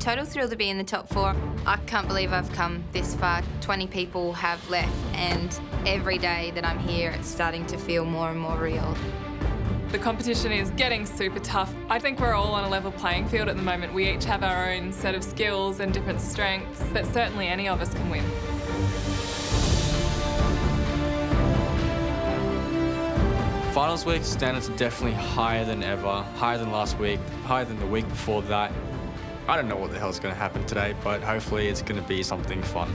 total thrill to be in the top 4. I can't believe I've come this far. 20 people have left, and every day that I'm here, it's starting to feel more and more real. The competition is getting super tough. I think we're all on a level playing field at the moment. We each have our own set of skills and different strengths, but certainly any of us can win. Finals week standards are definitely higher than ever, higher than last week, higher than the week before that. I don't know what the hell's going to happen today, but hopefully it's going to be something fun.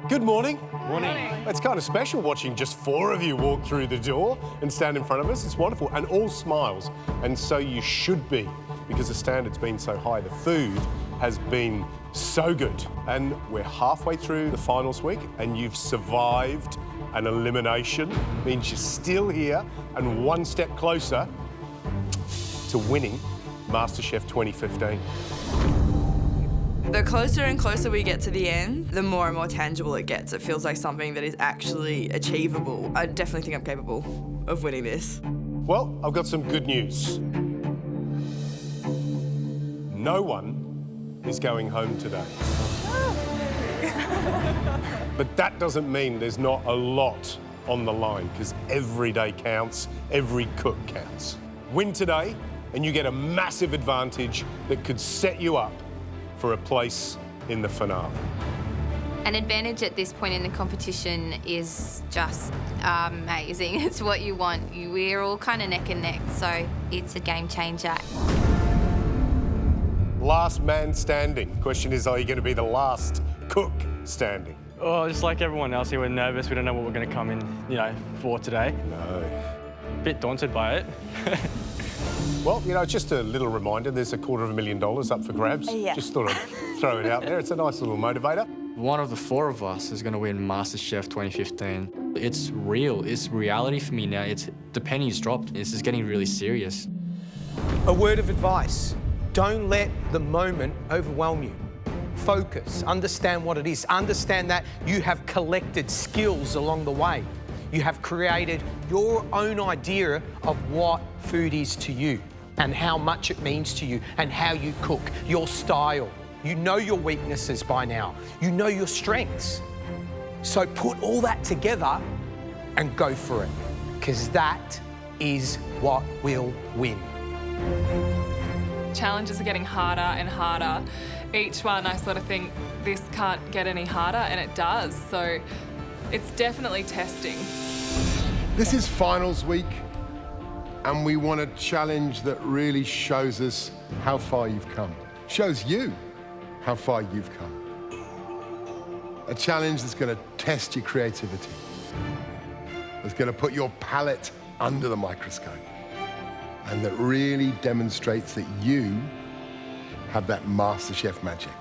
Good morning. Morning. It's kind of special watching just 4 of you walk through the door and stand in front of us. It's wonderful, and all smiles. And so you should be, because the standard's been so high. The food has been so good. And we're halfway through the finals week, and you've survived an elimination. Means you're still here and one step closer to winning MasterChef 2015. The closer and closer we get to the end, the more and more tangible it gets. It feels like something that is actually achievable. I definitely think I'm capable of winning this. Well, I've got some good news. No one is going home today. But that doesn't mean there's not a lot on the line, because every day counts, every cook counts. Win today, and you get a massive advantage that could set you up for a place in the finale. An advantage at this point in the competition is just amazing. It's what you want. We're all kind of neck and neck, so it's a game changer. Last man standing. Question is, are you going to be the last cook standing? Oh, just like everyone else here, we're nervous. We don't know what we're going to come in, for today. No. Bit daunted by it. Well, just a little reminder, there's $250,000 up for grabs. Yeah. Just thought I'd throw it out there. It's a nice little motivator. One of the 4 of us is going to win MasterChef 2015. It's real. It's reality for me now. The penny's dropped. This is getting really serious. A word of advice. Don't let the moment overwhelm you. Focus, understand what it is. Understand that you have collected skills along the way. You have created your own idea of what food is to you and how much it means to you and how you cook, your style. You know your weaknesses by now. You know your strengths. So put all that together and go for it, because that is what will win. Challenges are getting harder and harder. Each one I sort of think, this can't get any harder, and it does. So it's definitely testing. This is finals week, and we want a challenge that really shows us how far you've come. Shows you how far you've come. A challenge that's going to test your creativity. That's going to put your palate under the microscope. And that really demonstrates that you have that MasterChef magic.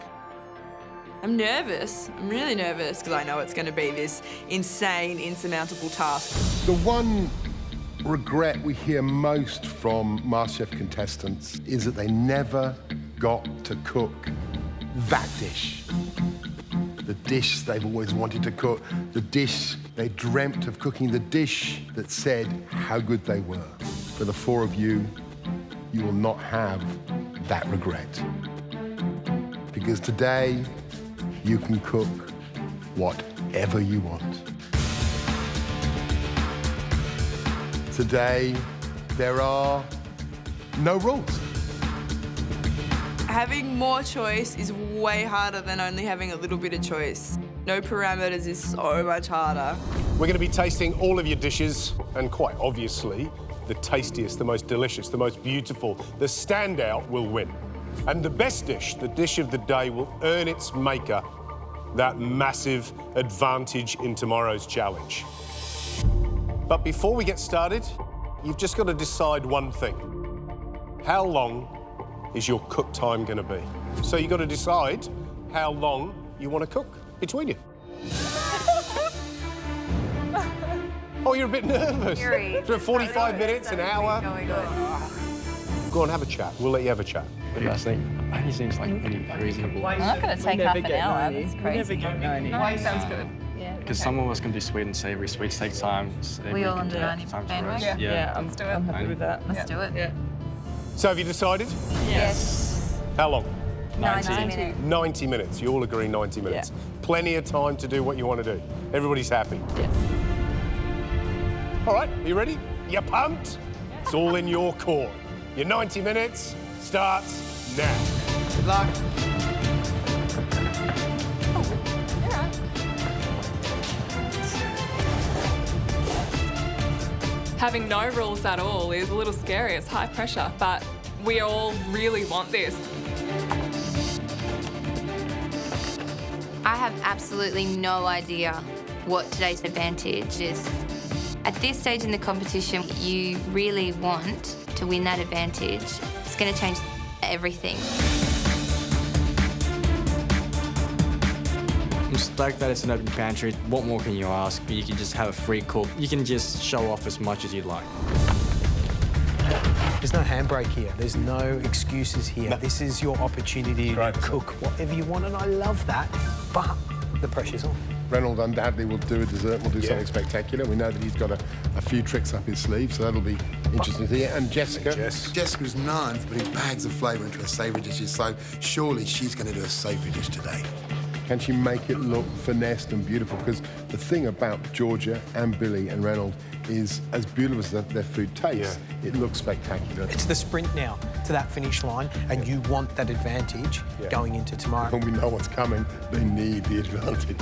I'm nervous. I'm really nervous because I know it's going to be this insane, insurmountable task. The one regret we hear most from MasterChef contestants is that they never got to cook that dish. The dish they've always wanted to cook, the dish they dreamt of cooking, the dish that said how good they were. For the 4 of you, you will not have that regret. Because today, you can cook whatever you want. Today, there are no rules. Having more choice is way harder than only having a little bit of choice. No parameters is so much harder. We're going to be tasting all of your dishes, and quite obviously, the tastiest, the most delicious, the most beautiful, the standout will win. And the best dish, the dish of the day, will earn its maker that massive advantage in tomorrow's challenge. But before we get started, you've just got to decide one thing. How long is your cook time going to be? So you've got to decide how long you want to cook between you. Oh, you're a bit nervous. For 45 minutes, an hour. Go on, have a chat. We'll let you have a chat. What do you guys think? He seems like pretty reasonable. I'm not going to take half an hour. That's crazy. Sounds good. Yeah. Because some of us can do sweet and savoury. Sweets take time. We all on the 90 times bandwagon? Yeah, let's do it. I'm happy with that. Let's do it. Yeah. So have you decided? Yes. How long? 90 minutes. 90 minutes. You all agree 90 minutes. Yeah. Plenty of time to do what you want to do. Everybody's happy. Yes. All right, are you ready? You pumped? It's all in your court. Your 90 minutes starts now. Good luck. Having no rules at all is a little scary. It's high pressure, but we all really want this. I have absolutely no idea what today's advantage is. At this stage in the competition, you really want to win that advantage. It's going to change everything. I'm stoked that it's an open pantry. What more can you ask? You can just have a free cook. You can just show off as much as you'd like. There's no handbrake here. There's no excuses here. No. This is your opportunity to Right. cook whatever you want, and I love that. But the pressure's on. Reynold undoubtedly will do a dessert, will do something spectacular. We know that he's got a few tricks up his sleeve, so that'll be interesting to hear. And Jessica? Jess. Jessica's known for putting bags of flavour into her savoury dishes, so surely she's going to do a savoury dish today. Can she make it look finessed and beautiful? Because the thing about Georgia and Billy and Reynold is, as beautiful as their food tastes, it looks spectacular. It's the sprint now to that finish line, and you want that advantage going into tomorrow. When we know what's coming, they need the advantage.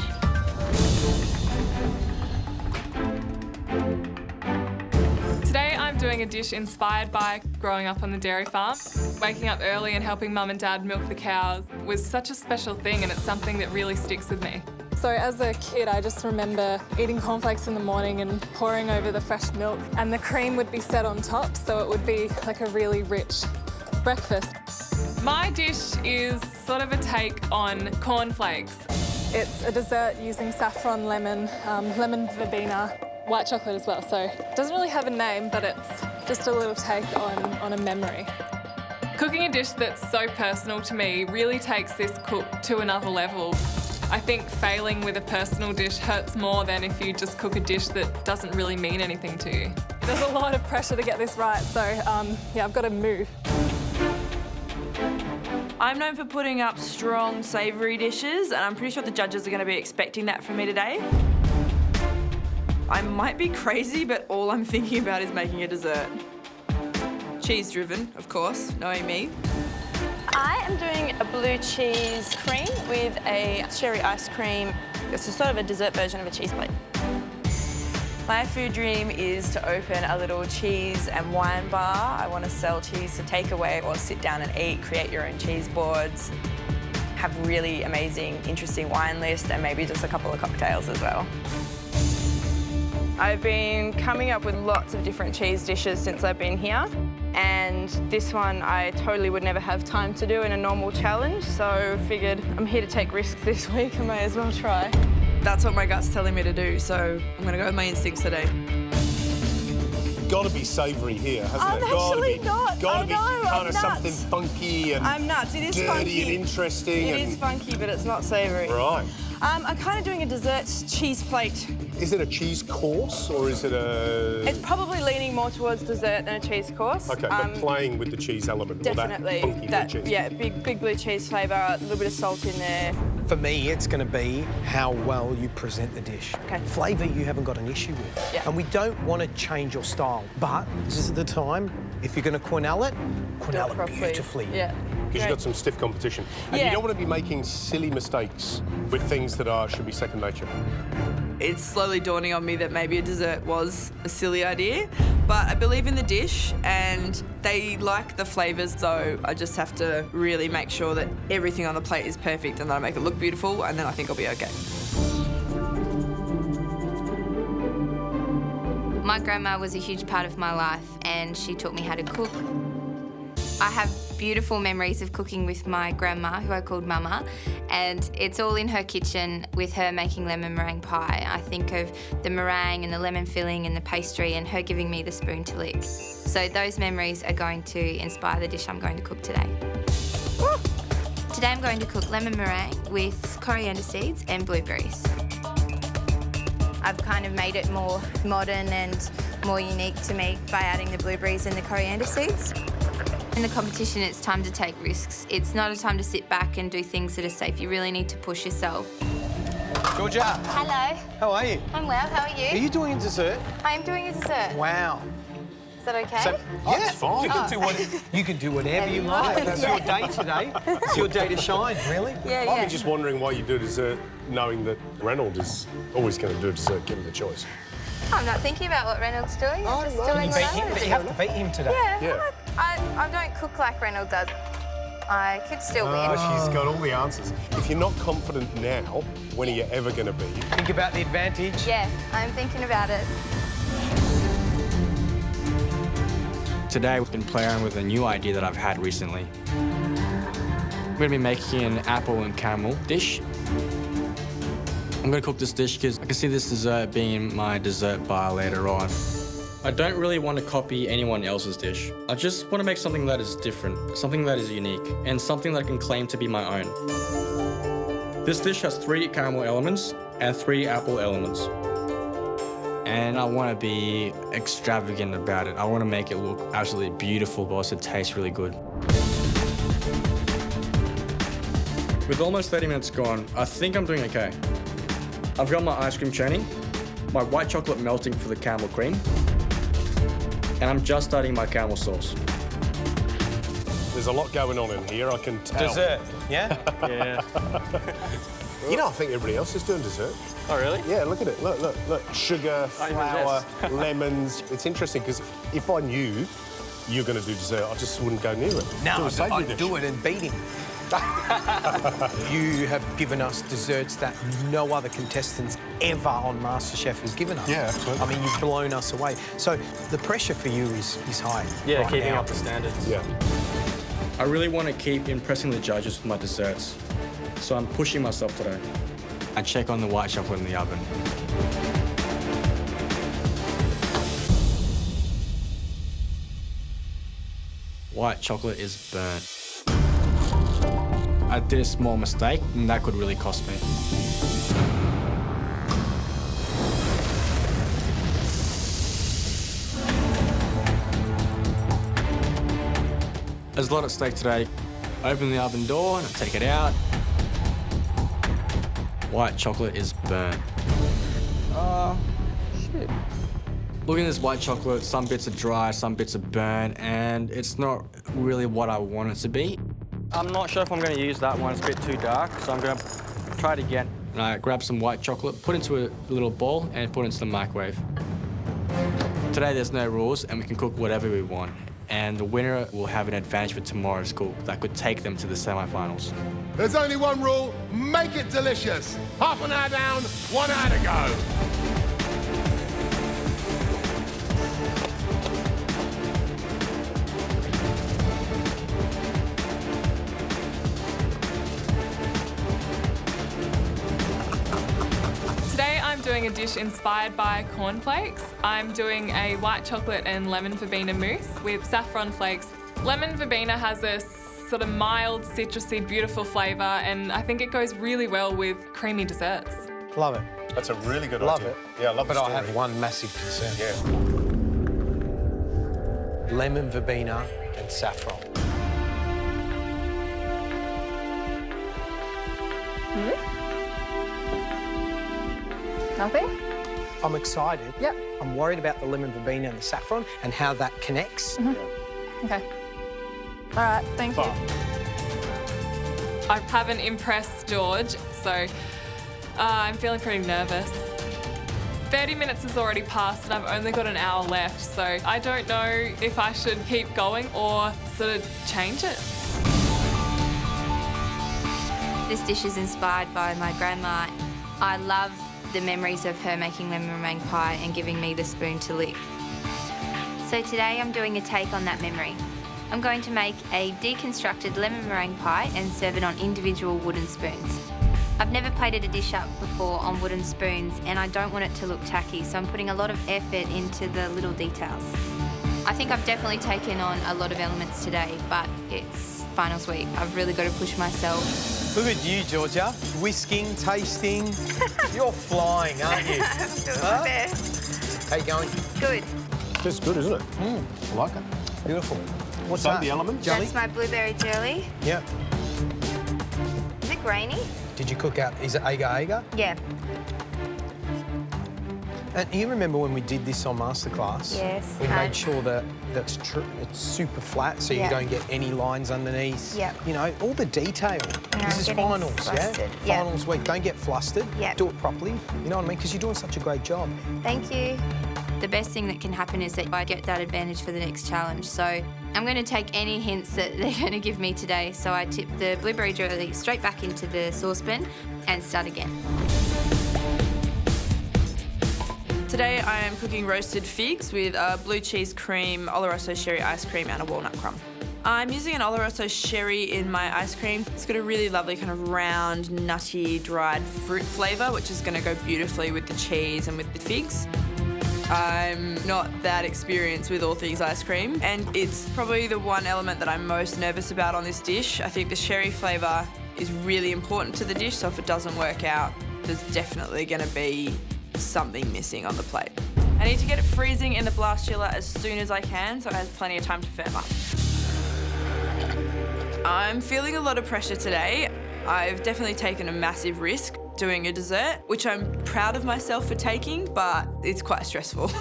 Today I'm doing a dish inspired by growing up on the dairy farm. Waking up early and helping Mum and Dad milk the cows was such a special thing, and it's something that really sticks with me. So as a kid, I just remember eating cornflakes in the morning and pouring over the fresh milk, and the cream would be set on top, so it would be like a really rich breakfast. My dish is sort of a take on cornflakes. It's a dessert using saffron, lemon, lemon verbena, white chocolate as well. So it doesn't really have a name, but it's just a little take on a memory. Cooking a dish that's so personal to me really takes this cook to another level. I think failing with a personal dish hurts more than if you just cook a dish that doesn't really mean anything to you. There's a lot of pressure to get this right, so yeah, I've got to move. I'm known for putting up strong savoury dishes, and I'm pretty sure the judges are going to be expecting that from me today. I might be crazy, but all I'm thinking about is making a dessert. Cheese-driven, of course, knowing me. I am doing a blue cheese cream with a cherry ice cream. It's a sort of a dessert version of a cheese plate. My food dream is to open a little cheese and wine bar. I want to sell cheese to take away or sit down and eat, create your own cheese boards, have really amazing, interesting wine list, and maybe just a couple of cocktails as well. I've been coming up with lots of different cheese dishes since I've been here, and this one I totally would never have time to do in a normal challenge, so figured I'm here to take risks this week, I may as well try. That's what my gut's telling me to do, so I'm gonna go with my instincts today. Got to be savoury here, hasn't I'm it? actually not. Got I to be know, kind I'm of nuts. something funky and I'm nuts, it is dirty funky. and interesting. It is funky, but it's not savoury. Right. I'm kind of doing a dessert cheese plate. Is it a cheese course or is it a... It's probably leaning more towards dessert than a cheese course. OK, but playing with the cheese element. Definitely. Or that funky blue cheese. Yeah, big blue cheese flavour, a little bit of salt in there. For me, it's going to be how well you present the dish. Okay. Flavour you haven't got an issue with. Yeah. And we don't want to change your style, but this is the time, if you're going to quenelle it properly. beautifully. Yeah. Because you've got some stiff competition. And Yeah. you don't want to be making silly mistakes with things that should be second nature. It's slowly dawning on me that maybe a dessert was a silly idea, but I believe in the dish and they like the flavours, so I just have to really make sure that everything on the plate is perfect and that I make it look beautiful, and then I think I'll be okay. My grandma was a huge part of my life, and she taught me how to cook. I have beautiful memories of cooking with my grandma, who I called Mama, and it's all in her kitchen with her making lemon meringue pie. I think of the meringue and the lemon filling and the pastry and her giving me the spoon to lick. So those memories are going to inspire the dish I'm going to cook today. Today I'm going to cook lemon meringue with coriander seeds and blueberries. I've kind of made it more modern and more unique to me by adding the blueberries and the coriander seeds. In the competition, it's time to take risks. It's not a time to sit back and do things that are safe. You really need to push yourself. Georgia. Hello. How are you? I'm well, how are you? Are you doing a dessert? I am doing a dessert. Wow. Is that okay? So, yeah, it's fine. You can do whatever you like. That's your day today. It's your day to shine, really. Yeah, I've been just wondering why you do dessert knowing that Reynold is always going to do a dessert given the choice. I'm not thinking about what Reynold's doing. I'm just doing what I want to do. You have to beat him today. Yeah. I don't cook like Reynold does. I could still win. She's got all the answers. If you're not confident now, when are you ever going to be? Think about the advantage. Yeah, I'm thinking about it. Today we've been playing around with a new idea that I've had recently. We're going to be making an apple and caramel dish. I'm going to cook this dish because I can see this dessert being in my dessert bar later on. I don't really want to copy anyone else's dish. I just want to make something that is different, something that is unique, and something that I can claim to be my own. This dish has 3 caramel elements and 3 apple elements. And I want to be extravagant about it. I want to make it look absolutely beautiful, but also taste really good. With almost 30 minutes gone, I think I'm doing okay. I've got my ice cream churning, my white chocolate melting for the caramel cream, and I'm just starting my caramel sauce. There's a lot going on in here, I can tell. Dessert, yeah? Yeah. You know, I think everybody else is doing dessert. Oh, really? Yeah, look at it. Look. Sugar, flour, lemons. It's interesting because if I knew you're going to do dessert, I just wouldn't go near it. No, I'd do it and beat him. You have given us desserts that no other contestants ever on MasterChef has given us. Yeah, absolutely. I mean, you've blown us away. So the pressure for you is high. Yeah, right keeping now. up the standards. Yeah. I really want to keep impressing the judges with my desserts, so I'm pushing myself today. I check on the white chocolate in the oven. White chocolate is burnt. I did a small mistake, and that could really cost me. There's a lot at stake today. I open the oven door and I take it out. White chocolate is burnt. Shit. Looking at this white chocolate, some bits are dry, some bits are burnt, and it's not really what I want it to be. I'm not sure if I'm going to use that one. It's a bit too dark, so I'm going to try it again. And I grab some white chocolate, put it into a little bowl, and put it into the microwave. Today there's no rules, and we can cook whatever we want. And the winner will have an advantage for tomorrow's cook that could take them to the semi-finals. There's only one rule, make it delicious. Half an hour down, 1 hour to go. Today I'm doing a dish inspired by cornflakes. I'm doing a white chocolate and lemon verbena mousse with saffron flakes. Lemon verbena has a sort of mild, citrusy, beautiful flavour, and I think it goes really well with creamy desserts. Love it. That's a really good Love idea. it. Yeah, I love But the I story. have one massive concern. Yeah. Lemon verbena and saffron. Nothing? I'm excited. Yep. I'm worried about the lemon verbena and the saffron and how that connects. Okay. All right, thank you. I haven't impressed George, so I'm feeling pretty nervous. 30 minutes has already passed and I've only got an hour left, so I don't know if I should keep going or sort of change it. This dish is inspired by my grandma. I love the memories of her making lemon meringue pie and giving me the spoon to lick. So today I'm doing a take on that memory. I'm going to make a deconstructed lemon meringue pie and serve it on individual wooden spoons. I've never plated a dish up before on wooden spoons and I don't want it to look tacky, so I'm putting a lot of effort into the little details. I think I've definitely taken on a lot of elements today, but it's finals week. I've really got to push myself. Look at you, Georgia. Whisking, tasting. You're flying, aren't you? Doing my best. How you going? Good. Tastes good, isn't it? I like it. Beautiful. What's So that? the elements? Jelly? That's my blueberry jelly. Yeah. Is it grainy? Did you cook out? Is it agar-agar? Yeah. And you remember when we did this on Masterclass? Yes. We made sure that it's super flat, so you Yeah. don't get any lines underneath. Yep. You know, all the detail. I'm This is getting finals, flustered. yeah? Yep. Finals week. Don't get flustered. Yep. Do it properly. You know what I mean? Because you're doing such a great job. Thank you. The best thing that can happen is that I get that advantage for the next challenge. So I'm going to take any hints that they're going to give me today. So I tip the blueberry jelly straight back into the saucepan and start again. Today I am cooking roasted figs with a blue cheese cream, Oloroso sherry ice cream and a walnut crumb. I'm using an Oloroso sherry in my ice cream. It's got a really lovely kind of round, nutty, dried fruit flavour, which is going to go beautifully with the cheese and with the figs. I'm not that experienced with all things ice cream, and it's probably the one element that I'm most nervous about on this dish. I think the sherry flavour is really important to the dish, so if it doesn't work out, there's definitely going to be something missing on the plate. I need to get it freezing in the blast chiller as soon as I can, so it has plenty of time to firm up. I'm feeling a lot of pressure today. I've definitely taken a massive risk doing a dessert, which I'm proud of myself for taking, but it's quite stressful.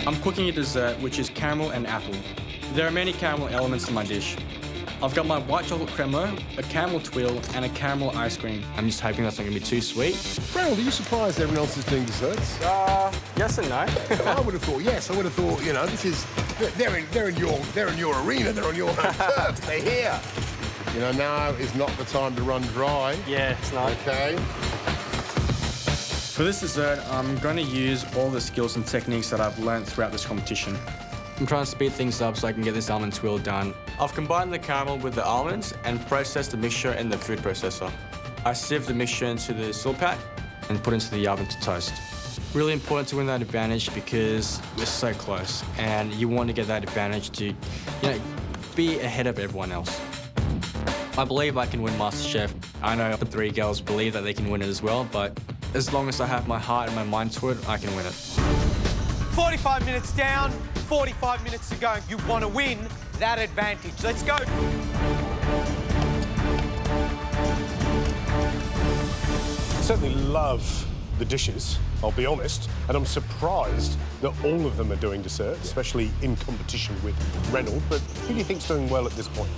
I'm cooking a dessert which is caramel and apple. There are many caramel elements in my dish. I've got my white chocolate crema, a caramel twill, and a caramel ice cream. I'm just hoping that's not gonna be too sweet. Reynold, are you surprised everyone else is doing desserts? Yes and no. I would have thought yes. I would have thought, you know, this is they're in your arena, they're on your turf, they're here. You know, now is not the time to run dry. Yeah, it's not. Okay. For this dessert, I'm going to use all the skills and techniques that I've learned throughout this competition. I'm trying to speed things up so I can get this almond twill done. I've combined the caramel with the almonds and processed the mixture in the food processor. I sieve the mixture into the silpat and put into the oven to toast. Really important to win that advantage because we're so close and you want to get that advantage to, be ahead of everyone else. I believe I can win MasterChef. I know the 3 girls believe that they can win it as well, but as long as I have my heart and my mind to it, I can win it. 45 minutes down, 45 minutes to go. You want to win that advantage. Let's go. I certainly love the dishes, I'll be honest, and I'm surprised that all of them are doing dessert, especially in competition with Reynold. But who do you think's doing well at this point?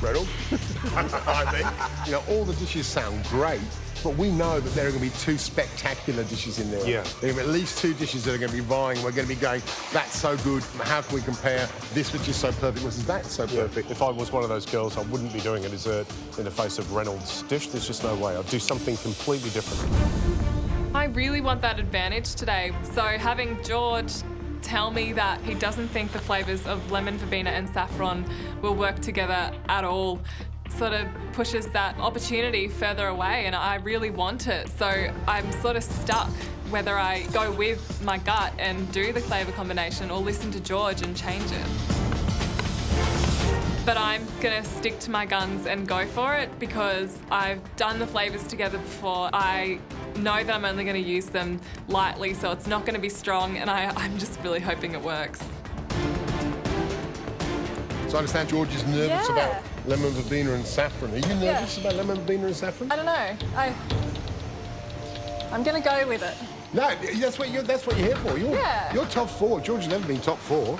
Reynold, I think, all the dishes sound great, but we know that there are going to be 2 spectacular dishes in there. Yeah. There are at least 2 dishes that are going to be vying. We're going to be going, that's so good. How can we compare this, which is so perfect, versus that so perfect? If I was one of those girls, I wouldn't be doing a dessert in the face of Reynolds' dish. There's just no way. I'd do something completely different. I really want that advantage today. So having George tell me that he doesn't think the flavours of lemon verbena and saffron will work together at all sort of pushes that opportunity further away, and I really want it. So I'm sort of stuck whether I go with my gut and do the flavour combination or listen to George and change it. But I'm gonna stick to my guns and go for it because I've done the flavours together before. I know that I'm only gonna use them lightly, so it's not gonna be strong, and I'm just really hoping it works. So I understand George is nervous about lemon verbena and saffron. Are you nervous about lemon verbena and saffron? I don't know. I'm going to go with it. No, that's what you're here for. You're top 4. George has never been top 4.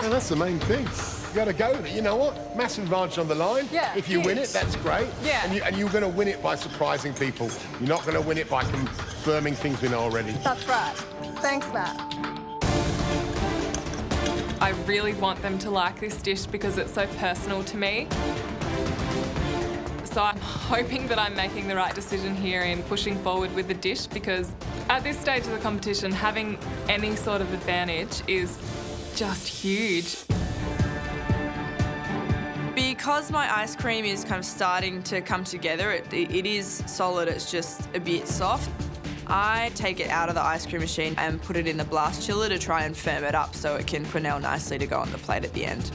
And that's the main thing. You got to go with it. You know what? Massive advantage on the line. Yeah, if you win it, that's great. Yeah. And you're going to win it by surprising people. You're not going to win it by confirming things we know already. That's right. Thanks, Matt. I really want them to like this dish because it's so personal to me. So I'm hoping that I'm making the right decision here in pushing forward with the dish, because at this stage of the competition, having any sort of advantage is just huge. Because my ice cream is kind of starting to come together, it is solid, it's just a bit soft. I take it out of the ice cream machine and put it in the blast chiller to try and firm it up so it can quenelle nicely to go on the plate at the end.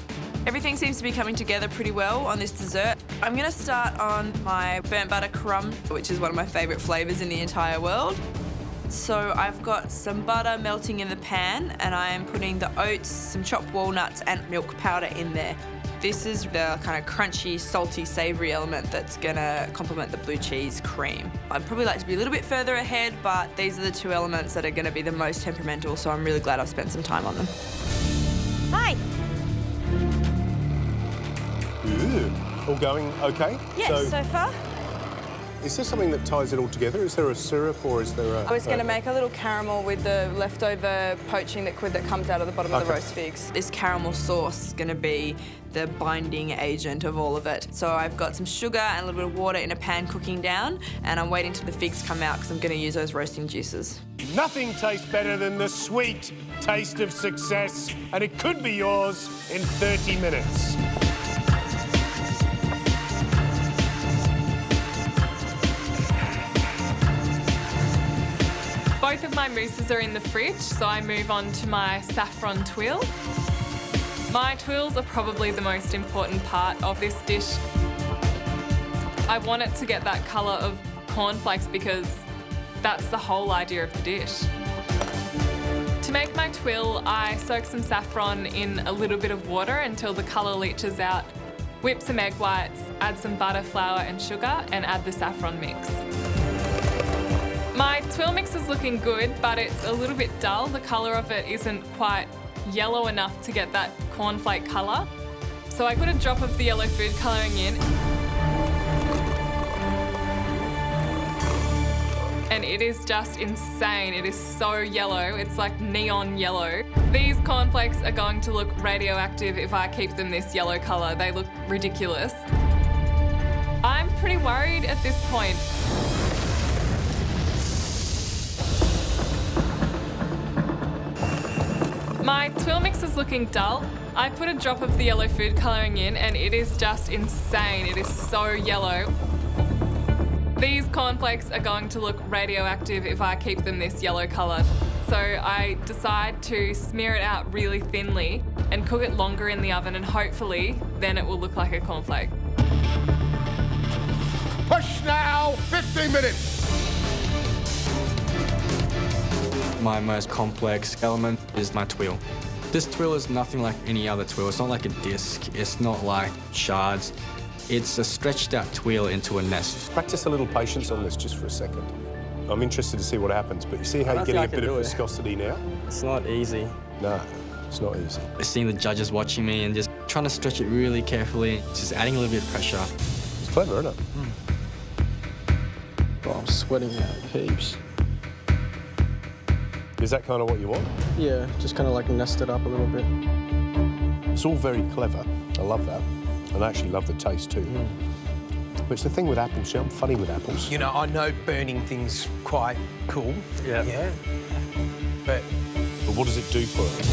Everything seems to be coming together pretty well on this dessert. I'm going to start on my burnt butter crumb, which is one of my favourite flavours in the entire world. So I've got some butter melting in the pan and I am putting the oats, some chopped walnuts and milk powder in there. This is the kind of crunchy, salty, savoury element that's going to complement the blue cheese cream. I'd probably like to be a little bit further ahead, but these are the two elements that are going to be the most temperamental, so I'm really glad I've spent some time on them. Hi. Ooh. All going okay? Yes, so far. Is there something that ties it all together? Is there a syrup or is there a... I was going to make a little caramel with the leftover poaching liquid that comes out of the bottom of the roast figs. This caramel sauce is going to be the binding agent of all of it. So I've got some sugar and a little bit of water in a pan cooking down, and I'm waiting till the figs come out because I'm going to use those roasting juices. Nothing tastes better than the sweet taste of success, and it could be yours in 30 minutes. Both of my mousses are in the fridge, so I move on to my saffron tuile. My tuiles are probably the most important part of this dish. I want it to get that colour of cornflakes because that's the whole idea of the dish. To make my tuile, I soak some saffron in a little bit of water until the colour leaches out, whip some egg whites, add some butter, flour and sugar, and add the saffron mix. My tuile mix is looking good, but it's a little bit dull. The colour of it isn't quite yellow enough to get that cornflake colour. So I put a drop of the yellow food colouring in. And it is just insane. It is so yellow. It's like neon yellow. These cornflakes are going to look radioactive if I keep them this yellow colour. They look ridiculous. I'm pretty worried at this point. My tuile mix is looking dull. I put a drop of the yellow food colouring in and it is just insane. It is so yellow. These cornflakes are going to look radioactive if I keep them this yellow colour. So I decide to smear it out really thinly and cook it longer in the oven, and hopefully then it will look like a cornflake. Push now, 15 minutes. My most complex element is my tuile. This tuile is nothing like any other tuile. It's not like a disc. It's not like shards. It's a stretched out tuile into a nest. Practice a little patience on this just for a second. I'm interested to see what happens, but you see how you're getting a bit of viscosity now? It's not easy. No, it's not easy. Seeing the judges watching me and just trying to stretch it really carefully, just adding a little bit of pressure. It's clever, isn't it? Oh, I'm sweating out heaps. Is that kind of what you want? Yeah, just kind of like nest it up a little bit. It's all very clever. I love that. And I actually love the taste too. But it's the thing with apples, I'm funny with apples. You know, I know burning things quite cool. Yeah. But what does it do for it?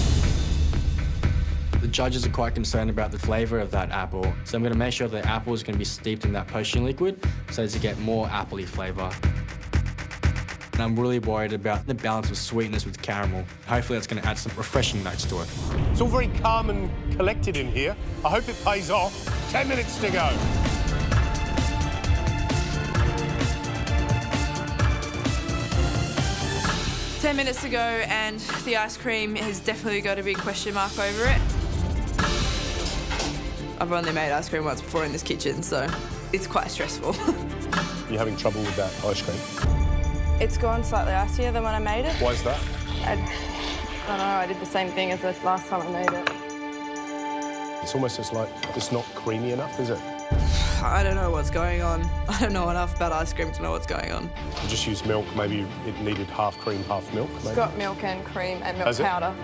The judges are quite concerned about the flavour of that apple. So I'm going to make sure the apple is going to be steeped in that poaching liquid so as to get more appley flavour. And I'm really worried about the balance of sweetness with caramel. Hopefully that's going to add some refreshing notes to it. It's all very calm and collected in here. I hope it pays off. 10 minutes to go. "10 minutes to go and the ice cream has definitely got a big question mark over it. I've only made ice cream once before in this kitchen, so it's quite stressful. You're having trouble with that ice cream? It's gone slightly icier than when I made it. Why is that? I don't know, I did the same thing as the last time I made it. It's almost just like it's not creamy enough, is it? I don't know what's going on. I don't know enough about ice cream to know what's going on. You just use milk, maybe it needed half cream, half milk, maybe? It's got milk and cream and milk Has it? powder.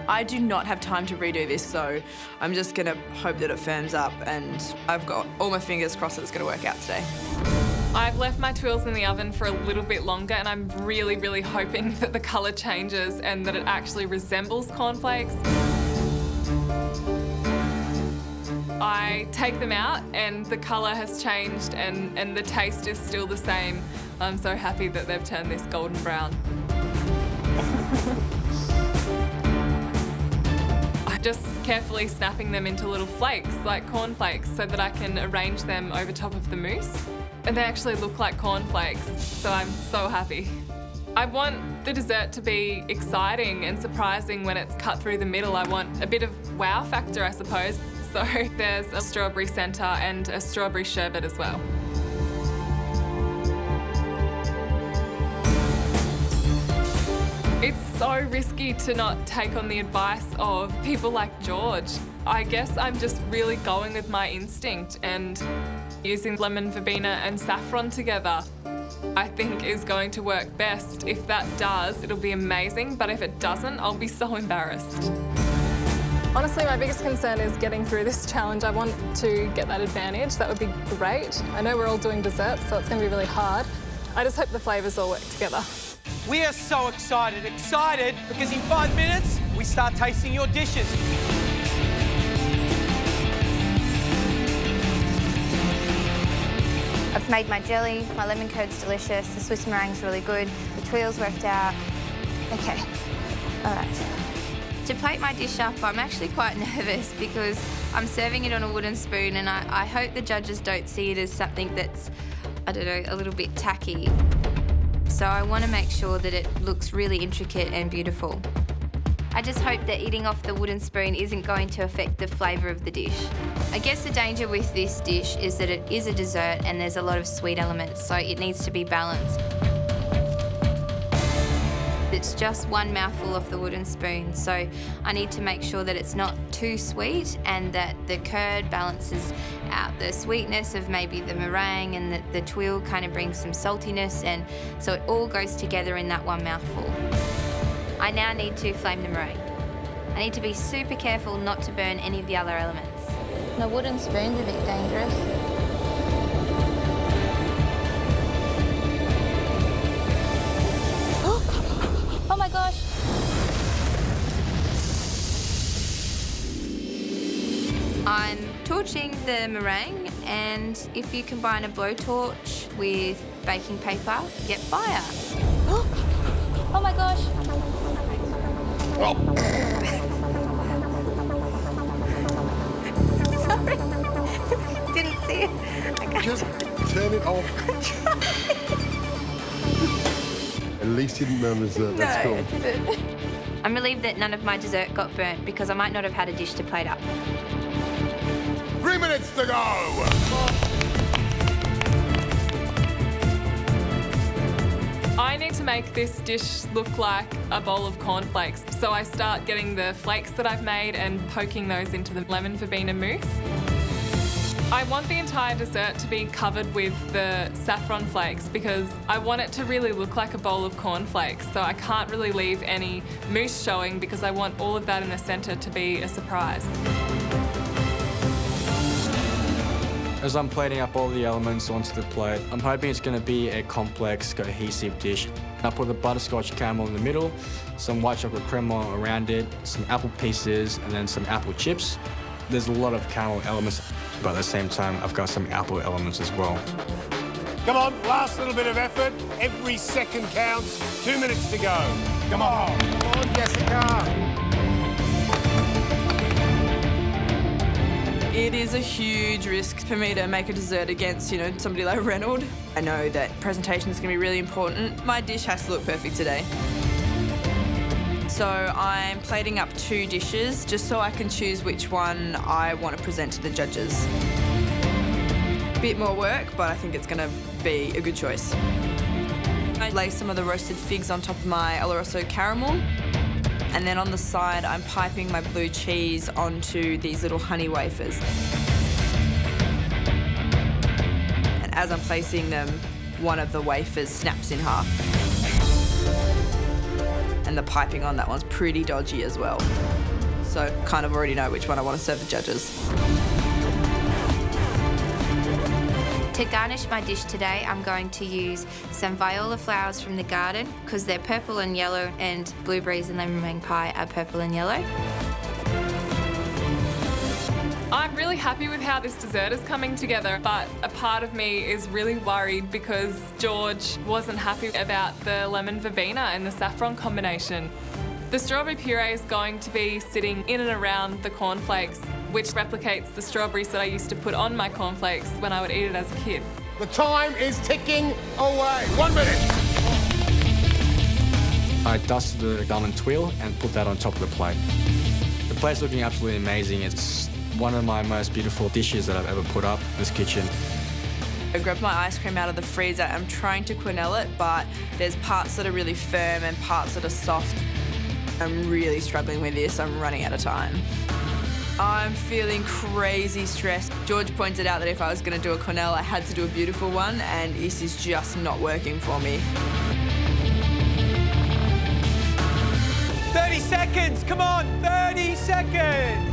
I do not have time to redo this, so I'm just gonna hope that it firms up, and I've got all my fingers crossed that it's gonna work out today. I've left my tuiles in the oven for a little bit longer, and I'm really, really hoping that the colour changes and that it actually resembles cornflakes. I take them out and the colour has changed and the taste is still the same, I'm so happy that they've turned this golden brown. I'm just carefully snapping them into little flakes, like cornflakes, so that I can arrange them over top of the mousse. And they actually look like cornflakes, so I'm so happy. I want the dessert to be exciting and surprising when it's cut through the middle. I want a bit of wow factor, I suppose. So there's a strawberry centre and a strawberry sherbet as well. It's so risky to not take on the advice of people like George. I guess I'm just really going with my instinct, and using lemon verbena and saffron together I think is going to work best. If that does, it'll be amazing, but if it doesn't, I'll be so embarrassed. Honestly, my biggest concern is getting through this challenge. I want to get that advantage. That would be great. I know we're all doing desserts, so it's going to be really hard. I just hope the flavours all work together. We are so excited because in 5 minutes, we start tasting your dishes. I've made my jelly, my lemon curd's delicious, the Swiss meringue's really good, the tuile's worked out. Okay, all right. To plate my dish up, I'm actually quite nervous because I'm serving it on a wooden spoon, and I hope the judges don't see it as something that's, I don't know, a little bit tacky. So I want to make sure that it looks really intricate and beautiful. I just hope that eating off the wooden spoon isn't going to affect the flavour of the dish. I guess the danger with this dish is that it is a dessert and there's a lot of sweet elements, so it needs to be balanced. It's just one mouthful off the wooden spoon, so I need to make sure that it's not too sweet and that the curd balances out the sweetness of maybe the meringue, and that the tuile kind of brings some saltiness, and so it all goes together in that one mouthful. I now need to flame the meringue. I need to be super careful not to burn any of the other elements. The wooden spoon's a bit dangerous. Oh my gosh! I'm torching the meringue, and if you combine a blowtorch with baking paper, you get fire. Oh my gosh! Oh. Sorry. Didn't see it. Okay. Just turn it off. At least you didn't burn dessert. That's cool. I didn't. I'm relieved that none of my dessert got burnt because I might not have had a dish to plate up. 3 minutes to go. I need to make this dish look like a bowl of cornflakes, so I start getting the flakes that I've made and poking those into the lemon verbena mousse. I want the entire dessert to be covered with the saffron flakes because I want it to really look like a bowl of cornflakes, so I can't really leave any mousse showing because I want all of that in the centre to be a surprise. As I'm plating up all the elements onto the plate, I'm hoping it's going to be a complex, cohesive dish. I put the butterscotch caramel in the middle, some white chocolate crema around it, some apple pieces, and then some apple chips. There's a lot of caramel elements, but at the same time, I've got some apple elements as well. Come on, last little bit of effort. Every second counts. 2 minutes to go. Come on. Come on, Jessica. It is a huge risk for me to make a dessert against, somebody like Reynold. I know that presentation is going to be really important. My dish has to look perfect today. So I'm plating up 2 dishes just so I can choose which one I want to present to the judges. A bit more work, but I think it's going to be a good choice. I lay some of the roasted figs on top of my Oloroso caramel. And then on the side, I'm piping my blue cheese onto these little honey wafers. And as I'm placing them, one of the wafers snaps in half. And the piping on that one's pretty dodgy as well. So kind of already know which one I want to serve the judges. To garnish my dish today, I'm going to use some viola flowers from the garden because they're purple and yellow, and blueberries and lemon meringue pie are purple and yellow. I'm really really happy with how this dessert is coming together, but a part of me is really worried because George wasn't happy about the lemon verbena and the saffron combination. The strawberry puree is going to be sitting in and around the cornflakes, which replicates the strawberries that I used to put on my cornflakes when I would eat it as a kid. The time is ticking away. 1 minute. I dusted the almond twirl and put that on top of the plate. The plate's looking absolutely amazing. It's one of my most beautiful dishes that I've ever put up in this kitchen. I grabbed my ice cream out of the freezer. I'm trying to quenelle it, but there's parts that are really firm and parts that are soft. I'm really struggling with this. I'm running out of time. I'm feeling crazy stressed. George pointed out that if I was going to do a quenelle, I had to do a beautiful one, and this is just not working for me. 30 seconds, come on, 30 seconds.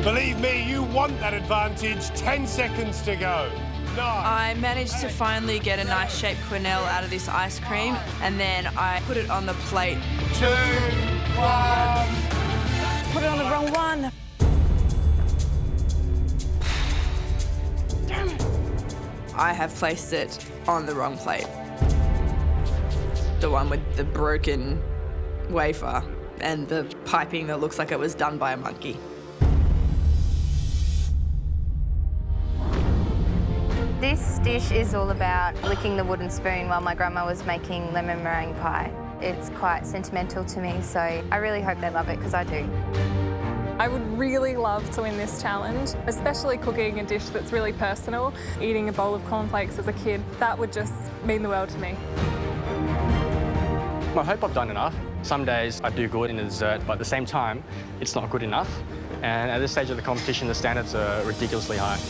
Believe me, you want that advantage. 10 seconds to go. 9. I managed to finally get a nice shaped quenelle out of this ice cream, and then I put it on the plate. 2, 1. Put it on the wrong one. Damn it. I have placed it on the wrong plate. The one with the broken wafer and the piping that looks like it was done by a monkey. This dish is all about licking the wooden spoon while my grandma was making lemon meringue pie. It's quite sentimental to me, so I really hope they love it, because I do. I would really love to win this challenge, especially cooking a dish that's really personal. Eating a bowl of cornflakes as a kid, that would just mean the world to me. I hope I've done enough. Some days I do good in the dessert, but at the same time, it's not good enough. And at this stage of the competition, the standards are ridiculously high.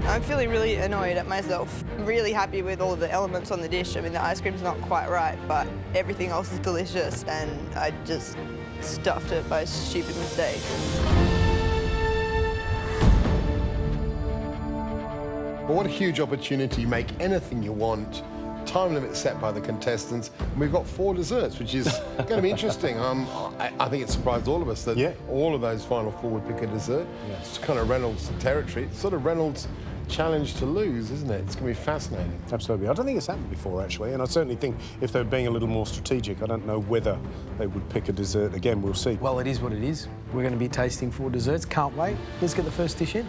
I'm feeling really annoyed at myself. I'm really happy with all of the elements on the dish. I mean, the ice cream's not quite right, but everything else is delicious, and I just stuffed it by a stupid mistake. Well, what a huge opportunity. Make anything you want. Time limit set by the contestants. And we've got 4 desserts, which is going to be interesting. I think it surprised all of us that all of those final 4 would pick a dessert. Yeah. It's kind of Reynolds' territory. It's sort of Reynolds' challenge to lose, isn't it? It's going to be fascinating. Absolutely. I don't think it's happened before, actually, and I certainly think if they were being a little more strategic, I don't know whether they would pick a dessert. Again, we'll see. Well, it is what it is. We're going to be tasting 4 desserts. Can't wait. Let's get the first dish in.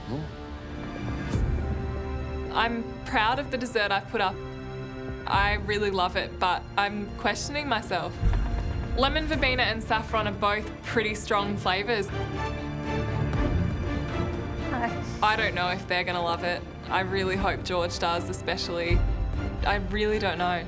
I'm proud of the dessert I've put up. I really love it, but I'm questioning myself. Lemon verbena and saffron are both pretty strong flavours. I don't know if they're going to love it. I really hope George does, especially. I really don't know.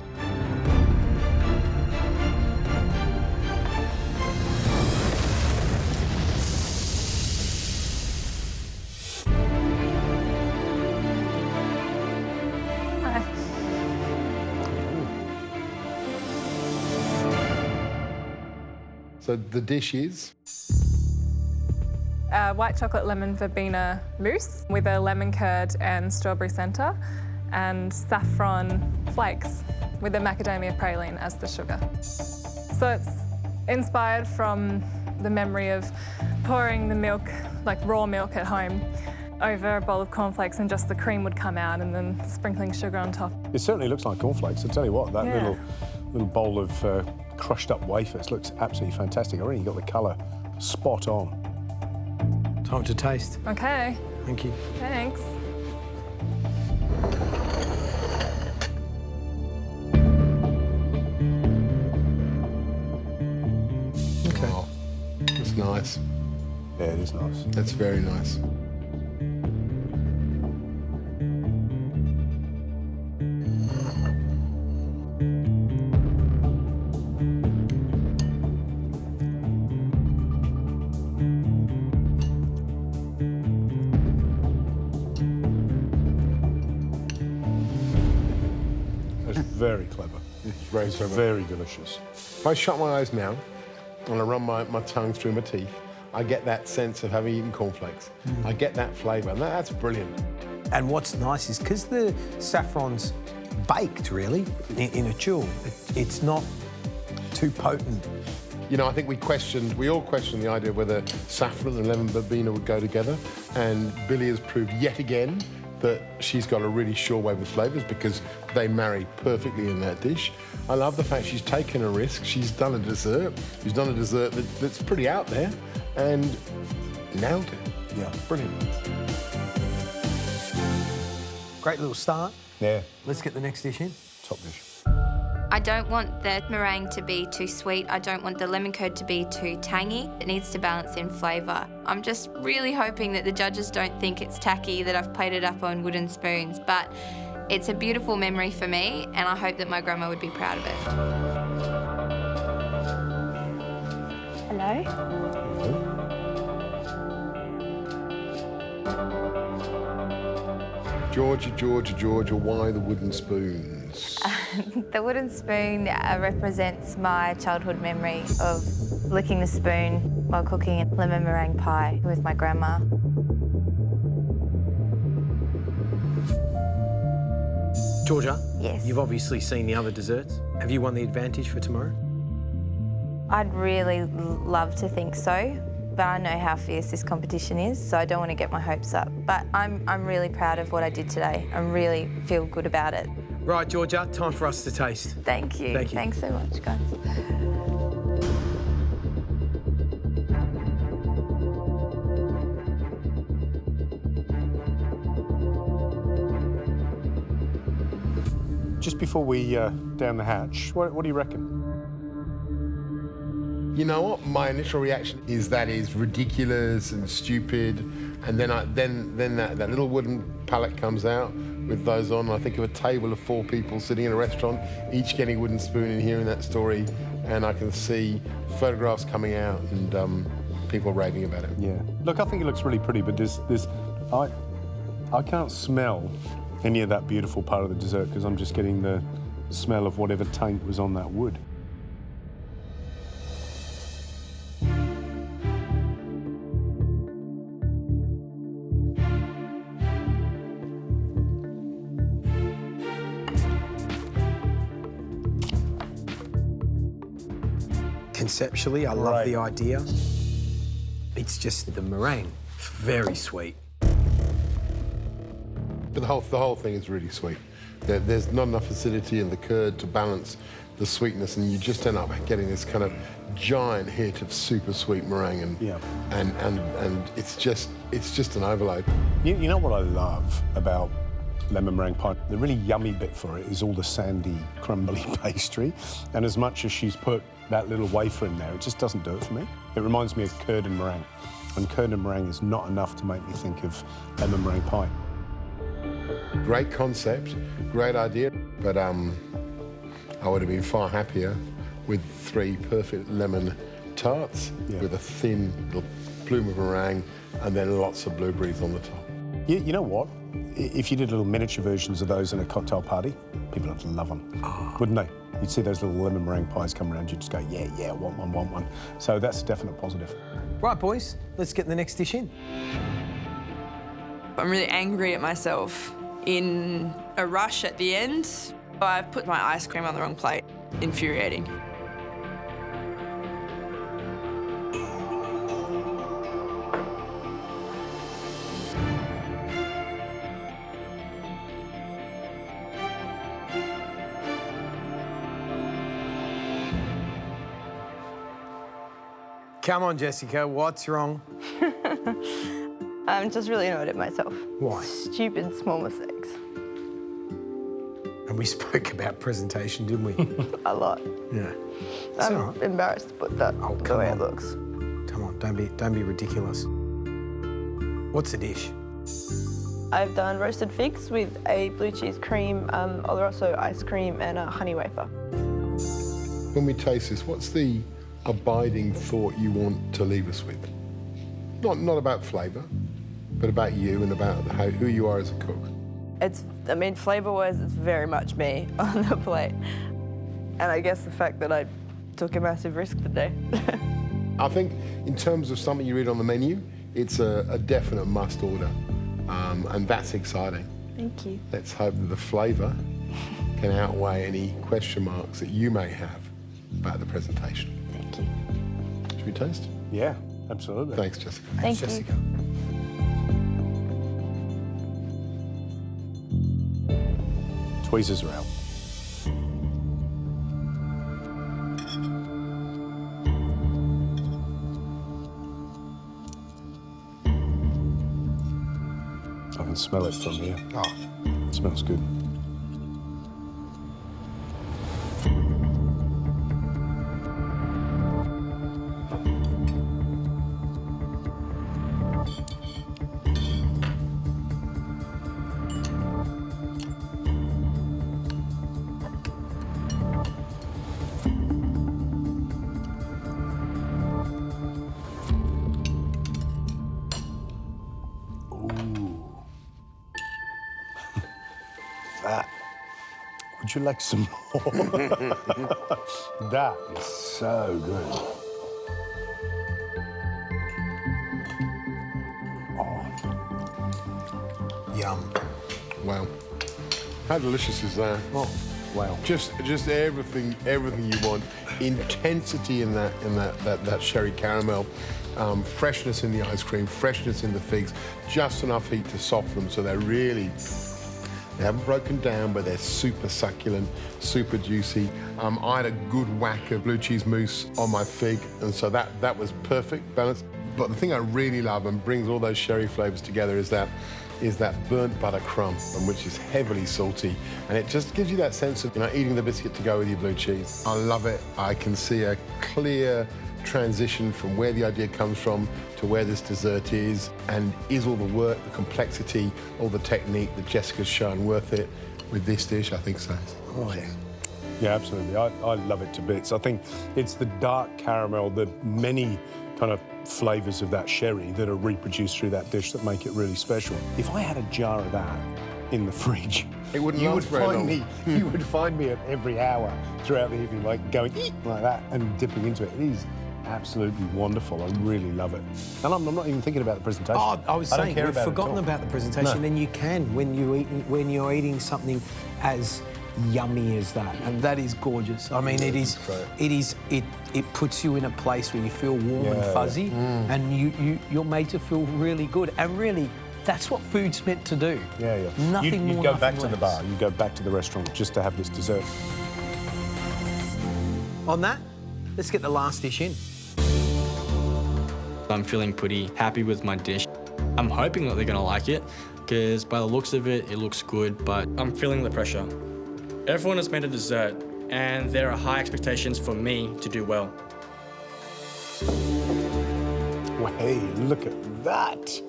So the dish is? White chocolate lemon verbena mousse with a lemon curd and strawberry centre, and saffron flakes with a macadamia praline as the sugar. So it's inspired from the memory of pouring the milk, like raw milk at home, over a bowl of cornflakes, and just the cream would come out, and then sprinkling sugar on top. It certainly looks like cornflakes. I tell you what, that little bowl of crushed up wafers looks absolutely fantastic. I really got the colour spot on. Time to taste. Okay. Thank you. Thanks. Okay. Oh, that's nice. Yeah, it is nice. That's very nice. Very clever. Very clever. Very delicious. If I shut my eyes now and I run my tongue through my teeth, I get that sense of having eaten cornflakes. I get that flavour, and that's brilliant. And what's nice is because the saffron's baked, really, in a chill, it's not too potent. You know, I think we all questioned the idea of whether saffron and lemon verbena would go together, and Billy has proved yet again that she's got a really sure way with flavours because they marry perfectly in that dish. I love the fact she's taken a risk. She's done a dessert. She's done a dessert that's pretty out there and nailed it. Yeah, brilliant. Great little start. Yeah. Let's get the next dish in. Top dish. I don't want the meringue to be too sweet. I don't want the lemon curd to be too tangy. It needs to balance in flavour. I'm just really hoping that the judges don't think it's tacky that I've plated up on wooden spoons, but it's a beautiful memory for me, and I hope that my grandma would be proud of it. Hello? Georgia, why the wooden spoons? The wooden spoon represents my childhood memory of licking the spoon while cooking a lemon meringue pie with my grandma. Georgia? Yes. You've obviously seen the other desserts. Have you won the advantage for tomorrow? I'd really love to think so, but I know how fierce this competition is, so I don't want to get my hopes up. But I'm really proud of what I did today. I really feel good about it. Right, Georgia, time for us to taste. Thank you. Thank you. Thanks so much, guys. Just before we down the hatch, what do you reckon? You know what? My initial reaction is that is ridiculous and stupid, and then that little wooden pallet comes out with those on. I think of a table of 4 people sitting in a restaurant, each getting a wooden spoon and hearing that story, and I can see photographs coming out and people raving about it. Yeah. Look, I think it looks really pretty, but I can't smell any of that beautiful part of the dessert because I'm just getting the smell of whatever taint was on that wood. Conceptually, I love the idea. It's just the meringue, very sweet. But the whole thing is really sweet. There's not enough acidity in the curd to balance the sweetness, and you just end up getting this kind of giant hit of super sweet meringue, and it's just an overload. You know what I love about lemon meringue pie? The really yummy bit for it is all the sandy, crumbly pastry, and as much as she's put that little wafer in there, it just doesn't do it for me. It reminds me of curd and meringue, and curd and meringue is not enough to make me think of lemon meringue pie. Great concept, great idea, but I would have been far happier with 3 perfect lemon tarts with a thin little plume of meringue and then lots of blueberries on the top. You know what? If you did little miniature versions of those in a cocktail party, people would love them, wouldn't they? You'd see those little lemon meringue pies come around, you'd just go, yeah, want one. So that's a definite positive. Right, boys, let's get the next dish in. I'm really angry at myself. In a rush at the end, I've put my ice cream on the wrong plate. Infuriating. Come on, Jessica, what's wrong? I'm just really annoyed at myself. Why? Stupid small mistakes. And we spoke about presentation, didn't we? A lot. Yeah. I'm embarrassed to put that the way it looks. Come on, don't be ridiculous. What's the dish? I've done roasted figs with a blue cheese cream, Oloroso ice cream, and a honey wafer. When we taste this, what's the abiding thought you want to leave us with? Not about flavour, but about you and about who you are as a cook. Flavour-wise, it's very much me on the plate. And I guess the fact that I took a massive risk today. I think in terms of something you read on the menu, it's a definite must order, and that's exciting. Thank you. Let's hope that the flavour can outweigh any question marks that you may have about the presentation. Thank you. Should we taste? Yeah, absolutely. Thanks, Jessica. Thank you. Jessica. Tweezers are out. I can smell it from here. Oh, It smells good. That. Would you like some more? That is so good. Yum. wow. How delicious is that? Oh, wow. Just everything you want. Intensity in that sherry caramel, freshness in the ice cream, freshness in the figs, just enough heat to soften them so they haven't broken down, but they're super succulent, super juicy. I had a good whack of blue cheese mousse on my fig, and so that was perfect balance. But the thing I really love and brings all those sherry flavours together is that burnt butter crumb, which is heavily salty, and it just gives you that sense of eating the biscuit to go with your blue cheese. I love it. I can see a clear transition from where the idea comes from to where this dessert is, and is all the work, the complexity, all the technique that Jessica's shown worth it with this dish? I think so. Oh, yeah. Yeah, absolutely. I love it to bits. I think it's the dark caramel, the many kind of flavours of that sherry that are reproduced through that dish that make it really special. If I had a jar of that in the fridge, It wouldn't you last would very find long. me. You would find me at every hour throughout the evening, like going "Eek," like that and dipping into it. It is absolutely wonderful. I really love it. And I'm not even thinking about the presentation. Oh, I was don't saying, care we've about it at forgotten all. about the presentation, No. and you can when you're eating something as yummy as that, and that is gorgeous. I mean, it puts you in a place where you feel warm and Yeah. fuzzy, and you're made to feel really good, and really, that's what food's meant to do. Yeah, yeah. Nothing you more, go nothing back to the less. bar. You go back to the restaurant just to have this dessert. On that, let's get the last dish in. I'm feeling pretty happy with my dish. I'm hoping that they're gonna like it, because by the looks of it, it looks good, but I'm feeling the pressure. Everyone has made a dessert, and there are high expectations for me to do well. Well, hey, look at that.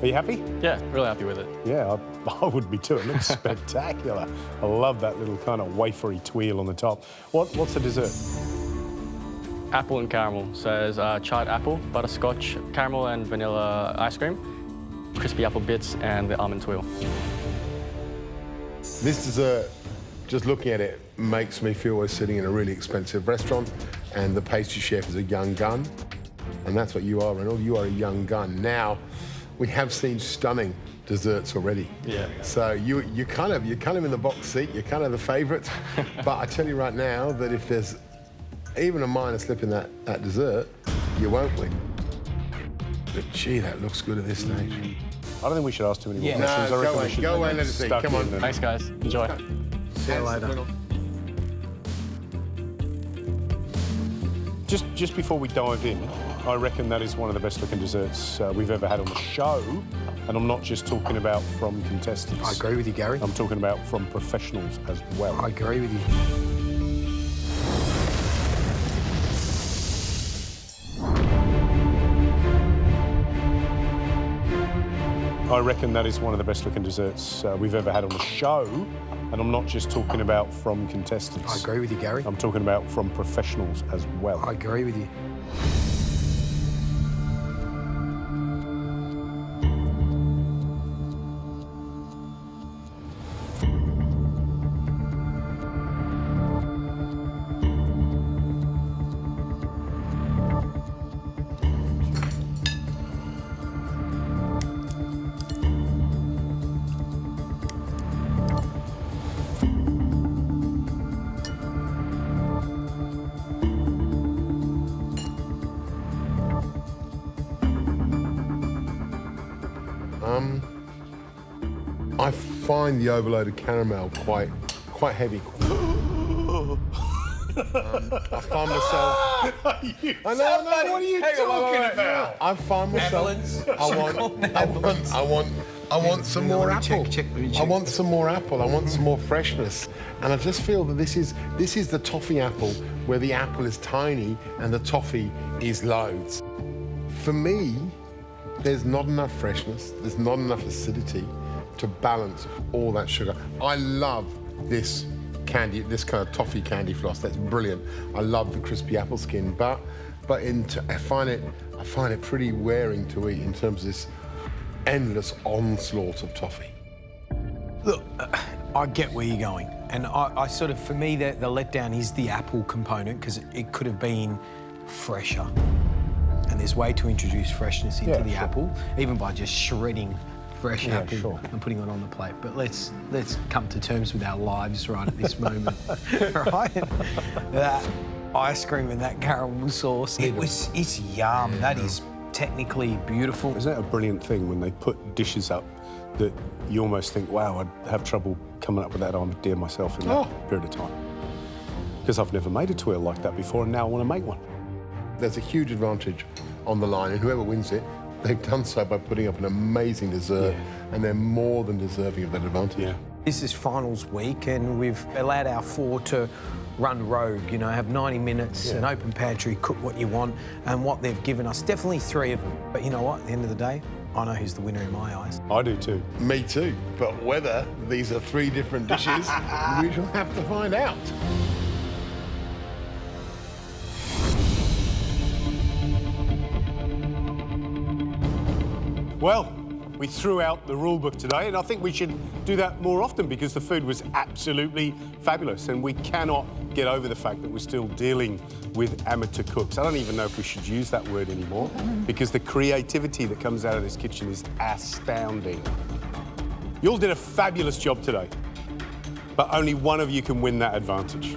Are you happy? Yeah, really happy with it. Yeah, I would be too. It looks spectacular. I love that little kind of wafery twirl on the top. What's the dessert? Apple and caramel. So there's charred apple, butterscotch, caramel and vanilla ice cream, crispy apple bits, and the almond twirl. This dessert, just looking at it, makes me feel we're sitting in a really expensive restaurant, and the pastry chef is a young gun. And that's what you are, Reynold. You are a young gun. Now, we have seen stunning desserts already. Yeah. So you're kind of in the box seat. You're kind of the favourite. But I tell you right now that if there's even a minor slip in that dessert, you won't win. But gee, that looks good at this stage. I don't think we should ask too many more Yeah. questions. No, I reckon go we away, should go away, get let us eat. stuck Come on. in and- Thanks, guys. Enjoy. See you later. Just before we dive in, I reckon that is one of the best looking desserts we've ever had on the show. And I'm not just talking about from contestants. I agree with you, Gary. I'm talking about from professionals as well. I agree with you. I reckon that is one of the best looking desserts we've ever had on the show. And I'm not just talking about from contestants. I agree with you, Gary. I'm talking about from professionals as well. I agree with you. find the overloaded caramel quite heavy. I find myself. I know. What are you talking about? I find myself. I want some more apple. I want some more apple. I want some more freshness. And I just feel that this is the toffee apple, where the apple is tiny and the toffee is loads. For me, there's not enough freshness. There's not enough acidity to balance all that sugar. I love this candy, this kind of toffee candy floss. That's brilliant. I love the crispy apple skin, but I find it pretty wearing to eat in terms of this endless onslaught of toffee. Look, I get where you're going, and I sort of, for me, the letdown is the apple component, because it could have been fresher, and there's a way to introduce freshness into the apple, even by just shredding fresh apple and putting it on the plate. But let's come to terms with our lives right at this moment, right? That ice cream and that caramel sauce, it's yum. That is technically beautiful. Isn't that a brilliant thing when they put dishes up that you almost think, wow, I'd have trouble coming up with that idea myself in that period of time? Because I've never made a twirl like that before, and now I want to make one. There's a huge advantage on the line, and whoever wins it, they've done so by putting up an amazing dessert, and they're more than deserving of that advantage. Yeah. This is finals week, and we've allowed our 4 to run rogue, you know, have 90 minutes, an open pantry, cook what you want, and what they've given us, definitely 3 of them. But you know what, at the end of the day, I know who's the winner in my eyes. I do too. Me too. But whether these are 3 different dishes, we shall have to find out. Well, we threw out the rule book today, and I think we should do that more often, because the food was absolutely fabulous, and we cannot get over the fact that we're still dealing with amateur cooks. I don't even know if we should use that word anymore, because the creativity that comes out of this kitchen is astounding. You all did a fabulous job today, but only one of you can win that advantage.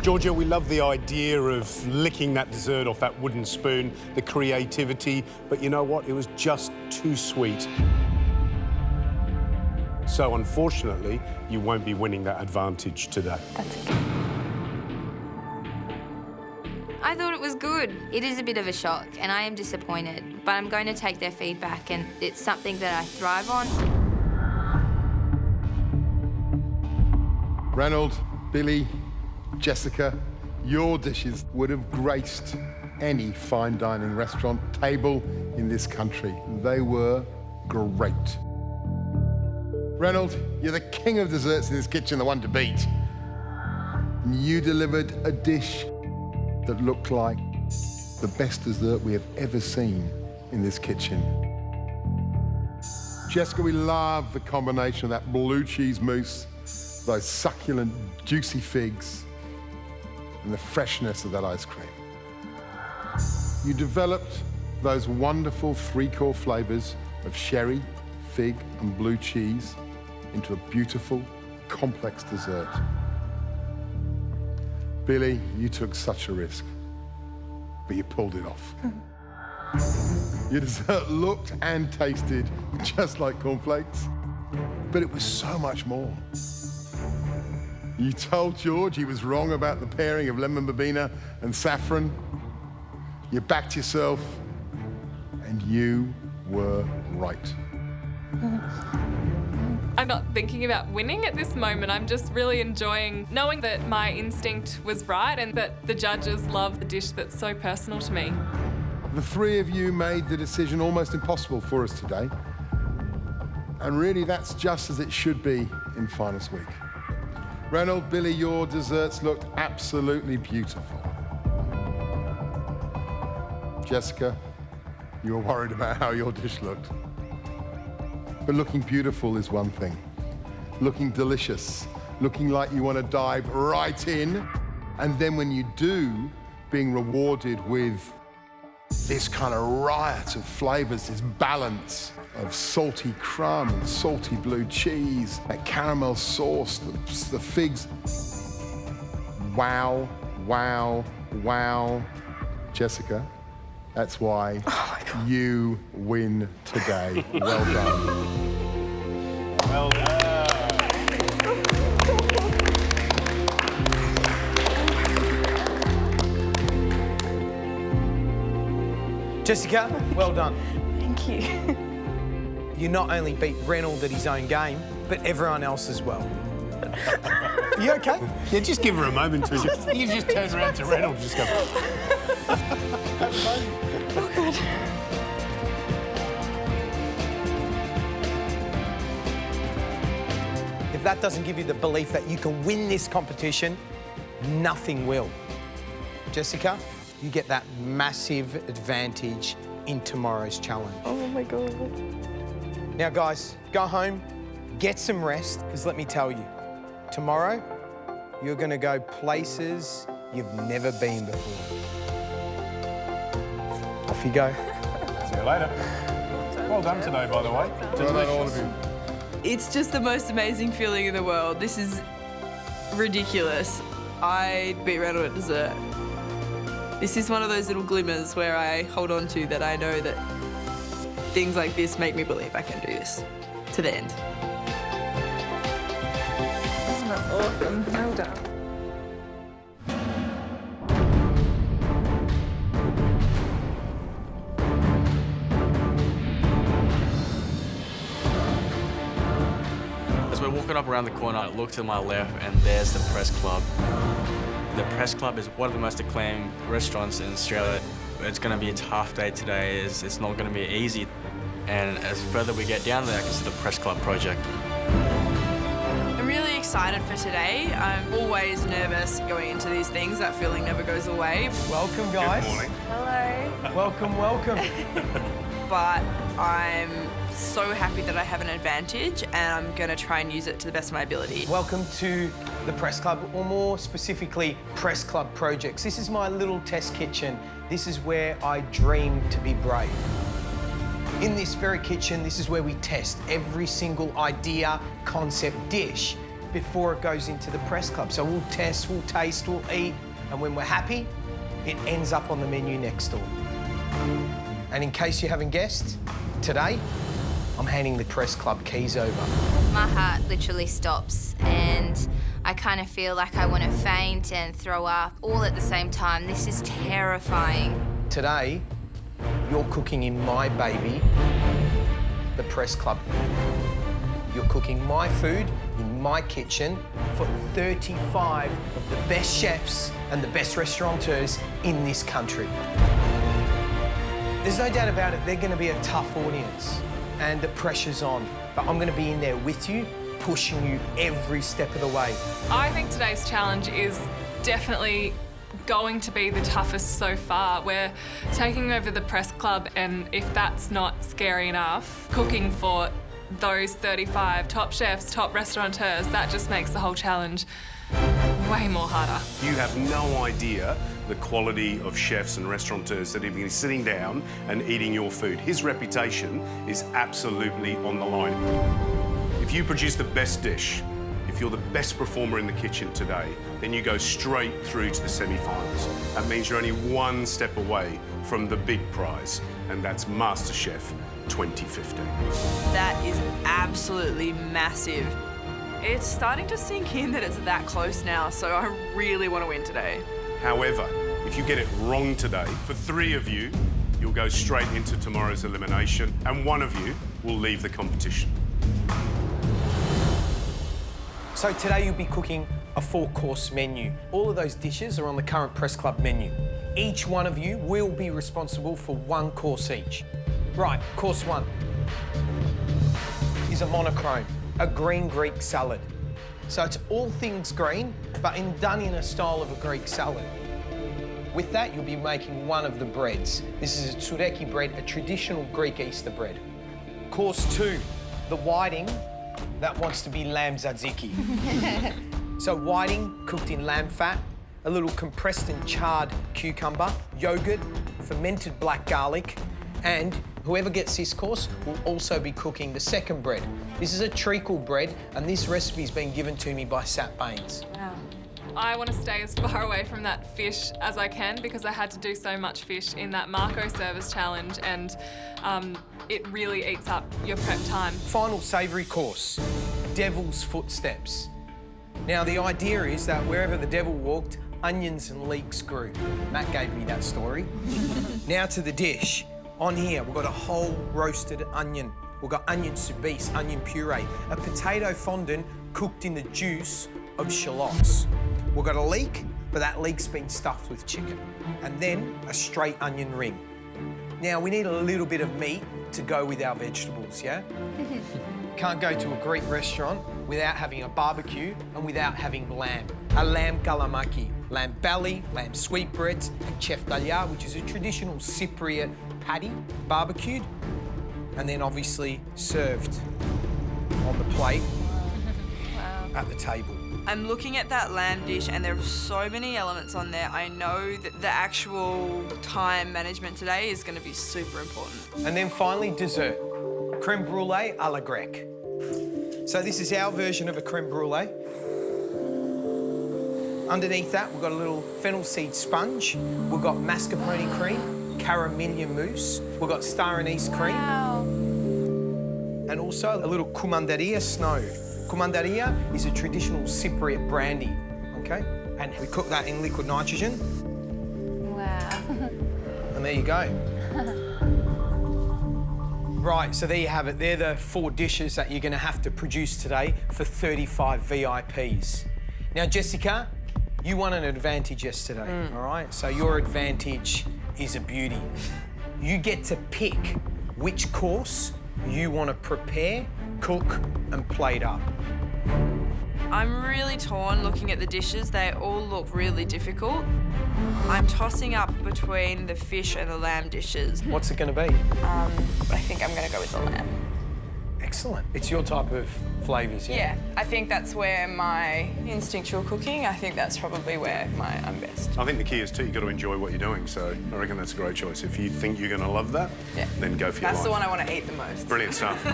Georgia, we love the idea of licking that dessert off that wooden spoon, the creativity, but you know what? It was just too sweet. So unfortunately, you won't be winning that advantage today. That's okay. I thought it was good. It is a bit of a shock, and I am disappointed, but I'm going to take their feedback, and it's something that I thrive on. Reynold, Billy, Jessica, your dishes would have graced any fine dining restaurant table in this country. They were great. Reynold, you're the king of desserts in this kitchen, the one to beat. You delivered a dish that looked like the best dessert we have ever seen in this kitchen. Jessica, we love the combination of that blue cheese mousse, those succulent, juicy figs, and the freshness of that ice cream. You developed those wonderful 3-core flavors of sherry, fig, and blue cheese into a beautiful, complex dessert. Billy, you took such a risk, but you pulled it off. Your dessert looked and tasted just like cornflakes, but it was so much more. You told George he was wrong about the pairing of lemon verbena and saffron. You backed yourself, and you were right. I'm not thinking about winning at this moment. I'm just really enjoying knowing that my instinct was right and that the judges love the dish that's so personal to me. The 3 of you made the decision almost impossible for us today. And really, that's just as it should be in finals week. Reynold, Billy, your desserts looked absolutely beautiful. Jessica, you were worried about how your dish looked. But looking beautiful is one thing. Looking delicious, looking like you want to dive right in, and then when you do, being rewarded with this kind of riot of flavors, this balance of salty crumb and salty blue cheese, that caramel sauce, the figs. Wow, wow, wow. Jessica, that's why You win today. Well done. Well done. Jessica, well done. Thank you. You not only beat Reynold at his own game, but everyone else as well. You okay? Yeah, just give her a moment to you just turn around to Reynold and just go. If that doesn't give you the belief that you can win this competition, nothing will. Jessica, you get that massive advantage in tomorrow's challenge. Oh my God. Now, guys, go home, get some rest, because let me tell you, tomorrow, you're going to go places you've never been before. Off you go. See you later. Well done today, by the way. Well done, all of you. It's just the most amazing feeling in the world. This is ridiculous. I beat Reynold at dessert. This is one of those little glimmers where I hold on to that I know that things like this make me believe I can do this to the end. Oh, that's awesome. Well done. As we're walking up around the corner, I look to my left and there's the Press Club. The Press Club is one of the most acclaimed restaurants in Australia. It's going to be a tough day today. It's not going to be easy. And as further we get down there, I can see the Press Club project. I'm really excited for today. I'm always nervous going into these things. That feeling never goes away. Welcome, guys. Good morning. Hello. Welcome, welcome. But I'm so happy that I have an advantage and I'm going to try and use it to the best of my ability. Welcome to the Press Club, or more specifically, Press Club Projects. This is my little test kitchen. This is where I dream to be brave. In this very kitchen, this is where we test every single idea, concept, dish before it goes into the Press Club. So we'll test, we'll taste, we'll eat, and when we're happy, it ends up on the menu next door. And in case you haven't guessed, today, I'm handing the Press Club keys over. My heart literally stops and I kind of feel like I want to faint and throw up all at the same time. This is terrifying. Today, you're cooking in my baby, the Press Club. You're cooking my food in my kitchen for 35 of the best chefs and the best restaurateurs in this country. There's no doubt about it, they're going to be a tough audience and the pressure's on, but I'm going to be in there with you, pushing you every step of the way. I think today's challenge is definitely going to be the toughest so far. We're taking over the Press Club, and if that's not scary enough, cooking for those 35 top chefs, top restaurateurs, that just makes the whole challenge way more harder. You have no idea the quality of chefs and restaurateurs that have been sitting down and eating your food. His reputation is absolutely on the line. If you produce the best dish, if you're the best performer in the kitchen today, then you go straight through to the semi-finals. That means you're only one step away from the big prize, and that's MasterChef 2015. That is absolutely massive. It's starting to sink in that it's that close now, so I really want to win today. However, if you get it wrong today, for 3 of you, you'll go straight into tomorrow's elimination, and 1 of you will leave the competition. So today you'll be cooking a 4-course menu. All of those dishes are on the current Press Club menu. Each one of you will be responsible for 1 course each. Right, course 1 is a monochrome, a green Greek salad. So it's all things green, but done in a style of a Greek salad. With that, you'll be making one of the breads. This is a tsureki bread, a traditional Greek Easter bread. Course 2, the whiting that wants to be lamb tzatziki. So whiting cooked in lamb fat, a little compressed and charred cucumber, yogurt, fermented black garlic, and whoever gets this course will also be cooking the second bread. This is a treacle bread, and this recipe's been given to me by Sat Baines. Wow. I want to stay as far away from that fish as I can because I had to do so much fish in that Marco service challenge, and it really eats up your prep time. Final savoury course, Devil's Footsteps. Now, the idea is that wherever the devil walked, onions and leeks grew. Matt gave me that story. Now to the dish. On here, we've got a whole roasted onion. We've got onion soubise, onion puree, a potato fondant cooked in the juice of shallots. We've got a leek, but that leek's been stuffed with chicken. And then a straight onion ring. Now, we need a little bit of meat to go with our vegetables, yeah? Can't go to a Greek restaurant without having a barbecue and without having lamb. A lamb galamaki, lamb belly, lamb sweetbreads, and cheftalia, which is a traditional Cypriot patty, barbecued, and then obviously served on the plate at the table. I'm looking at that lamb dish and there are so many elements on there. I know that the actual time management today is going to be super important. And then finally, dessert. Creme brulee à la grecque. So this is our version of a creme brulee. Underneath that, we've got a little fennel seed sponge. We've got mascarpone cream, caramella mousse. We've got star anise cream. Wow. And also a little kumandaria snow. Kumandaria is a traditional Cypriot brandy, okay? And we cook that in liquid nitrogen. Wow. And there you go. Right, so there you have it. They're the 4 dishes that you're going to have to produce today for 35 VIPs. Now, Jessica, you won an advantage yesterday, all right? So your advantage is a beauty. You get to pick which course you want to prepare, cook and plate up. I'm really torn looking at the dishes. They all look really difficult. I'm tossing up between the fish and the lamb dishes. What's it going to be? I think I'm going to go with the lamb. Excellent. It's your type of flavours, yeah? Yeah, I think that's where my instinctual cooking, I think that's probably where I'm best. I think the key is too, you've got to enjoy what you're doing, so I reckon that's a great choice. If you think you're going to love that, then go for your life. That's the one I want to eat the most. Brilliant stuff.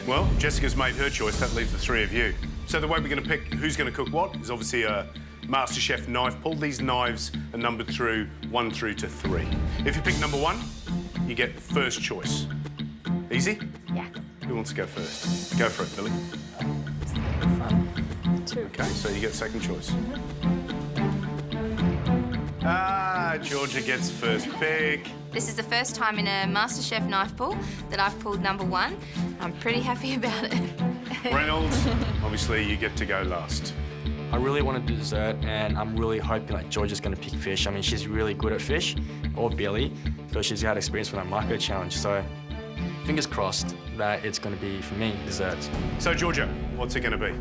Well, Jessica's made her choice. That leaves the 3 of you. So the way we're going to pick who's going to cook what is obviously a MasterChef knife pull. These knives are numbered through 1 through to 3. If you pick number 1, you get first choice. Easy? Yeah. Who wants to go first? Go for it, Billy. Fun. 2. OK, so you get second choice. Georgia gets first pick. This is the first time in a MasterChef knife pull that I've pulled number 1. I'm pretty happy about it. Reynold, obviously you get to go last. I really want a dessert, and I'm really hoping like George is going to pick fish. I mean, she's really good at fish, or Billy, because she's had experience with that Marco challenge. So fingers crossed that it's going to be, for me, desserts. So, Georgia, what's it going to be?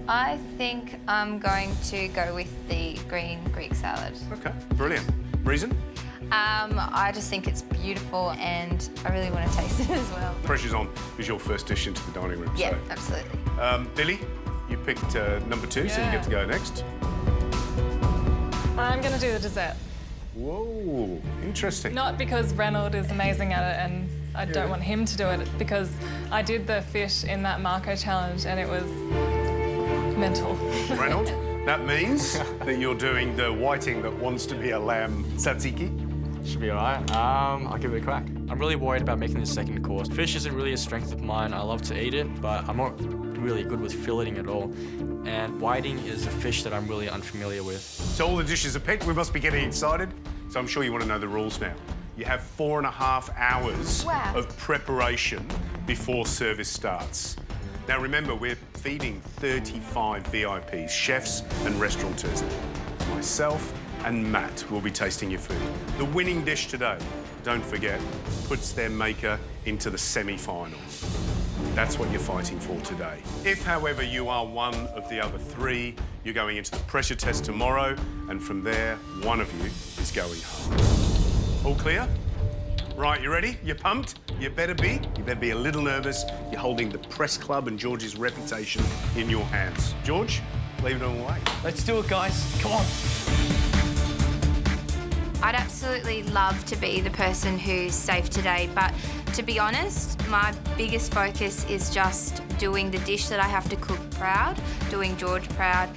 I think I'm going to go with the green Greek salad. OK, brilliant. Reason? I just think it's beautiful and I really want to taste it as well. Pressure's on. It's your first dish into the dining room. Yeah, so. absolutely. Billy, you picked number 2, so you get to go next. I'm going to do the dessert. Whoa, interesting. Not because Reynold is amazing at it and I don't want him to do it, because I did the fish in that Marco challenge and it was mental. Reynold, that means that you're doing the whiting that wants to be a lamb tzatziki. Should be all right. I'll give it a crack. I'm really worried about making the second course. Fish isn't really a strength of mine. I love to eat it, but I'm not really good with filleting at all. And whiting is a fish that I'm really unfamiliar with. So all the dishes are picked. We must be getting excited. So I'm sure you want to know the rules now. You have 4.5 hours of preparation before service starts. Now remember, we're feeding 35 VIPs, chefs and restaurateurs. Myself and Matt will be tasting your food. The winning dish today, don't forget, puts their maker into the semi-final. That's what you're fighting for today. If, however, you are one of the other 3, you're going into the pressure test tomorrow, and from there, one of you is going home. All clear? Right, you ready? You pumped? You better be. You better be a little nervous. You're holding the press club and George's reputation in your hands. George, leave it all away. Let's do it, guys. Come on. I'd absolutely love to be the person who's safe today, but to be honest, my biggest focus is just doing the dish that I have to cook proud, doing George proud,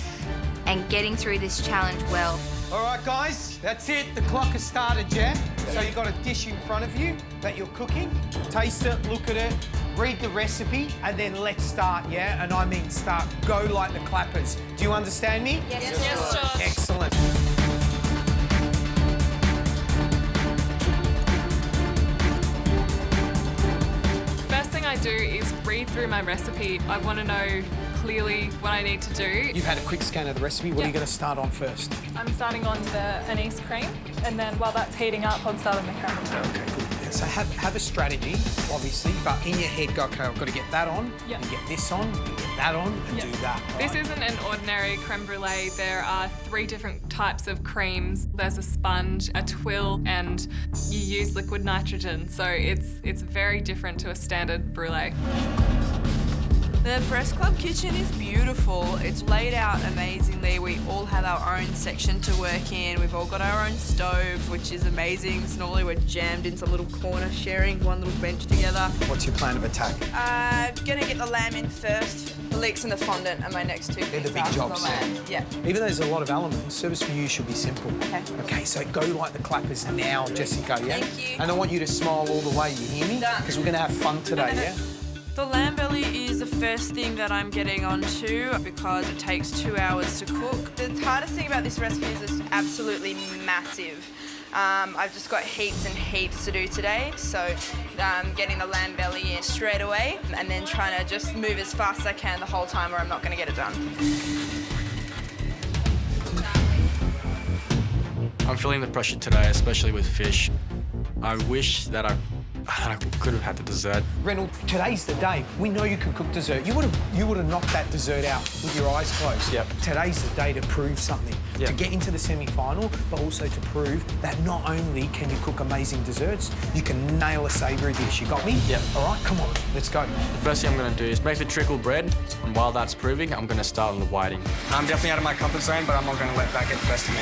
and getting through this challenge well. All right, guys, that's it. The clock has started, yeah? So you've got a dish in front of you that you're cooking. Taste it, look at it, read the recipe, and then let's start, yeah? And I mean start. Go like the clappers. Do you understand me? Yes, Yes, George. Excellent. First thing I do is read through my recipe. I want to know clearly what I need to do. You've had a quick scan of the recipe. What are you going to start on first? I'm starting on the anise cream, and then while that's heating up, I'm starting the caramel. Okay, good. So have a strategy, obviously, but in your head, go, okay, I've got to get that on, Yep. and get this on, and get that on, and Yep. do that. This right? isn't an ordinary creme brulee. There are 3 different types of creams. There's a sponge, a twill, and you use liquid nitrogen. So it's very different to a standard brulee. The Press Club kitchen is beautiful. It's laid out amazingly. We all have our own section to work in. We've all got our own stove, which is amazing. So normally we're jammed in some little corner, sharing one little bench together. What's your plan of attack? Gonna get the lamb in first. The leeks and the fondant are my next 2 They're the things big after jobs, the lamb. Yeah. Even though there's a lot of elements, service for you should be simple. Okay. Okay, so go like the clappers now, Jessica, yeah? Thank you. And I want you to smile all the way, you hear me? Done. Because we're going to have fun today, yeah? The lamb belly is the first thing that I'm getting onto because it takes 2 hours to cook. The hardest thing about this recipe is it's absolutely massive. I've just got heaps and heaps to do today, so getting the lamb belly in straight away and then trying to just move as fast as I can the whole time or I'm not going to get it done. I'm feeling the pressure today, especially with fish. I wish that I could have had the dessert. Reynold, today's the day. We know you can cook dessert. You would have knocked that dessert out with your eyes closed. Yep. Today's the day to prove something, Yep. to get into the semi-final, but also to prove that not only can you cook amazing desserts, you can nail a savoury dish. You got me? Yep. All right, come on, let's go. The first thing I'm going to do is make the treacle bread, and while that's proving, I'm going to start on the whiting. I'm definitely out of my comfort zone, but I'm not going to let that get the best of me.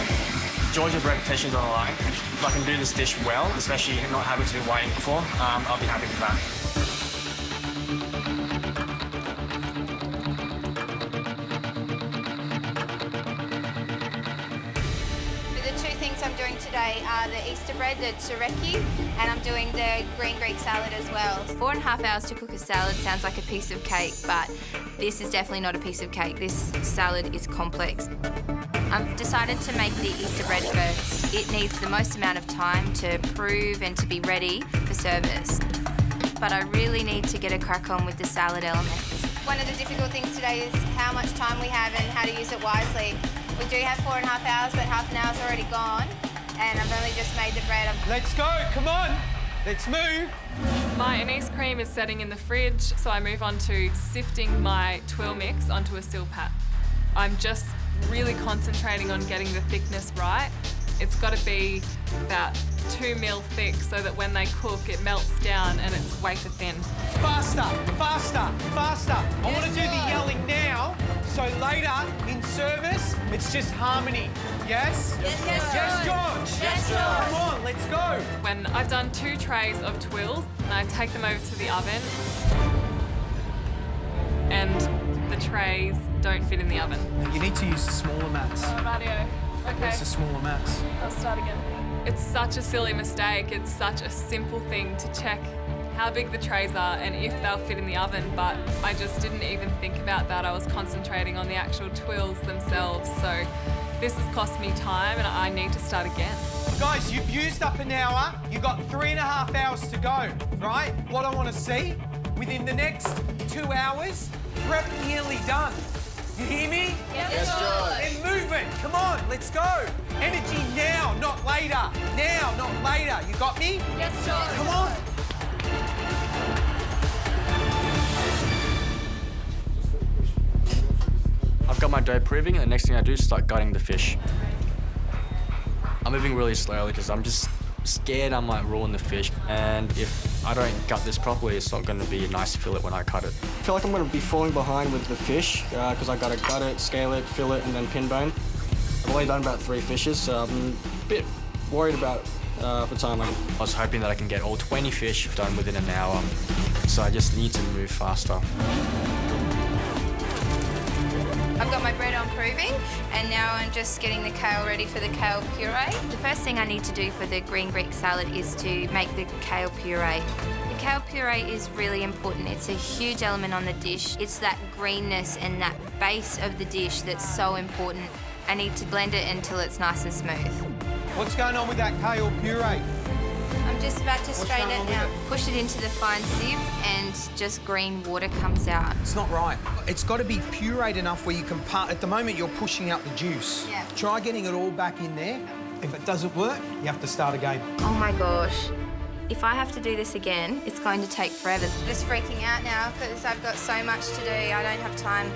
George's reputation's on the line. If I can do this dish well, especially not having to do whiting before, I'll be happy with that. The 2 things I'm doing today are the Easter bread, the tureki, and I'm doing the green Greek salad as well. 4.5 hours to cook a salad sounds like a piece of cake, but this is definitely not a piece of cake. This salad is complex. I've decided to make the Easter bread first. It needs the most amount of time to prove and to be ready for service. But I really need to get a crack on with the salad elements. One of the difficult things today is how much time we have and how to use it wisely. We do have 4.5 hours, but half an hour's already gone, and I've only just made the bread. Let's go, come on, let's move. My anise cream is setting in the fridge, so I move on to sifting my twill mix onto a silpat. I'm just really concentrating on getting the thickness right. It's got to be about 2 mil thick so that when they cook, it melts down and it's wafer thin. Faster, faster, faster. I want to do the yelling now, so later in service, it's just harmony. Yes? Yes, Yes, George. Yes, George. Come on, let's go. When I've done 2 trays of twills, and I take them over to the oven, and the trays don't fit in the oven. You need to use the smaller mats. Oh, radio. Okay, Use the smaller mats. I'll start again. It's such a silly mistake. It's such a simple thing to check how big the trays are and if they'll fit in the oven, but I just didn't even think about that. I was concentrating on the actual twills themselves. So this has cost me time and I need to start again. Guys, you've used up an hour. You've got 3.5 hours to go, right? What I want to see, within the next 2 hours, prep nearly done. You hear me? Yes, George. Then move it. Come on, let's go. Energy now, not later. Now, not later. You got me? Yes, George. Come on. I've got my dough proving, and the next thing I do is start gutting the fish. I'm moving really slowly because I'm just scared I might ruin the fish, and if I don't gut this properly, it's not going to be a nice fillet when I cut it. I feel like I'm going to be falling behind with the fish because I got to gut it, scale it, fill it, and then pin bone. I've only done about 3 fishes, so I'm a bit worried about it for time. I was hoping that I can get all 20 fish done within an hour, so I just need to move faster. I've got my bread on proving, and now I'm just getting the kale ready for the kale puree. The first thing I need to do for the green Greek salad is to make the kale puree. The kale puree is really important. It's a huge element on the dish. It's that greenness and that base of the dish that's so important. I need to blend it until it's nice and smooth. What's going on with that kale puree? I'm just about to strain it now. Push it into the fine sieve and just green water comes out. It's not right. It's got to be pureed enough where you can at the moment you're pushing out the juice. Yeah. Try getting it all back in there. If it doesn't work, you have to start again. Oh my gosh. If I have to do this again, it's going to take forever. Just freaking out now because I've got so much to do. I don't have time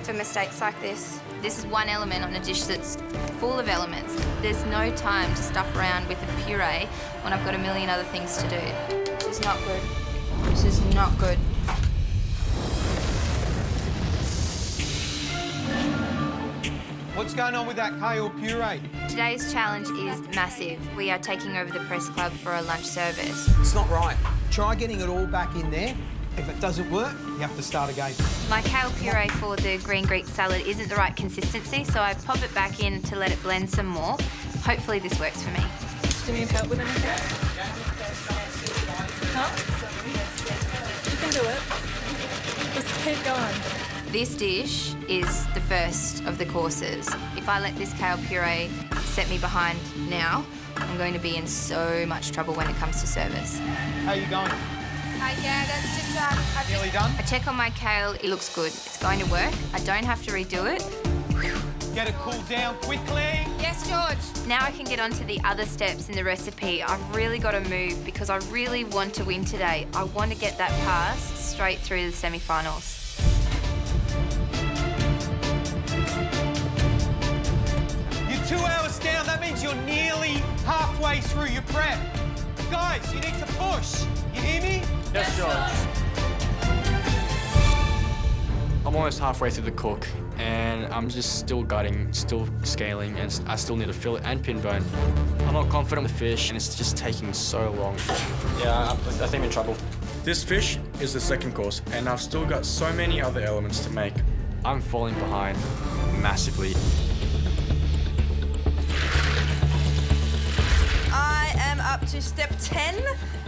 for mistakes like this. This is one element on a dish that's full of elements. There's no time to stuff around with a puree when I've got a million other things to do. This is not good. This is not good. What's going on with that kale puree? Today's challenge is massive. We are taking over the press club for a lunch service. It's not right. Try getting it all back in there. If it doesn't work, you have to start again. My kale puree for the green Greek salad isn't the right consistency, so I pop it back in to let it blend some more. Hopefully this works for me. Do you need help with anything? Huh? You can do it. Just keep going. This dish is the first of the courses. If I let this kale puree set me behind now, I'm going to be in so much trouble when it comes to service. How are you going? Yeah, that's just done. Nearly done? I check on my kale, it looks good. It's going to work. I don't have to redo it. Get it cooled down quickly. Yes, George. Now I can get on to the other steps in the recipe. I've really got to move because I really want to win today. I want to get that pass straight through to the semi-finals. You're 2 hours down. That means you're nearly halfway through your prep. Guys, you need to push. You hear me? Yes, George. I'm almost halfway through the cook, and I'm just still gutting, still scaling, and I still need to fill it and pin bone. I'm not confident with the fish, and it's just taking so long. Yeah, I think I'm in trouble. This fish is the second course, and I've still got so many other elements to make. I'm falling behind massively. I am up to step 10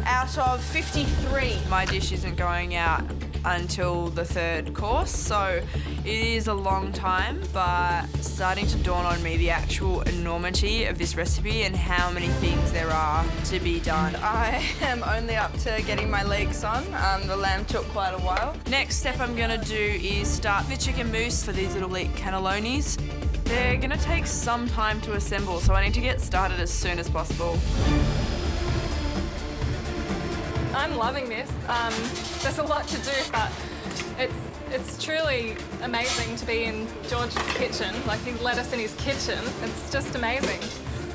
out of 53. My dish isn't going out until the third course, so it is a long time, but starting to dawn on me the actual enormity of this recipe and how many things there are to be done. I am only up to getting my legs on. The lamb took quite a while. Next step I'm gonna do is start the chicken mousse for these little leek cannellonis. They're gonna take some time to assemble, so I need to get started as soon as possible. I'm loving this. There's a lot to do, but it's truly amazing to be in George's kitchen. Like, he let us in his kitchen. It's just amazing.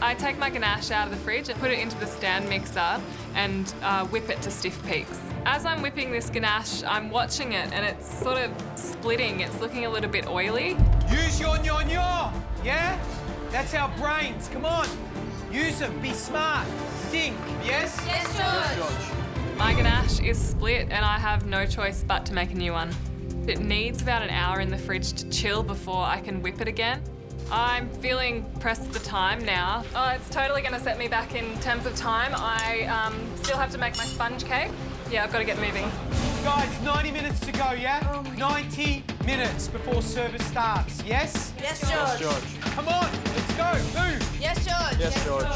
I take my ganache out of the fridge and put it into the stand mixer and whip it to stiff peaks. As I'm whipping this ganache, I'm watching it and it's sort of splitting. It's looking a little bit oily. Use your nyo-nyo, yeah? That's our brains, come on. Use them, be smart, think, yes? Yes, George. My ganache is split and I have no choice but to make a new one. It needs about an hour in the fridge to chill before I can whip it again. I'm feeling pressed for time now. Oh, it's totally going to set me back in terms of time. I still have to make my sponge cake. Yeah, I've got to get moving. Guys, 90 minutes to go, yeah? 90 minutes before service starts, yes? Yes, George. Yes, George. Come on, let's go, move. Yes, George. Yes, George.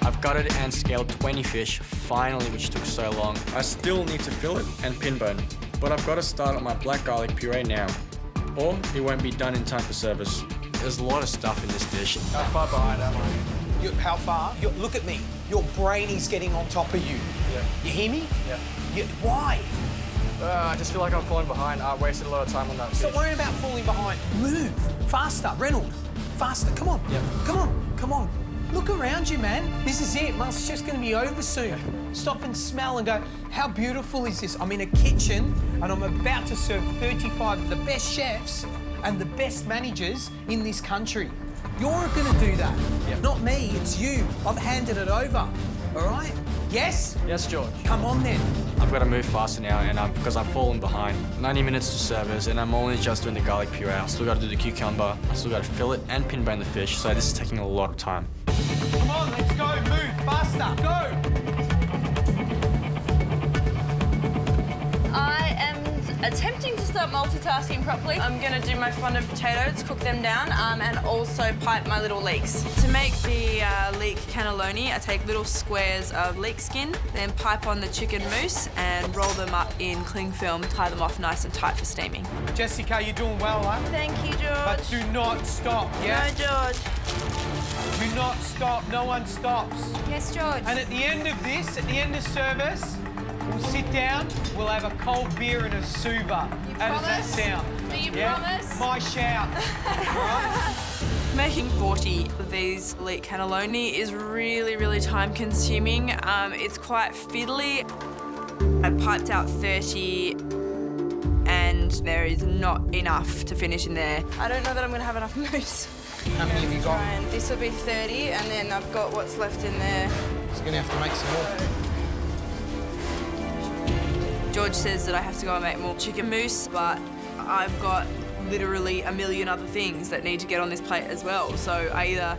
I've gutted and scaled 20 fish, finally, which took so long. I still need to fill it and pin bone, but I've got to start on my black garlic puree now, or it won't be done in time for service. There's a lot of stuff in this dish. How far behind am I? How far? Look at me. Your brain is getting on top of you. Yeah. You hear me? Yeah. Why? I just feel like I'm falling behind. I wasted a lot of time on that fish. Stop worrying about falling behind. Move. Faster. Reynold. Faster. Come on. Yeah. Come on. Come on. Look around you, man. This is it. MasterChef's going to be over soon. Stop and smell and go, how beautiful is this? I'm in a kitchen and I'm about to serve 35 of the best chefs and the best managers in this country. You're going to do that. Yep. Not me, it's you. I've handed it over. All right? Yes? Yes, George. Come on then. I've got to move faster now, and because I've fallen behind. 90 minutes to service, and I'm only just doing the garlic puree. I still got to do the cucumber. I still got to fillet and pin bone the fish, so this is taking a lot of time. Come on, let's go. Move faster. Go. I am attempting to start multitasking properly. I'm going to do my fondant potatoes, cook them down, and also pipe my little leeks. To make the leek cannelloni, I take little squares of leek skin, then pipe on the chicken mousse and roll them up in cling film, tie them off nice and tight for steaming. Jessica, you're doing well, huh? Thank you, George. But do not stop, yeah? No, George. Do not stop. No one stops. Yes, George. And at the end of this, at the end of service, we'll sit down, we'll have a cold beer and a suva. How does that sound? Do you Yeah? promise? My shout. Right? Making 40 of these leek cannelloni is really, really time consuming. It's quite fiddly. I piped out 30 and there is not enough to finish in there. I don't know that I'm going to have enough mousse. How many have you got? This will be 30 and then I've got what's left in there. Just going to have to make some more. George says that I have to go and make more chicken mousse, but I've got literally a million other things that need to get on this plate as well. So I either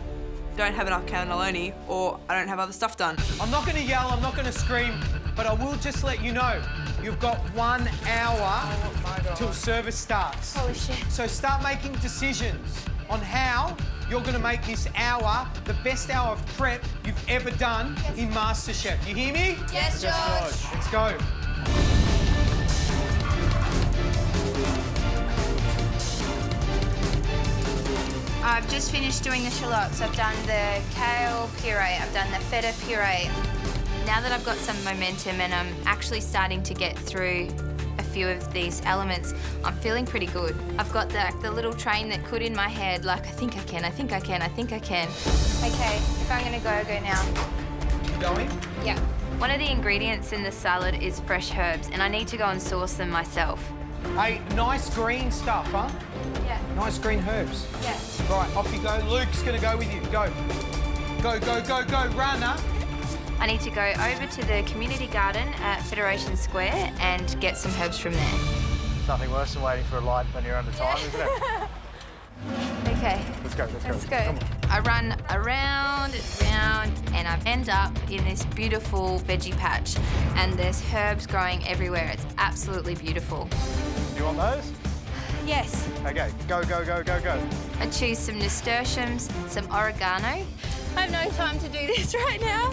don't have enough cannelloni or I don't have other stuff done. I'm not going to yell, I'm not going to scream, but I will just let you know, you've got 1 hour till service starts. Holy shit. So start making decisions on how you're going to make this hour the best hour of prep you've ever done in MasterChef. You hear me? Yes, George. Let's go. I've just finished doing the shallots. I've done the kale puree. I've done the feta puree. Now that I've got some momentum and I'm actually starting to get through a few of these elements, I'm feeling pretty good. I've got the little train that could in my head, like, I think I can, I think I can, I think I can. Okay, if I'm gonna go, I'll go now. You going? Yeah. One of the ingredients in the salad is fresh herbs, and I need to go and source them myself. Hey, nice green stuff, huh? Yeah. Nice green herbs. Yeah. Right, off you go. Luke's going to go with you. Go. Go, go, go, go. Runner. I need to go over to the community garden at Federation Square and get some herbs from there. Nothing worse than waiting for a light when you're under time, isn't it? Okay. Let's go, let's go. Let's go. Come on. I run around and round and I end up in this beautiful veggie patch and there's herbs growing everywhere. It's absolutely beautiful. You want those? Yes. Okay, go, go, go, go, go. I choose some nasturtiums, some oregano. I have no time to do this right now.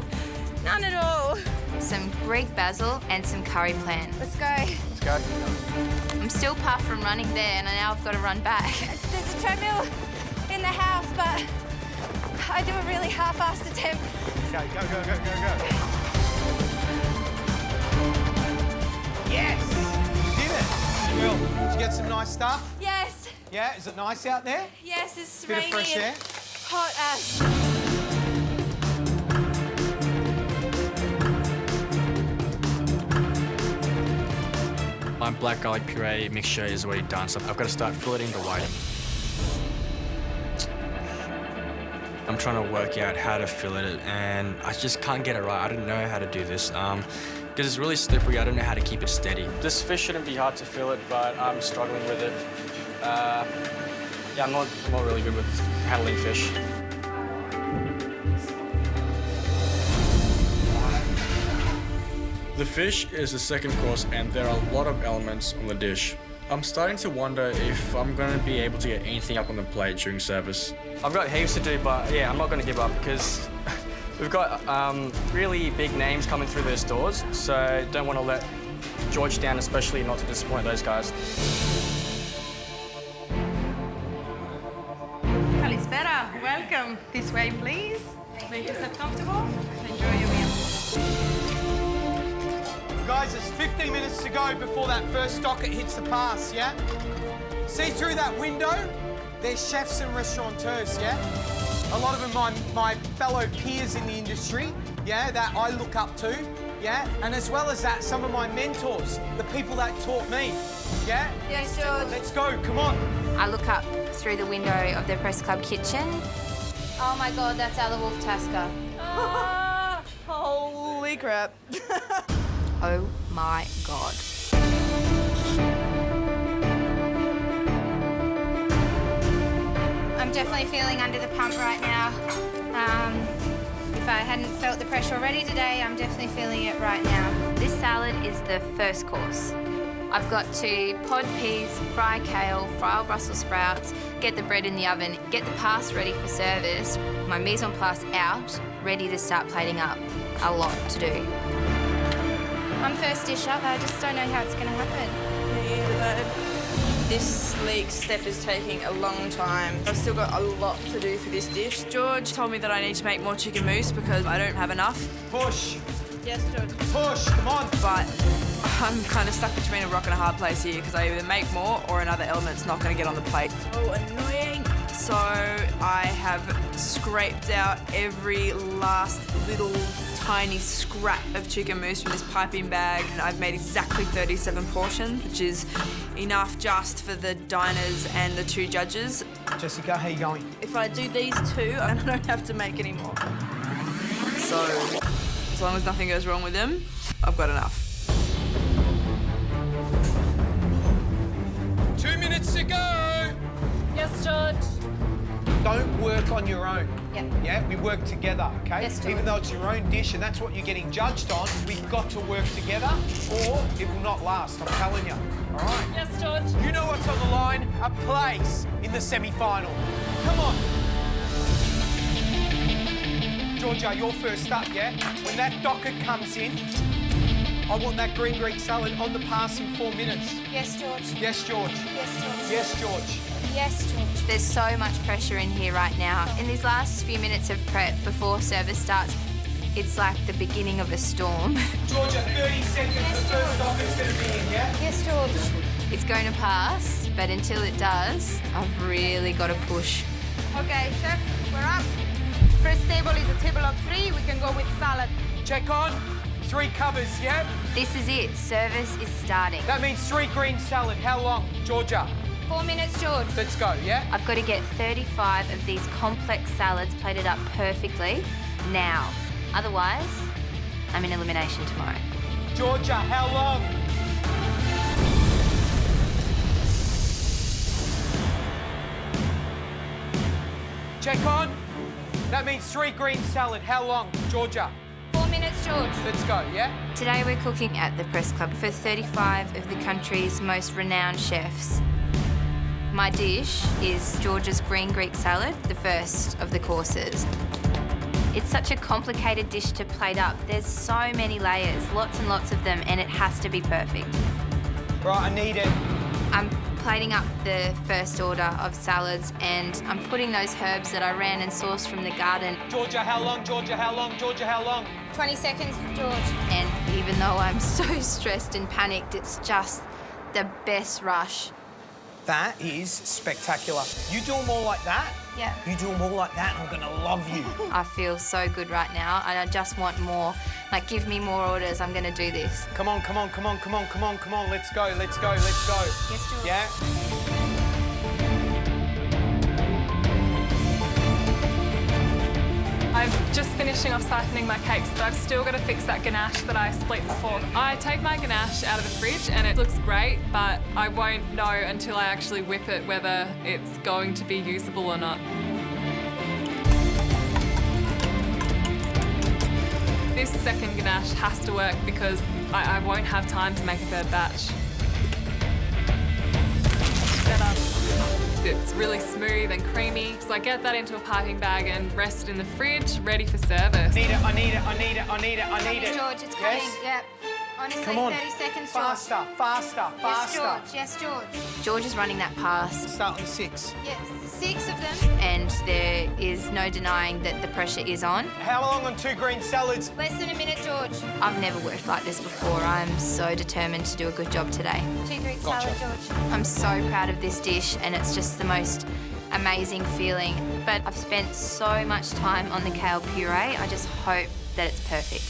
None at all. Some Greek basil and some curry plant. Let's go. Let's go. I'm still puffed from running there and now I've got to run back. There's a treadmill in the house, but I do a really half-assed attempt. Okay, go, go, go, go, go. Yes! You did it. Well, did you get some nice stuff? Yes. Yeah, is it nice out there? Yes, it's Bit of raining fresh and air? hot as. My black garlic puree mixture is already done, so I've got to start filleting the whiting. I'm trying to work out how to fillet it, and I just can't get it right. I don't know how to do this. Because it's really slippery, I don't know how to keep it steady. This fish shouldn't be hard to fillet, but I'm struggling with it. Yeah, I'm not really good with handling fish. The fish is the second course, and there are a lot of elements on the dish. I'm starting to wonder if I'm going to be able to get anything up on the plate during service. I've got heaps to do, but yeah, I'm not going to give up because we've got really big names coming through those doors, so don't want to let George down, especially not to disappoint those guys. Kalispera, welcome. This way, please. Make yourself comfortable. Enjoy your meal. Guys, there's 15 minutes to go before that first docket hits the pass, yeah? See through that window? They're chefs and restaurateurs, yeah? A lot of them my fellow peers in the industry, yeah, that I look up to, yeah? And as well as that, some of my mentors, the people that taught me, yeah? Yes, George. Let's go, come on. I look up through the window of the press club kitchen Oh my God, that's our wolf tasker. Holy crap. Oh my God. I'm definitely feeling under the pump right now. If I hadn't felt the pressure already today, I'm definitely feeling it right now. This salad is the first course. I've got to pod peas, fry kale, fry Brussels sprouts, get the bread in the oven, get the pasta ready for service, my mise en place out, ready to start plating up. A lot to do. I'm first dish up, I just don't know how it's going to happen. This sleek step is taking a long time. I've still got a lot to do for this dish. George told me that I need to make more chicken mousse because I don't have enough. Push. Yes, George. Push. Come on. But I'm kind of stuck between a rock and a hard place here because I either make more or another element's not going to get on the plate. So annoying. So I have scraped out every last little tiny scrap of chicken mousse from this piping bag, and I've made exactly 37 portions, which is enough just for the diners and the 2 judges. Jessica, how you going? If I do these 2, I don't have to make any more. So as long as nothing goes wrong with them, I've got enough. 2 minutes to go. Yes, George. Don't work on your own. Yep. Yeah, we work together, okay? Yes, George. Even though it's your own dish and that's what you're getting judged on, we've got to work together or it will not last, I'm telling you. All right? Yes, George. You know what's on the line? A place in the semi-final. Come on. Georgia, you're first up, yeah? When that docket comes in, I want that green Greek salad on the pass in 4 minutes. Yes, George. Yes, George. Yes, George. Yes, George. Yes, George. There's so much pressure in here right now. In these last few minutes of prep before service starts, it's like the beginning of a storm. Georgia, 30 seconds, Yes, the first docket's going to be in, yeah? Yes, George. It's going to pass, but until it does, I've really got to push. Okay, chef, we're up. First table is a table of 3. We can go with salad. Check on. 3 covers, yeah? This is it. Service is starting. That means 3 green salad. How long, Georgia? 4 minutes, George. Let's go, yeah? I've got to get 35 of these complex salads plated up perfectly now. Otherwise, I'm in elimination tomorrow. Georgia, how long? Check on. That means 3 green salad. How long, Georgia? 4 minutes, George. Let's go, yeah? Today we're cooking at the Press Club for 35 of the country's most renowned chefs. My dish is George's green Greek salad, the first of the courses. It's such a complicated dish to plate up. There's so many layers, lots and lots of them, and it has to be perfect. Right, I need it. I'm plating up the first order of salads and I'm putting those herbs that I ran and sourced from the garden. Georgia, how long? Georgia, how long? Georgia, how long? 20 seconds, George. And even though I'm so stressed and panicked, it's just the best rush. That is spectacular. You do them all like that? Yeah. You do them all like that, I'm gonna love you. I feel so good right now and I just want more. Like, give me more orders, I'm gonna do this. Come on, come on, come on, come on, come on, come on. Let's go, let's go, let's go. Yes, George. Yeah? I'm just finishing off siphoning my cakes, but I've still got to fix that ganache that I split before. I take my ganache out of the fridge and it looks great, but I won't know until I actually whip it whether it's going to be usable or not. This second ganache has to work because I won't have time to make a third batch. Better. It's really smooth and creamy, so I get that into a piping bag and rest it in the fridge, ready for service. I need it, I need it, I need it, I need it, I need it. George, it's coming. Yes? Yep. Honestly, Come on. 30 seconds, George. Faster, faster, Yes, faster. George. Yes, George. George is running that past. Start on 6. Yes, 6 of them. And there is no denying that the pressure is on. How long on 2 green salads? Less than a minute, George. I've never worked like this before. I'm so determined to do a good job today. 2 Greek Gotcha. salad, George. I'm so proud of this dish and it's just the most amazing feeling. But I've spent so much time on the kale puree. I just hope that it's perfect.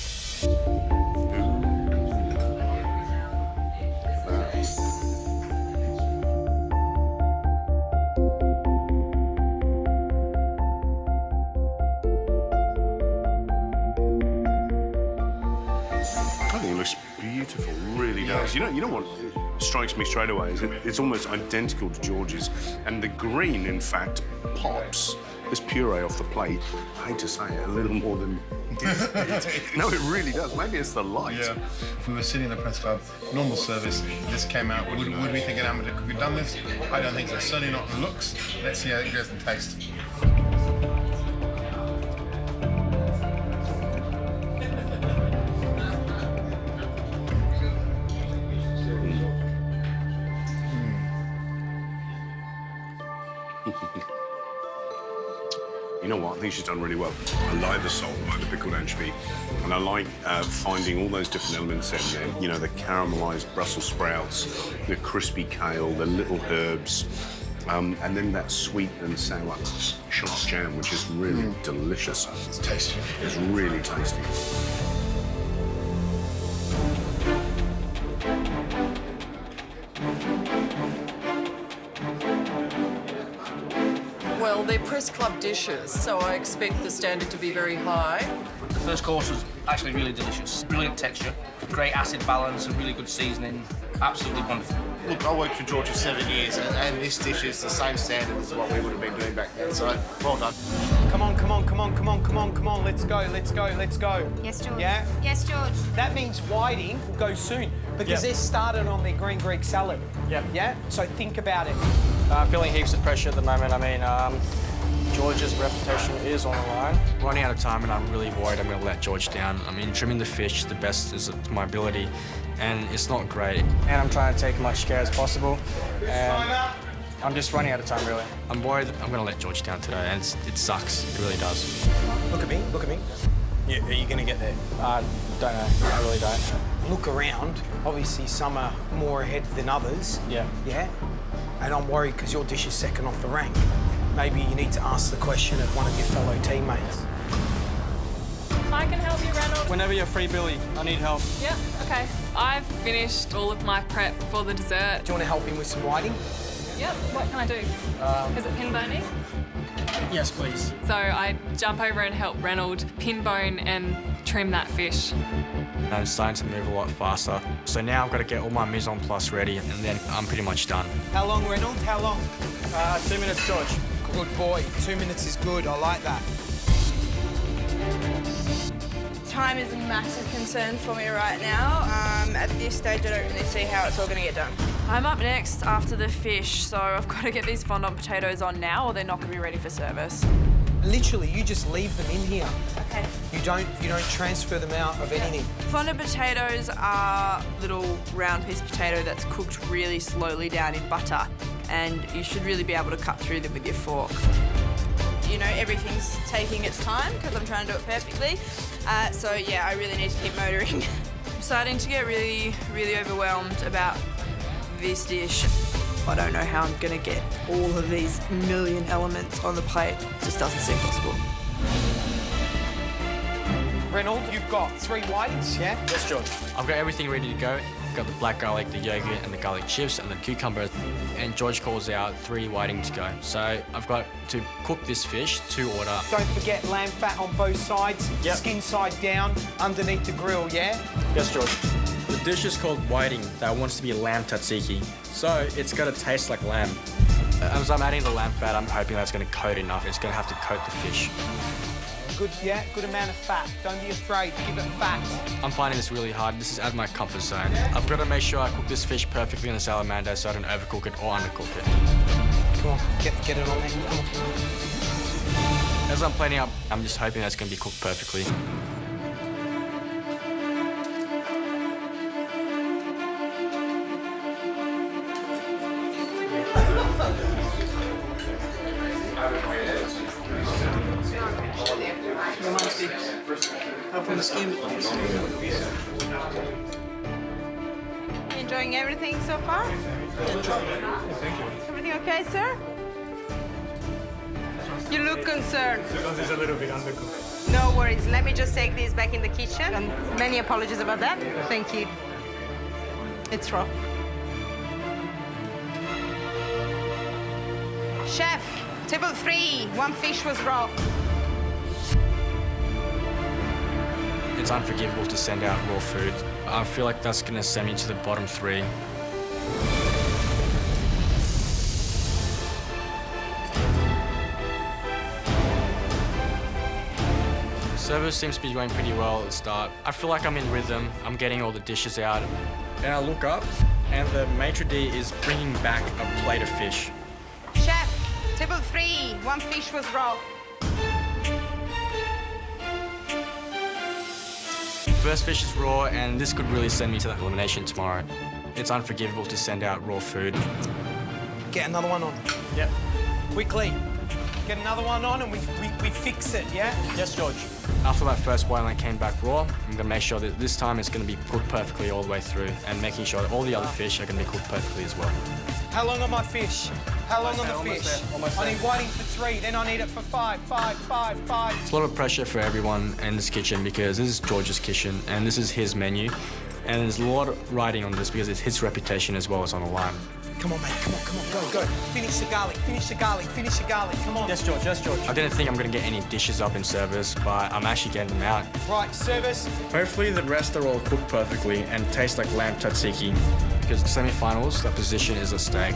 looks beautiful, really does. You know what strikes me straight away is it's almost identical to George's, and the green, in fact, pops this puree off the plate. I hate to say it, a little more than... No, it really does. Maybe it's the light. Yeah. If we were sitting in the press club, normal service, this came out, would we think an amateur could have done this? I don't think so. Certainly not the looks. Let's see how it goes in taste. You know what? I think she's done really well. I like the salt, I like the pickled anchovy, and I like finding all those different elements in there. You know, the caramelised Brussels sprouts, the crispy kale, the little herbs, and then that sweet and sour schlop jam, which is really delicious. It's tasty. It's really tasty. Well, they're press club dishes, so I expect the standard to be very high. The first course was actually really delicious. Brilliant texture, great acid balance, and really good seasoning. Absolutely wonderful. Look, I worked for George for 7 years, and this dish is the same standard as what we would have been doing back then, so well done. Come on, come on, come on, come on, come on, come on. Let's go, let's go, let's go. Yes, George. Yeah? Yes, George. That means Whiting will go soon because they're started on their green Greek salad. Yep. Yeah? So think about it. Feeling heaps of pressure at the moment. I mean, George's reputation is on the line. Running out of time, and I'm really worried I'm going to let George down. I mean, trimming the fish the best is to my ability, and it's not great. And I'm trying to take as much care as possible. And I'm just running out of time, really. I'm worried that I'm going to let George down today, and it sucks. It really does. Look at me, look at me. Yeah, are you going to get there? I don't know. I really don't. Look around. Obviously, some are more ahead than others. Yeah. Yeah? And I'm worried because your dish is second off the rank. Maybe you need to ask the question of one of your fellow teammates. I can help you, Reynold. Whenever you're free, Billy, I need help. Yeah, okay. I've finished all of my prep for the dessert. Do you want to help him with some whiting? Yep, what can I do? Is it pin boning? Yes, please. So I jump over and help Reynold pin bone and trim that fish. I'm starting to move a lot faster. So now I've got to get all my mise en place ready, and then I'm pretty much done. How long, Reynold? How long? 2 minutes, George. Good boy. 2 minutes is good. I like that. Time is a massive concern for me right now. At this stage, I don't really see how it's all going to get done. I'm up next after the fish, so I've got to get these fondant potatoes on now or they're not going to be ready for service. Literally, you just leave them in here. Okay. You don't transfer them out of anything. Fondant potatoes are little round piece of potato that's cooked really slowly down in butter, and you should really be able to cut through them with your fork. You know, everything's taking its time because I'm trying to do it perfectly. So yeah, I really need to keep motoring. I'm starting to get really, really overwhelmed about this dish. I don't know how I'm gonna get all of these million elements on the plate. It just doesn't seem possible. Reynold, you've got 3 whitings, yeah? Yes, George. I've got everything ready to go. I've got the black garlic, the yogurt, and the garlic chips, and the cucumber. And George calls out 3 whiting to go. So I've got to cook this fish to order. Don't forget lamb fat on both sides, skin side down, underneath the grill, yeah? Yes, George. The dish is called whiting that wants to be lamb tzatziki. So it's got to taste like lamb. As I'm adding the lamb fat, I'm hoping that's going to coat enough. It's going to have to coat the fish. Good, yeah, good amount of fat. Don't be afraid, give it fat. I'm finding this really hard. This is out of my comfort zone. I've got to make sure I cook this fish perfectly in the salamander so I don't overcook it or undercook it. Come on, get it on there, come on. As I'm planing up, I'm just hoping that's going to be cooked perfectly. Up on the skin. Enjoying everything so far? Everything okay, sir? You look concerned. It's a little bit undercooked. No worries. Let me just take these back in the kitchen. And many apologies about that. Thank you. It's raw. Chef, table 3. 1 fish was raw. It's unforgivable to send out raw food. I feel like that's going to send me to the bottom 3. Service seems to be going pretty well at the start. I feel like I'm in rhythm. I'm getting all the dishes out. And I look up, and the maitre d' is bringing back a plate of fish. Chef, table 3, 1 fish was raw. First fish is raw, and this could really send me to the elimination tomorrow. It's unforgivable to send out raw food. Get another one on. Yep. Quickly. Get another one on and we fix it, yeah? Yes, George. After that first one, I came back raw. I'm gonna make sure that this time it's gonna be cooked perfectly all the way through, and making sure that all the other fish are gonna be cooked perfectly as well. How long on my fish? How long on the fish? I need whiting for 3, then I need it for 5. It's a lot of pressure for everyone in this kitchen because this is George's kitchen and this is his menu. And there's a lot of riding on this because it's his reputation as well as on the line. Come on, mate, come on, go. Finish the garlic, come on. Yes, George, I didn't think I'm going to get any dishes up in service, but I'm actually getting them out. Right, service. Hopefully the rest are all cooked perfectly and taste like lamb tzatziki. Because semi-finals, that position is a steak.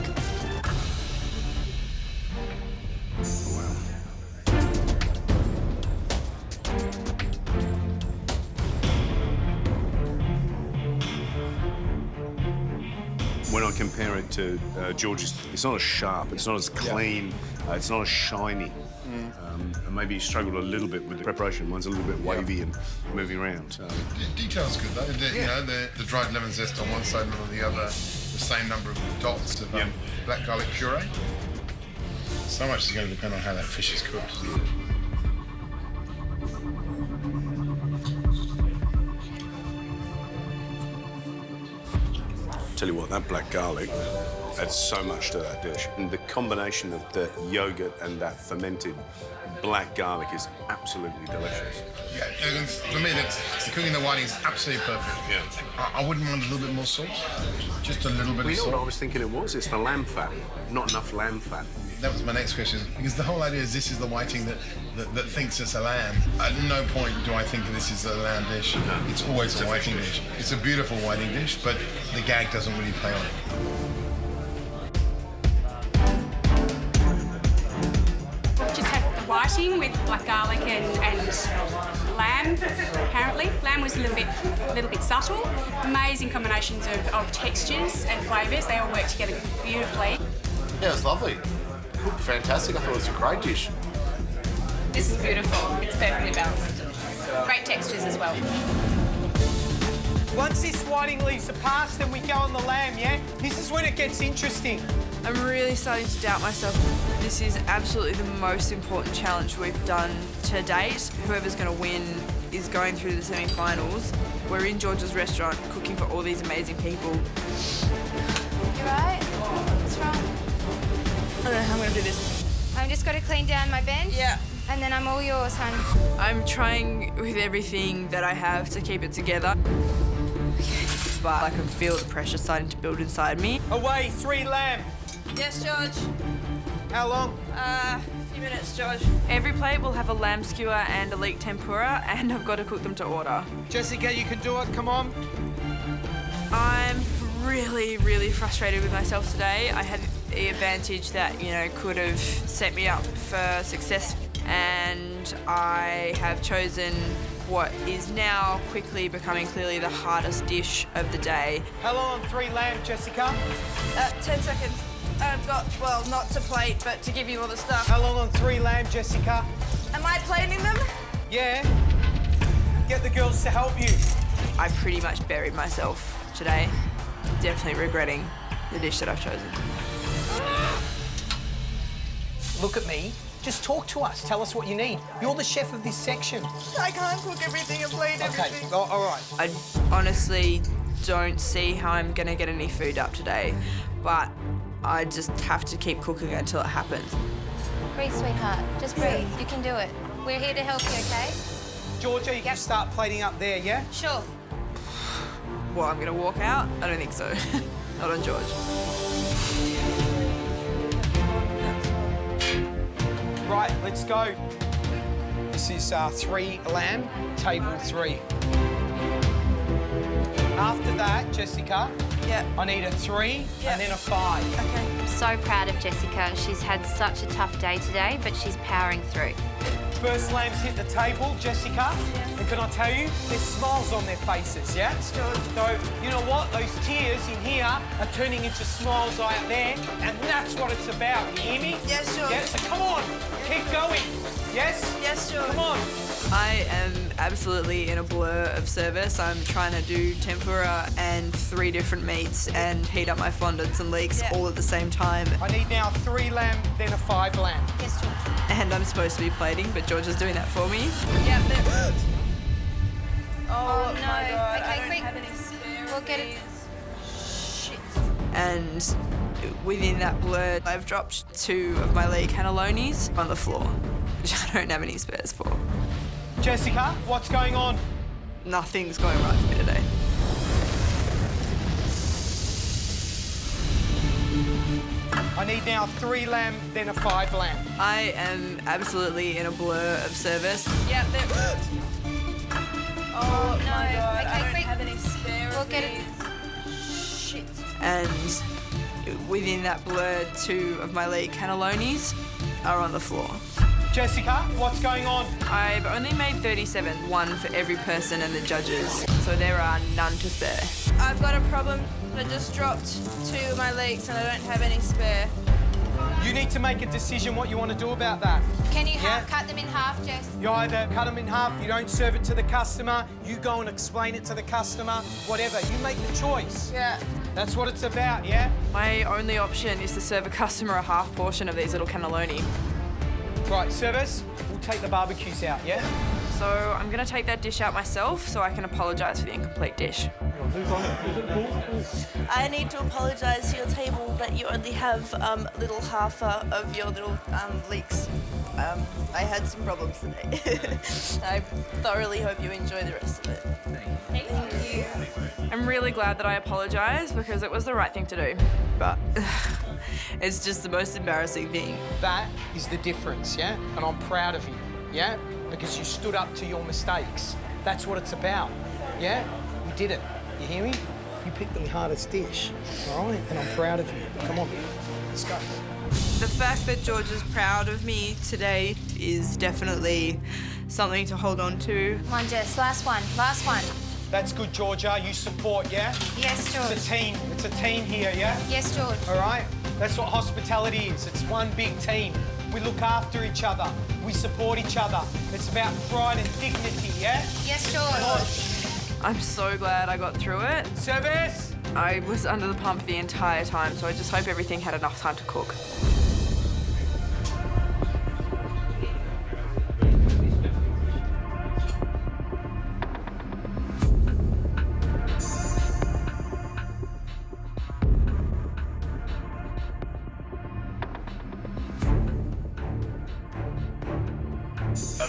When I compare it to George's, it's not as sharp, it's not as clean, it's not as shiny. And maybe he struggled a little bit with the preparation. Mine's a little bit wavy and moving around. So. Detail's good though. You know, the dried lemon zest on one side and on the other, the same number of dots of black garlic puree. So much is going to depend on how that fish is cooked. Tell you what, that black garlic adds so much to that dish. And the combination of the yogurt and that fermented black garlic is absolutely delicious. Yeah, and for me, the cooking the whiting is absolutely perfect. Yeah. I wouldn't mind a little bit more salt, just a little bit of You know salt. what I was thinking it was? It's the lamb fat, not enough lamb fat. That was my next question, because the whole idea is this is the whiting that thinks it's a lamb. At no point do I think that this is a lamb dish. No. It's always a whiting dish. It's a beautiful whiting dish, but the gag doesn't really play on it. Just had the whiting with black garlic and lamb, apparently. Lamb was a little bit subtle. Amazing combinations of textures and flavours. They all work together beautifully. Yeah, it's lovely. Cooked fantastic. I thought it was a great dish. This is beautiful. It's perfectly balanced. Great textures as well. Once this whiting leaves the past, then we go on the lamb, yeah? This is when it gets interesting. I'm really starting to doubt myself. This is absolutely the most important challenge we've done to date. Whoever's going to win is going through the semi-finals. We're in George's restaurant cooking for all these amazing people. You right? What's wrong? I don't know how I'm going to do this. I've just got to clean down my bench. Yeah. And then I'm all yours, hon. I'm trying with everything that I have to keep it together. But I can feel the pressure starting to build inside me. Away, 3 lamb. Yes, George. How long? A few minutes, George. Every plate will have a lamb skewer and a leek tempura, and I've got to cook them to order. Jessica, you can do it, come on. I'm really frustrated with myself today. I had the advantage that, you know, could have set me up for success, and I have chosen what is now quickly becoming clearly the hardest dish of the day. How long on 3 lamb, Jessica? 10 seconds. I've got, well, not to plate, but to give you all the stuff. How long on 3 lamb, Jessica? Am I plating them? Yeah. Get the girls to help you. I pretty much buried myself today. Definitely regretting the dish that I've chosen. Look at me. Just talk to us. Tell us what you need. You're the chef of this section. I can't cook everything and plate everything. Okay, all right. I honestly don't see how I'm going to get any food up today, but I just have to keep cooking until it happens. Breathe, sweetheart. Just breathe. You can do it. We're here to help you, okay? Georgia, you can start plating up there, yeah? Sure. Well, I'm going to walk out? I don't think so. Not on George. Right, let's go. This is 3 lamb, table 3. After that, Jessica, I need a 3 and then a 5. Okay. I'm so proud of Jessica. She's had such a tough day today, but she's powering through. First lambs hit the table, Jessica. And can I tell you, there's smiles on their faces, yeah? Sure. So, you know what? Those tears in here are turning into smiles out there, and that's what it's about. You hear me? Yes, sure. Yeah, so come on, keep going. Yes? Yes, sure. Come on. I am absolutely in a blur of service. I'm trying to do tempura and 3 different meats and heat up my fondants and leeks all at the same time. I need now 3 lamb, then a 5 lamb. Yes, George. And I'm supposed to be plating, but George is doing that for me. Yeah, Oh, no. my God. Okay, I don't quick. have any spare We'll get it. Shit. And within that blur, I've dropped 2 of my leek cannellonis on the floor, which I don't have any spares for. Jessica, what's going on? Nothing's going right for me today. I need now 3 lamb, then a 5 lamb. I am absolutely in a blur of service. Yeah, Oh, no. my God. Okay, I don't quick. have any spare We'll of get it. these. Shit. And within that blur, 2 of my leek cannellonis are on the floor. Jessica, what's going on? I've only made 37, 1 for every person and the judges, so there are none to spare. I've got a problem. I just dropped 2 of my leeks and I don't have any spare. You need to make a decision what you want to do about that. Can you cut them in half, Jess? You either cut them in half, you don't serve it to the customer, you go and explain it to the customer, whatever. You make the choice. Yeah. That's what it's about, yeah? My only option is to serve a customer a half portion of these little cannelloni. Right, service, we'll take the barbecues out, yeah? So I'm going to take that dish out myself so I can apologise for the incomplete dish. I need to apologise to your table that you only have little half of your little leeks. I had some problems today. I thoroughly hope you enjoy the rest of it. Thank you. I'm really glad that I apologised because it was the right thing to do. But it's just the most embarrassing thing. That is the difference, yeah? And I'm proud of you, yeah? Because you stood up to your mistakes. That's what it's about, yeah? You did it. You hear me? You picked the hardest dish, all right? And I'm proud of you. Come on, let's go. The fact that George is proud of me today is definitely something to hold on to. Come on, Jess, last one, last one. That's good, Georgia. You support, yeah? Yes, George. It's a team. It's a team here, yeah? Yes, George. All right? That's what hospitality is. It's one big team. We look after each other. We support each other. It's about pride and dignity, yeah? Yes, George. I'm so glad I got through it. Service! I was under the pump the entire time, so I just hope everything had enough time to cook.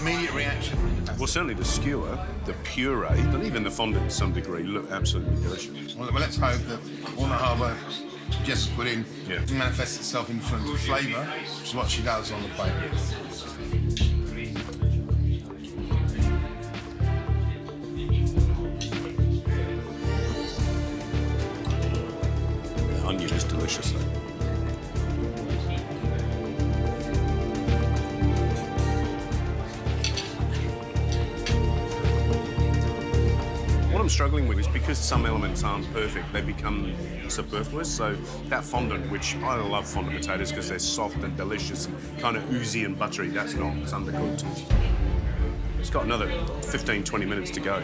Immediate reaction. Well, certainly the skewer, the puree, and even the fondant to some degree look absolutely delicious. Well, let's hope that all the hard work Jess put in manifests itself in front of flavour, which is what she does on the plate. The onion is delicious, though. What I'm struggling with is because some elements aren't perfect, they become superfluous. So that fondant, which I love fondant potatoes because they're soft and delicious and kind of oozy and buttery, that's not, it's undercooked. It's got another 15, 20 minutes to go.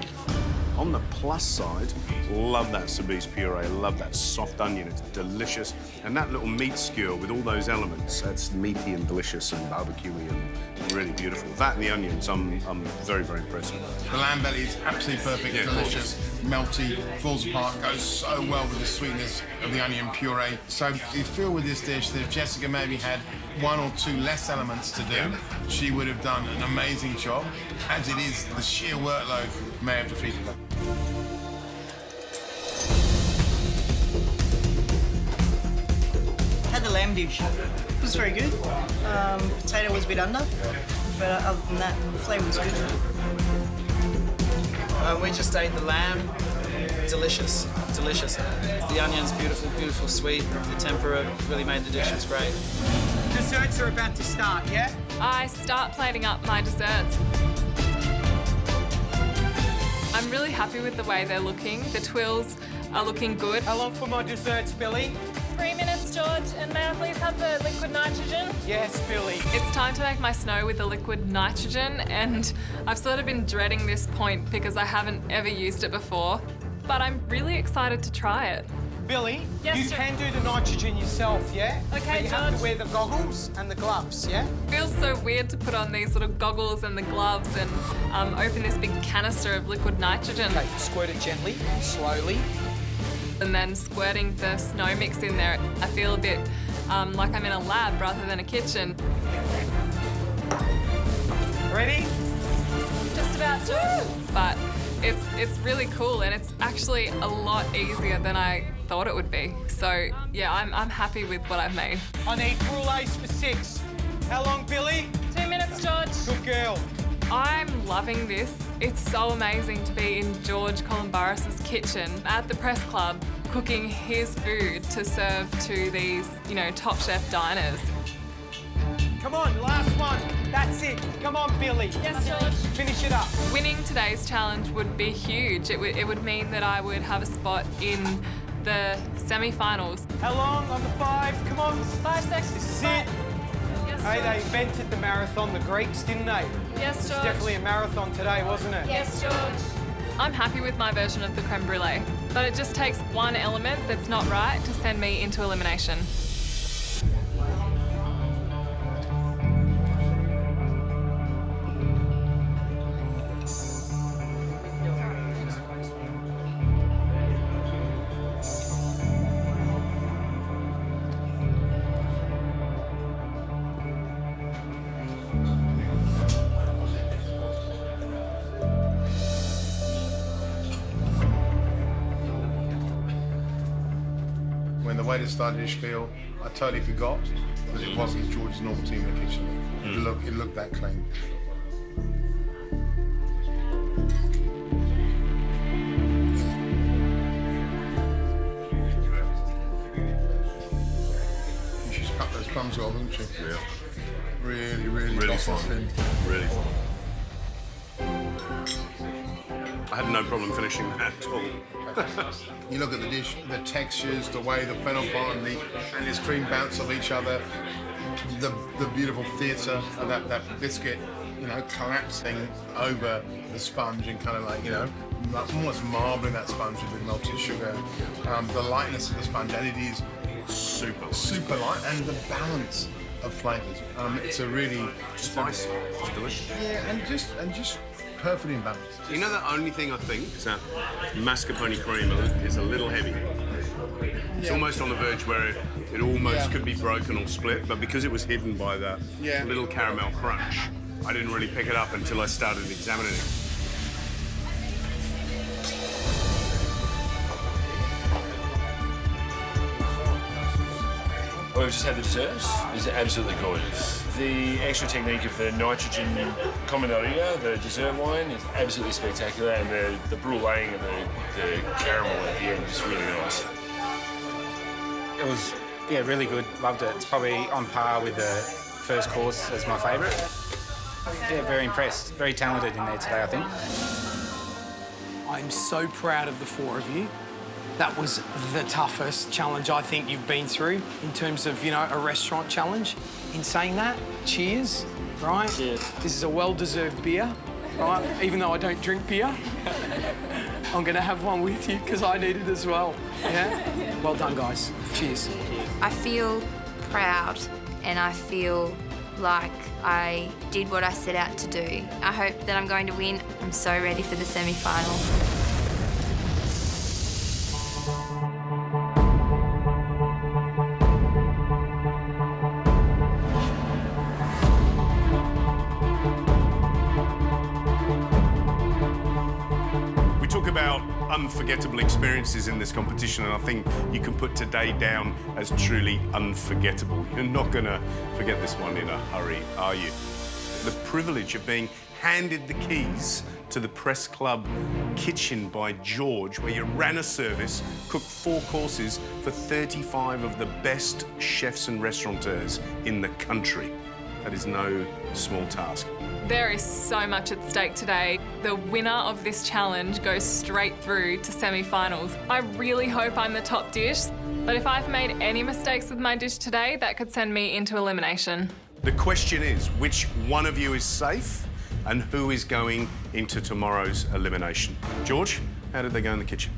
On the plus side, love that cerise puree, love that soft onion, it's delicious. And that little meat skewer with all those elements, that's meaty and delicious and barbecuey and really beautiful. That and the onions, I'm very, very impressed with. The lamb belly is absolutely perfect, delicious, melty, falls apart, goes so well with the sweetness of the onion puree. So you feel with this dish that if Jessica maybe had 1 or 2 less elements to do, she would have done an amazing job. As it is, the sheer workload may have defeated her. Had the lamb dish. It was very good. Potato was a bit under, but other than that, the flavour was good. We just ate the lamb. Delicious, delicious. The onion's beautiful, beautiful sweet. The tempura really made the dish. It's great. Desserts are about to start, yeah? I start plating up my desserts. I'm really happy with the way they're looking. The twills are looking good. How long for my desserts, Billy? 3 minutes, George, and may I please have the liquid nitrogen? Yes, Billy. It's time to make my snow with the liquid nitrogen, and I've sort of been dreading this point because I haven't ever used it before, but I'm really excited to try it. Billy, Yes, you sir. can do the nitrogen yourself, yeah? Okay, but you have George. to wear the goggles and the gloves, yeah? Feels so weird to put on these little goggles and the gloves and open this big canister of liquid nitrogen. Okay, squirt it gently, slowly. And then squirting the snow mix in there, I feel a bit like I'm in a lab rather than a kitchen. Ready? Just about, George. But it's really cool, and it's actually a lot easier than I thought it would be. So yeah, I'm happy with what I've made. I need crullés for 6. How long, Billy? 2 minutes, George. Good girl. I'm loving this. It's so amazing to be in George Calombaris' kitchen at the press club, cooking his food to serve to these, top chef diners. Come on, last one. That's it. Come on, Billy. Yes, George. Finish it up. Winning today's challenge would be huge. It would mean that I would have a spot in the semi-finals. How long on the 5? Come on. 5 seconds. This is it. Yes, Hey, George. they invented the marathon, the Greeks, didn't they? Yes, It's George. definitely a marathon today, wasn't it? Yes, George. I'm happy with my version of the creme brulee, but it just takes one element that's not right to send me into elimination. When the waiter started his spiel, I totally forgot that it wasn't George's normal team in the kitchen. It looked that clean. She's cut those plums well, hasn't she? Yeah. Really, really got fine. thin. Really fine. I had no problem finishing that at all. You look at the dish, the textures, the way the fennel pot and his cream bounce off each other, the beautiful theatre of that biscuit, collapsing over the sponge and kind of like, almost marbling that sponge with melted sugar. The lightness of the sponge, and it is super light, and the balance of flavours. It's a really Spicy. It's delicious. yeah, and just perfectly in balance. You know, the only thing I think is that mascarpone cream is a little heavy. It's Yeah. almost on the verge where it almost Yeah. could be broken or split, but because it was hidden by that Yeah. little caramel crunch, I didn't really pick it up until I started examining it. Well, we've just had the dessert. It's absolutely gorgeous. The extra technique of the nitrogen combinaria, the dessert wine, is absolutely spectacular, and the bruleeing and the caramel at the end is really nice. It was, really good. Loved it. It's probably on par with the first course as my favourite. Yeah, very impressed. Very talented in there today, I think. I'm so proud of the 4 of you. That was the toughest challenge I think you've been through in terms of, a restaurant challenge. In saying that, cheers, right? Cheers. This is a well-deserved beer, right? Even though I don't drink beer. I'm gonna have one with you because I need it as well, yeah? Well done, guys. Cheers. I feel proud and I feel like I did what I set out to do. I hope that I'm going to win. I'm so ready for the semi-final. We talk about unforgettable experiences in this competition, and I think you can put today down as truly unforgettable. You're not going to forget this one in a hurry, are you? The privilege of being handed the keys to the Press Club kitchen by George, where you ran a service, cooked 4 courses for 35 of the best chefs and restaurateurs in the country. That is no small task. There is so much at stake today. The winner of this challenge goes straight through to semi-finals. I really hope I'm the top dish, but if I've made any mistakes with my dish today, that could send me into elimination. The question is, which one of you is safe and who is going into tomorrow's elimination? George, how did they go in the kitchen?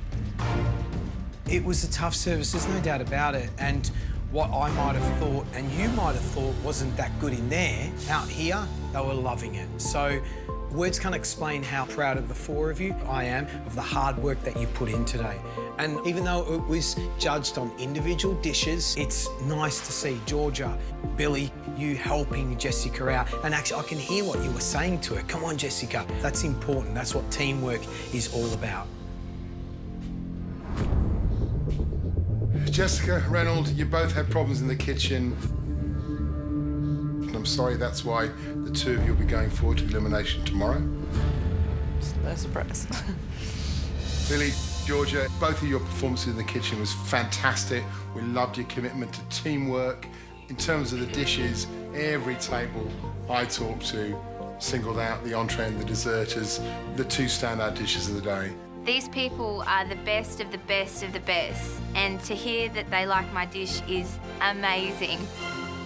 It was a tough service, there's no doubt about it. And what I might have thought and you might have thought wasn't that good in there, out here, they were loving it. So words can't explain how proud of the 4 of you I am of the hard work that you put in today. And even though it was judged on individual dishes, it's nice to see Georgia, Billy, you helping Jessica out. And actually, I can hear what you were saying to her. Come on, Jessica. That's important. That's what teamwork is all about. Jessica, Reynold, you both had problems in the kitchen. And I'm sorry, that's why the 2 of you will be going forward to elimination tomorrow. No surprise. Billy, Georgia, both of your performances in the kitchen was fantastic. We loved your commitment to teamwork. In terms of the dishes, every table I talked to singled out the entree and the dessert as the 2 standout dishes of the day. These people are the best of the best of the best, and to hear that they like my dish is amazing.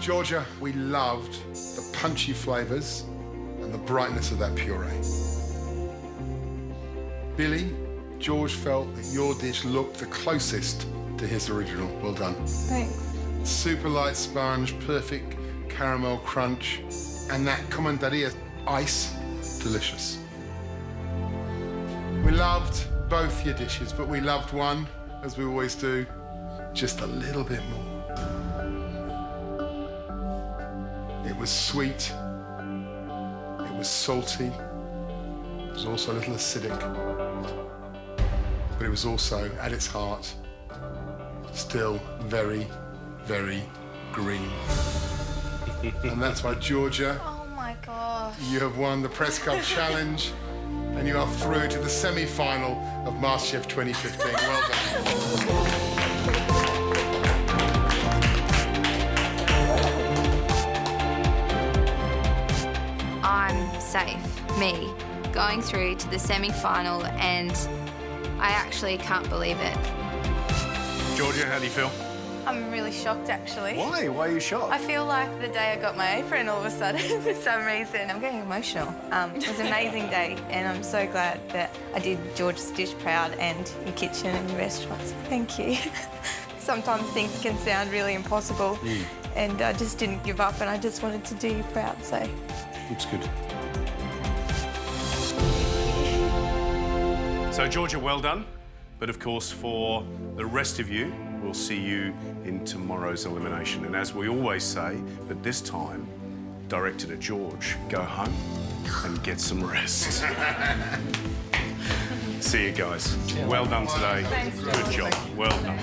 Georgia, we loved the punchy flavours and the brightness of that puree. Billy, George felt that your dish looked the closest to his original. Well done. Thanks. Super light sponge, perfect caramel crunch, and that commandaria ice, delicious. We loved both your dishes, but we loved one, as we always do, just a little bit more. It was sweet, it was salty, it was also a little acidic, but it was also, at its heart, still very, very green. And that's why, Georgia, Oh my gosh. you have won the Press Club Challenge and you are through to the semi-final of MasterChef 2015. Well done. I'm safe, me, going through to the semi-final, and I actually can't believe it. Georgia, how do you feel? I'm really shocked, actually. Why? Why are you shocked? I feel like the day I got my apron all of a sudden, for some reason. I'm getting emotional. It was an amazing day, and I'm so glad that I did George's dish proud and your kitchen and your restaurants. Thank you. Sometimes things can sound really impossible, and I just didn't give up, and I just wanted to do you proud, so. Looks good. So, Georgia, well done. But of course, for the rest of you, we'll see you in tomorrow's elimination. And as we always say, but this time, directed at George, go home and get some rest. See you guys. Well done today. Thanks. Good job. Well done.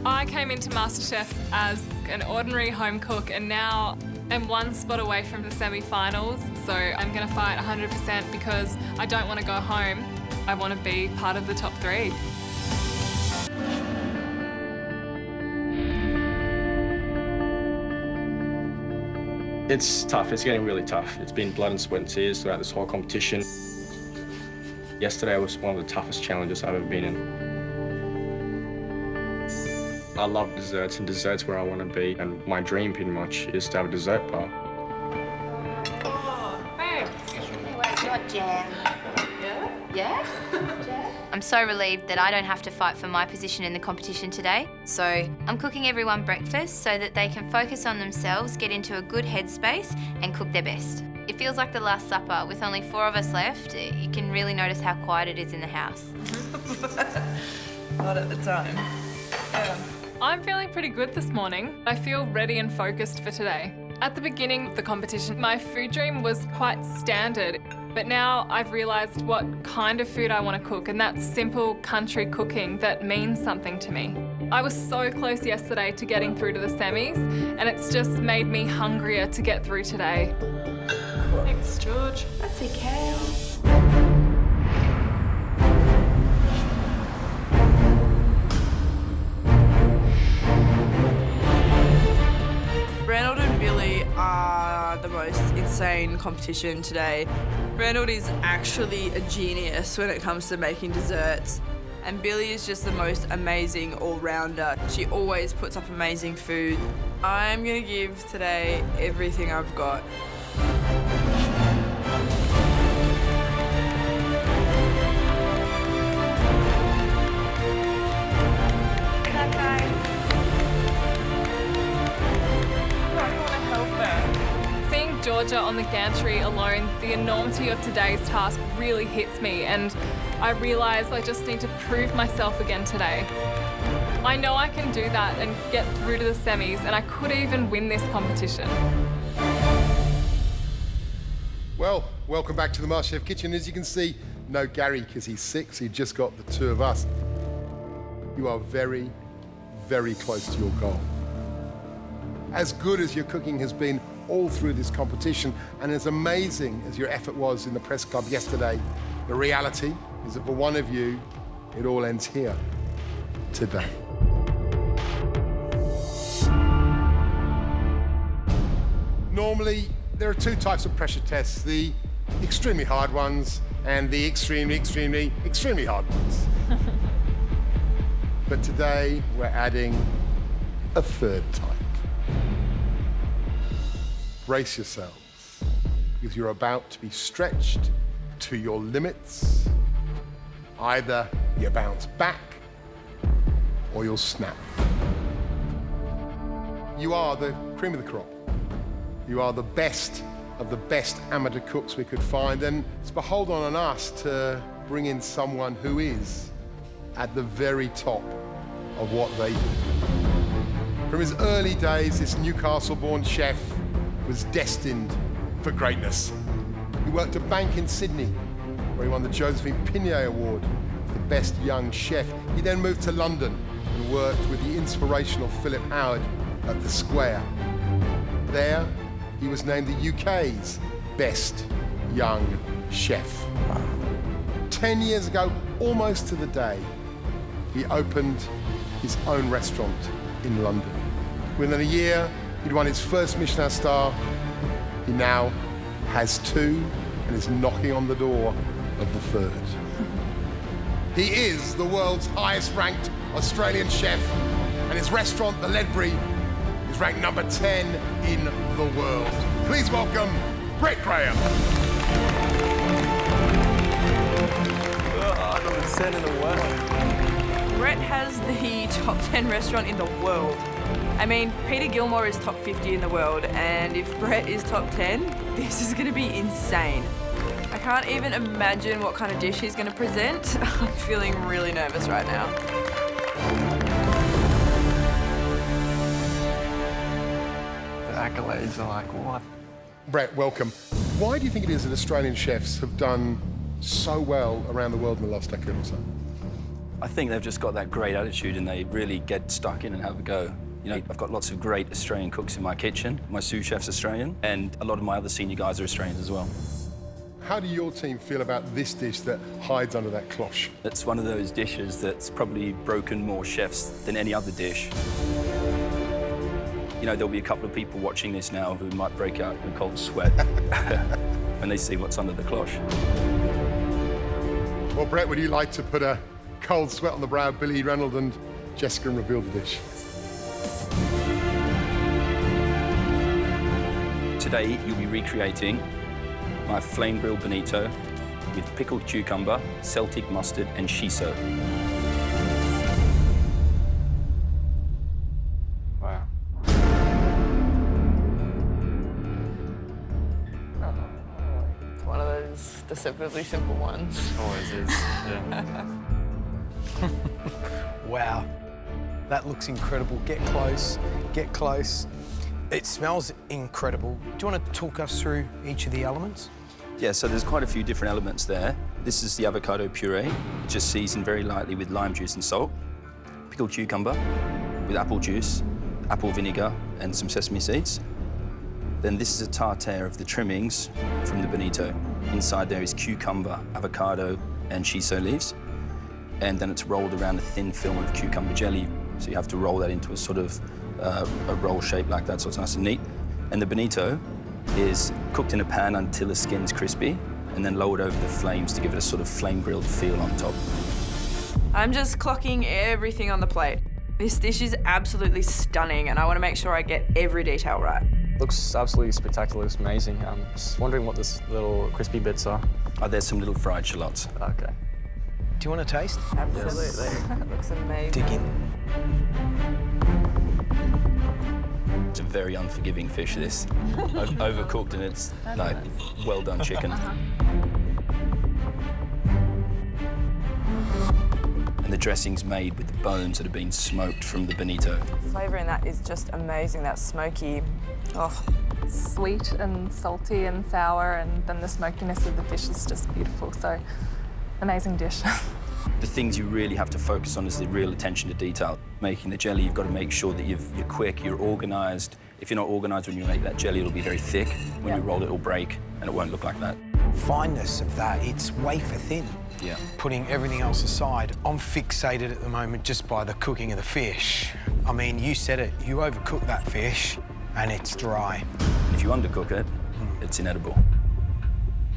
I came into MasterChef as an ordinary home cook, and now I'm 1 spot away from the semi-finals. So I'm going to fight 100% because I don't want to go home. I want to be part of the top 3. It's tough. It's getting really tough. It's been blood and sweat and tears throughout this whole competition. Yesterday was one of the toughest challenges I've ever been in. I love desserts, and desserts where I want to be. And my dream, pretty much, is to have a dessert bar. Oh, thanks. Wait, not jam. Yeah? I'm so relieved that I don't have to fight for my position in the competition today. So I'm cooking everyone breakfast so that they can focus on themselves, get into a good headspace and cook their best. It feels like the Last Supper. With only 4 of us left, you can really notice how quiet it is in the house. Not at the time. I'm feeling pretty good this morning. I feel ready and focused for today. At the beginning of the competition, my food dream was quite standard, but now I've realised what kind of food I want to cook, and that's simple country cooking that means something to me. I was so close yesterday to getting through to the semis, and it's just made me hungrier to get through today. Thanks, George. That's okay. insane competition today. Reynold is actually a genius when it comes to making desserts. And Billy is just the most amazing all-rounder. She always puts up amazing food. I'm gonna give today everything I've got. Seeing Georgia on the gantry alone, the enormity of today's task really hits me, and I realise I just need to prove myself again today. I know I can do that and get through to the semis, and I could even win this competition. Well, welcome back to the MasterChef kitchen. As you can see, no Gary because he's sick, so you've just got the two of us. You are very, very close to your goal. As good as your cooking has been all through this competition, and as amazing as your effort was in the press club yesterday, the reality is that for one of you, it all ends here, today. Normally, there are two types of pressure tests, the extremely hard ones and the extremely, extremely, extremely hard ones. But today, we're adding a third type. Brace yourselves, because you're about to be stretched to your limits. Either you bounce back or you'll snap. You are the cream of the crop. You are the best of the best amateur cooks we could find, and it's beholden on us to bring in someone who is at the very top of what they do. From his early days, this Newcastle-born chef was destined for greatness. He worked a bank in Sydney, where he won the Josephine Pinier Award for the best young chef. He then moved to London and worked with the inspirational Philip Howard at the Square. There, he was named the UK's best young chef. 10 years ago, almost to the day, he opened his own restaurant in London. Within a year, he'd won his first Michelin star. He now has two and is knocking on the door of the third. He is the world's highest ranked Australian chef, and his restaurant, The Ledbury, is ranked number 10 in the world. Please welcome Brett Graham. Number 10 in the world. Brett has the top 10 restaurant in the world. I mean, Peter Gilmore is top 50 in the world, and if Brett is top 10, this is gonna be insane. I can't even imagine what kind of dish he's gonna present. I'm feeling really nervous right now. The accolades are like, what? Brett, welcome. Why do you think it is that Australian chefs have done so well around the world in the last decade or so? I think they've just got that great attitude and they really get stuck in and have a go. You know, I've got lots of great Australian cooks in my kitchen. My sous chef's Australian, and a lot of my other senior guys are Australians as well. How do your team feel about this dish that hides under that cloche? It's one of those dishes that's probably broken more chefs than any other dish. You know, there'll be a couple of people watching this now who might break out in a cold sweat when they see what's under the cloche. Well, Brett, would you like to put a cold sweat on the brow of Billy, Reynold and Jessica and reveal the dish? Today, you'll be recreating my flame grilled bonito with pickled cucumber, Celtic mustard and shiso. Wow. It's one of those deceptively simple ones. Always is, yeah. Wow, that looks incredible. Get close, get close. It smells incredible. Do you want to talk us through each of the elements? Yeah, so there's quite a few different elements there. This is the avocado puree, just seasoned very lightly with lime juice and salt. Pickled cucumber with apple juice, apple vinegar, and some sesame seeds. Then this is a tartare of the trimmings from the bonito. Inside there is cucumber, avocado, and shiso leaves. And then it's rolled around a thin film of cucumber jelly. So you have to roll that into a sort of a roll shape like that, so it's nice and neat. And the bonito is cooked in a pan until the skin's crispy and then lowered over the flames to give it a sort of flame-grilled feel on top. I'm just clocking everything on the plate. This dish is absolutely stunning and I want to make sure I get every detail right. Looks absolutely spectacular, looks amazing. I'm just wondering what this little crispy bits are. Oh, there's some little fried shallots. Okay. Do you want to taste? Absolutely. It looks amazing. Dig in. It's a very unforgiving fish, this. Overcooked, and it's like well done chicken. And the dressing's made with the bones that have been smoked from the bonito. The flavour in that is just amazing, that smoky, oh. It's sweet and salty and sour, and then the smokiness of the fish is just beautiful. So, amazing dish. The things you really have to focus on is the real attention to detail. Making the jelly, you've got to make sure that you're quick, you're organised. If you're not organised when you make that jelly, it'll be very thick. When you roll it, it'll break, and it won't look like that. Fineness of that, it's wafer thin. Yeah. Putting everything else aside, I'm fixated at the moment just by the cooking of the fish. I mean, you said it, you overcook that fish and it's dry. If you undercook it, it's inedible.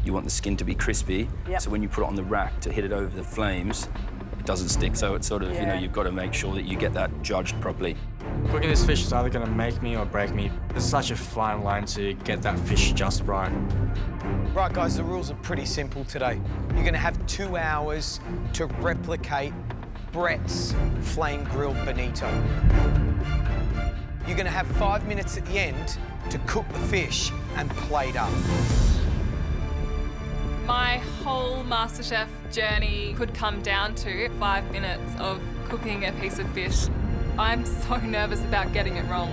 You want the skin to be crispy, so when you put it on the rack to hit it over the flames, it doesn't stick. So it's sort of, you know, you've got to make sure that you get that judged properly. Cooking this fish is either going to make me or break me. There's such a fine line to get that fish just right. Right, guys, the rules are pretty simple today. You're going to have 2 hours to replicate Brett's flame-grilled bonito. You're going to have 5 minutes at the end to cook the fish and plate up. My whole MasterChef journey could come down to 5 minutes of cooking a piece of fish. I'm so nervous about getting it wrong.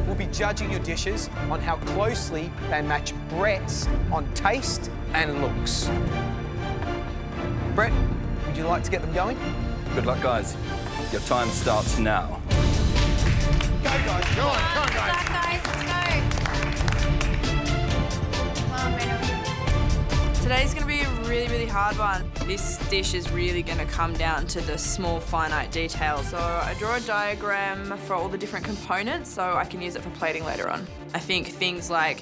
We'll be judging your dishes on how closely they match Brett's on taste and looks. Brett, would you like to get them going? Good luck, guys. Your time starts now. Go, guys. Go on, guys, let's go. Come on, Reynold. Today's going to be a really, really hard one. This dish is really going to come down to the small, finite details. So I draw a diagram for all the different components so I can use it for plating later on. I think things like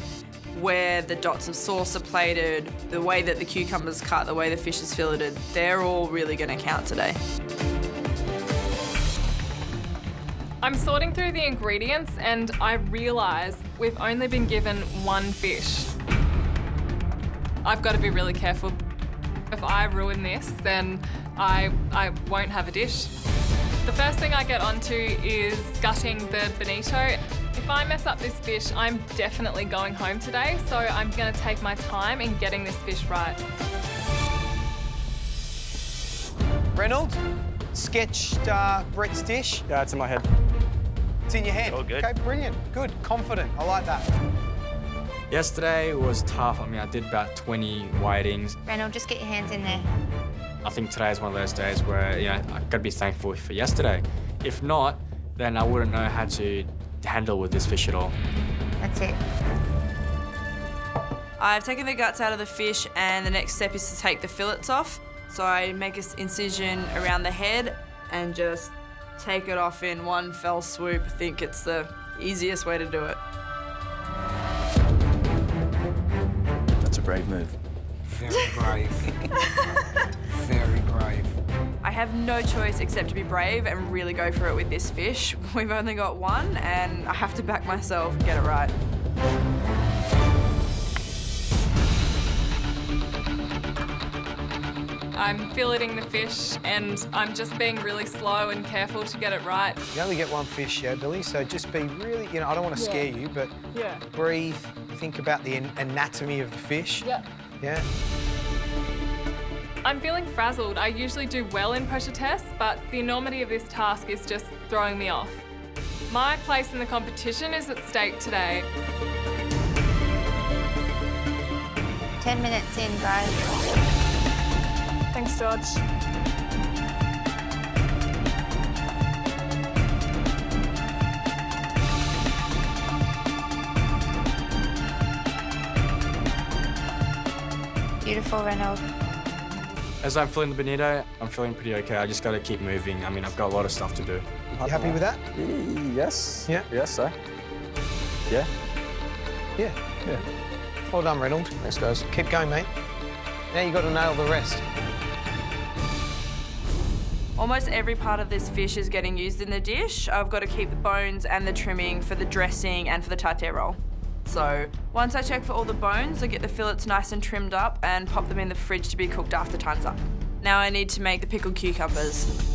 where the dots of sauce are plated, the way that the cucumber's cut, the way the fish is filleted, they're all really going to count today. I'm sorting through the ingredients and I realise we've only been given one fish. I've got to be really careful. If I ruin this, then I won't have a dish. The first thing I get onto is gutting the bonito. If I mess up this fish, I'm definitely going home today, so I'm going to take my time in getting this fish right. Reynold, sketched Brett's dish. Yeah, it's in my head. It's in your head? All good. Okay, brilliant. Good, confident. I like that. Yesterday was tough. I mean, I did about 20 whitings. Reynold, just get your hands in there. I think today is one of those days where, you know, I've got to be thankful for yesterday. If not, then I wouldn't know how to handle with this fish at all. That's it. I've taken the guts out of the fish and the next step is to take the fillets off. So I make an incision around the head and just take it off in one fell swoop. I think it's the easiest way to do it. That's a brave move. Very brave. Very brave. I have no choice except to be brave and really go for it with this fish. We've only got one and I have to back myself and get it right. I'm filleting the fish and I'm just being really slow and careful to get it right. You only get one fish, yeah, Billy, so just be really, you know, I don't want to scare you, but breathe, think about the anatomy of the fish. Yeah. Yeah. I'm feeling frazzled. I usually do well in pressure tests, but the enormity of this task is just throwing me off. My place in the competition is at stake today. 10 minutes in, guys. Thanks, George. Beautiful, Reynold. As I'm filling the bonito, I'm feeling pretty okay. I just got to keep moving. I mean, I've got a lot of stuff to do. You happy with that? Yes. Yeah. Yes, sir. Yeah. Yeah. Well done, Reynold. Thanks, guys. Keep going, mate. Now you've got to nail the rest. Almost every part of this fish is getting used in the dish. I've got to keep the bones and the trimming for the dressing and for the tartare roll. So once I check for all the bones, I get the fillets nice and trimmed up and pop them in the fridge to be cooked after time's up. Now I need to make the pickled cucumbers.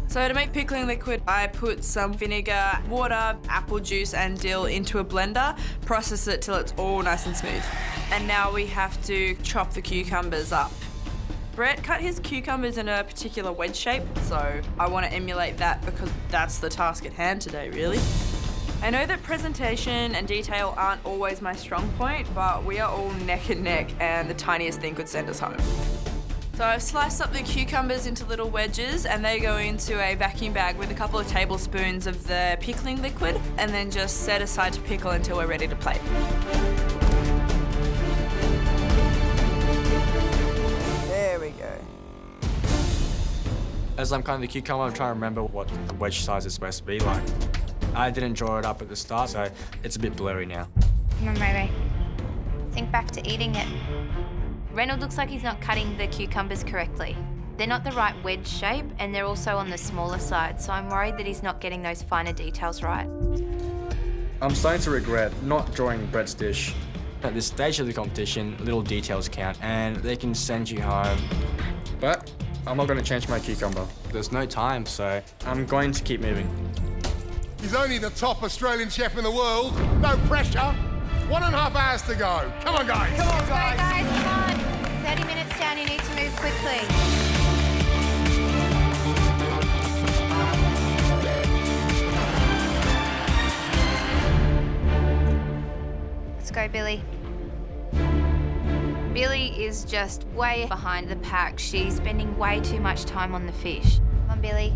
So to make pickling liquid, I put some vinegar, water, apple juice and dill into a blender, process it till it's all nice and smooth. And now we have to chop the cucumbers up. Brett cut his cucumbers in a particular wedge shape, so I want to emulate that because that's the task at hand today, really. I know that presentation and detail aren't always my strong point, but we are all neck and neck and the tiniest thing could send us home. So I've sliced up the cucumbers into little wedges and they go into a vacuum bag with a couple of tablespoons of the pickling liquid and then just set aside to pickle until we're ready to plate. There we go. As I'm cutting the cucumber, I'm trying to remember what the wedge size is supposed to be like. I didn't draw it up at the start, so it's a bit blurry now. Come on, Ray. Think back to eating it. Reynold looks like he's not cutting the cucumbers correctly. They're not the right wedge shape and they're also on the smaller side, so I'm worried that he's not getting those finer details right. I'm starting to regret not drawing Brett's dish. At this stage of the competition, little details count and they can send you home. But I'm not going to change my cucumber. There's no time, so I'm going to keep moving. He's only the top Australian chef in the world. No pressure. 1.5 hours to go. Come on, guys. Come on, guys, come on. 30 minutes down, you need to move quickly. Let's go, Billy. Billy is just way behind the pack. She's spending way too much time on the fish. Come on, Billy.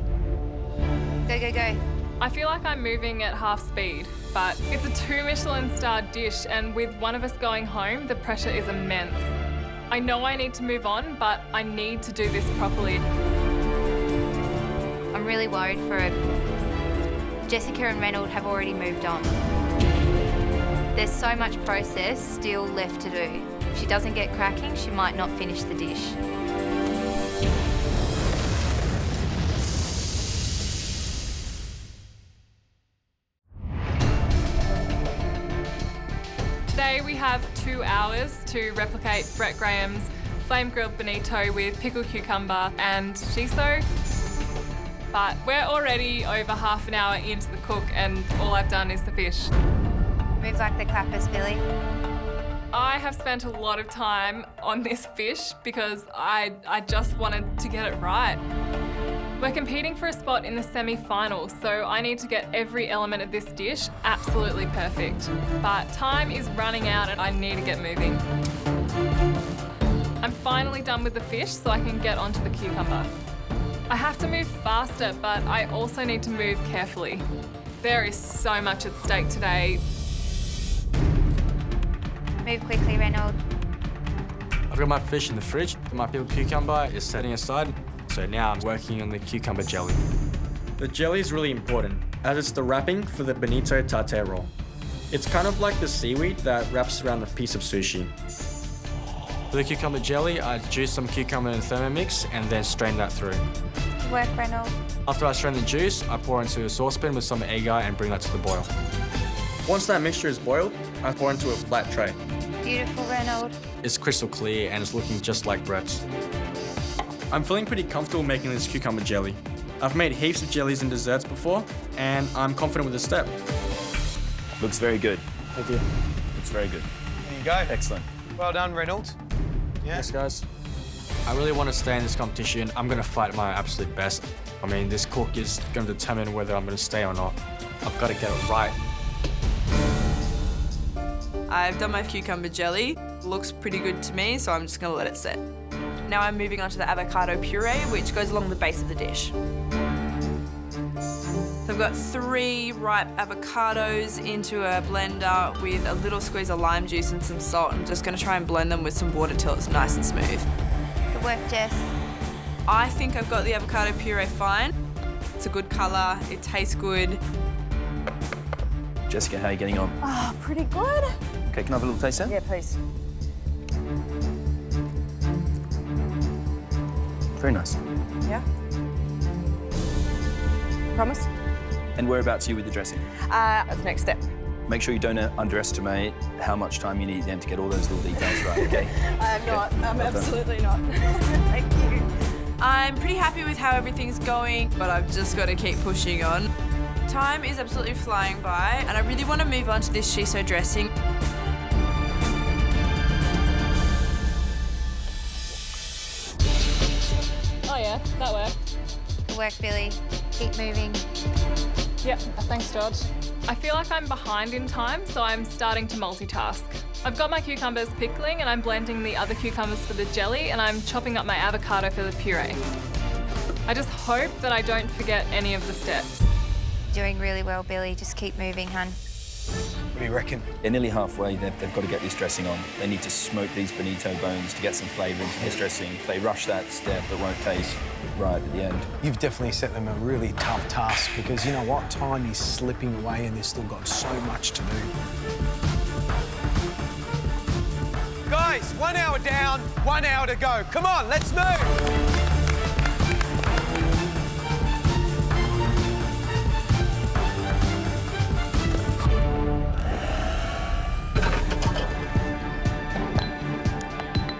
Go, go, go. I feel like I'm moving at half speed, but it's a 2 Michelin-starred dish, and with one of us going home, the pressure is immense. I know I need to move on, but I need to do this properly. I'm really worried for her. Jessica and Reynold have already moved on. There's so much process still left to do. If she doesn't get cracking, she might not finish the dish. Today we have 2 hours to replicate Brett Graham's flame-grilled bonito with pickled cucumber and shiso. But we're already over half an hour into the cook and all I've done is the fish. Move like the clappers, Billy. I have spent a lot of time on this fish because I just wanted to get it right. We're competing for a spot in the semi-finals, so I need to get every element of this dish absolutely perfect. But time is running out and I need to get moving. I'm finally done with the fish, so I can get onto the cucumber. I have to move faster, but I also need to move carefully. There is so much at stake today. Move quickly, Reynold. I've got my fish in the fridge. My pickled cucumber is setting aside. So now I'm working on the cucumber jelly. The jelly is really important, as it's the wrapping for the bonito tartare roll. It's kind of like the seaweed that wraps around a piece of sushi. For the cucumber jelly, I juice some cucumber in a Thermomix and then strain that through. Good work, Reynold. After I strain the juice, I pour into a saucepan with some egg and bring that to the boil. Once that mixture is boiled, I pour into a flat tray. Beautiful, Reynold. It's crystal clear and it's looking just like Brett's. I'm feeling pretty comfortable making this cucumber jelly. I've made heaps of jellies and desserts before, and I'm confident with the step. Looks very good. Thank you. Looks very good. There you go. Excellent. Well done, Reynold. Yeah. Thanks, guys. I really want to stay in this competition. I'm going to fight my absolute best. I mean, this cook is going to determine whether I'm going to stay or not. I've got to get it right. I've done my cucumber jelly. Looks pretty good to me, so I'm just gonna let it set. Now I'm moving on to the avocado puree, which goes along the base of the dish. So I've got 3 ripe avocados into a blender with a little squeeze of lime juice and some salt. I'm just gonna try and blend them with some water till it's nice and smooth. Good work, Jess. I think I've got the avocado puree fine. It's a good colour, it tastes good. Jessica, how are you getting on? Oh, pretty good. Okay, can I have a little taste then? Yeah, please. Very nice. Yeah. Promise? And whereabouts are you with the dressing? That's the next step. Make sure you don't underestimate how much time you need then to get all those little details right, okay? I'm not. I'm Well done. absolutely not. Thank you. I'm pretty happy with how everything's going, but I've just got to keep pushing on. Time is absolutely flying by, and I really want to move on to this shiso dressing. Oh yeah, that worked. Good work, Billy. Keep moving. Yep, thanks, George. I feel like I'm behind in time, so I'm starting to multitask. I've got my cucumbers pickling and I'm blending the other cucumbers for the jelly and I'm chopping up my avocado for the puree. I just hope that I don't forget any of the steps. Doing really well, Billy. Just keep moving, hun. What do you reckon? They're nearly halfway. They've got to get this dressing on. They need to smoke these bonito bones to get some flavour into this dressing. If they rush that step, it won't taste right at the end. You've definitely set them a really tough task because you know what? Time is slipping away and they've still got so much to do. Guys, 1 hour down, 1 hour to go. Come on, let's move.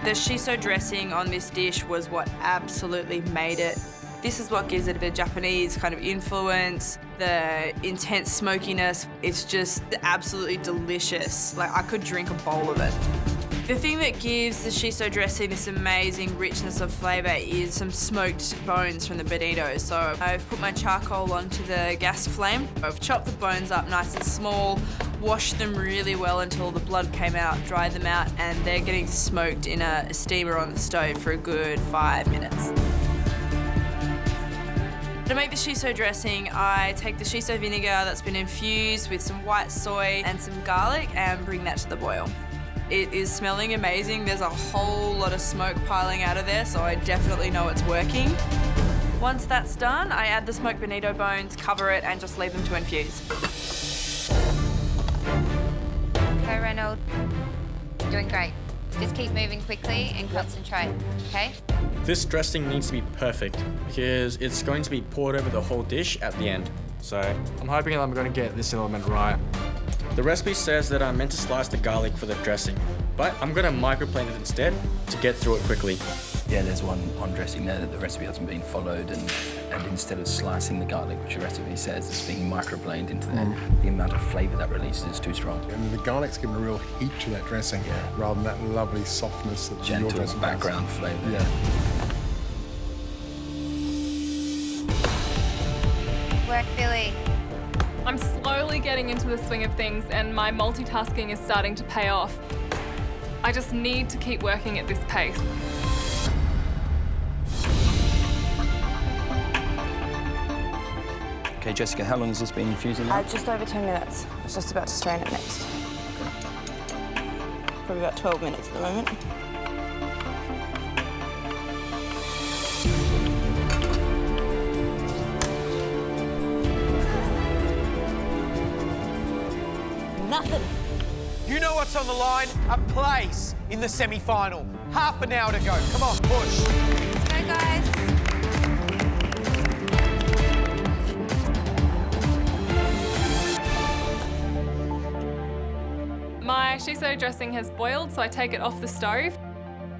The shiso dressing on this dish was what absolutely made it. This is what gives it the Japanese kind of influence, the intense smokiness. It's just absolutely delicious. Like, I could drink a bowl of it. The thing that gives the shiso dressing this amazing richness of flavour is some smoked bones from the bonito. So I've put my charcoal onto the gas flame. I've chopped the bones up nice and small, washed them really well until the blood came out, dried them out, and they're getting smoked in a steamer on the stove for a good 5 minutes. To make the shiso dressing, I take the shiso vinegar that's been infused with some white soy and some garlic and bring that to the boil. It is smelling amazing. There's a whole lot of smoke piling out of there, so I definitely know it's working. Once that's done, I add the smoked bonito bones, cover it, and just leave them to infuse. Go, Reynold. Doing great. Just keep moving quickly and concentrate, okay? This dressing needs to be perfect because it's going to be poured over the whole dish at the end. So I'm hoping I'm going to get this element right. The recipe says that I'm meant to slice the garlic for the dressing, but I'm going to microplane it instead to get through it quickly. Yeah, there's one dressing there that the recipe hasn't been followed, and instead of slicing the garlic, which the recipe says, it's being microplaned into there. The amount of flavour that releases is too strong. And the garlic's given a real heat to that dressing, rather than that lovely softness that your Gentle dressing background has. flavour. Yeah. Work, Billy. I'm slowly getting into the swing of things and my multitasking is starting to pay off. I just need to keep working at this pace. Okay, Jessica, how long has this been infusing now? Just over 10 minutes. I was just about to strain it next. Probably about 12 minutes at the moment. Nothing. You know what's on the line? A place in the semi-final. Half an hour to go. Come on, push. Let's go, guys. My shiso dressing has boiled, so I take it off the stove.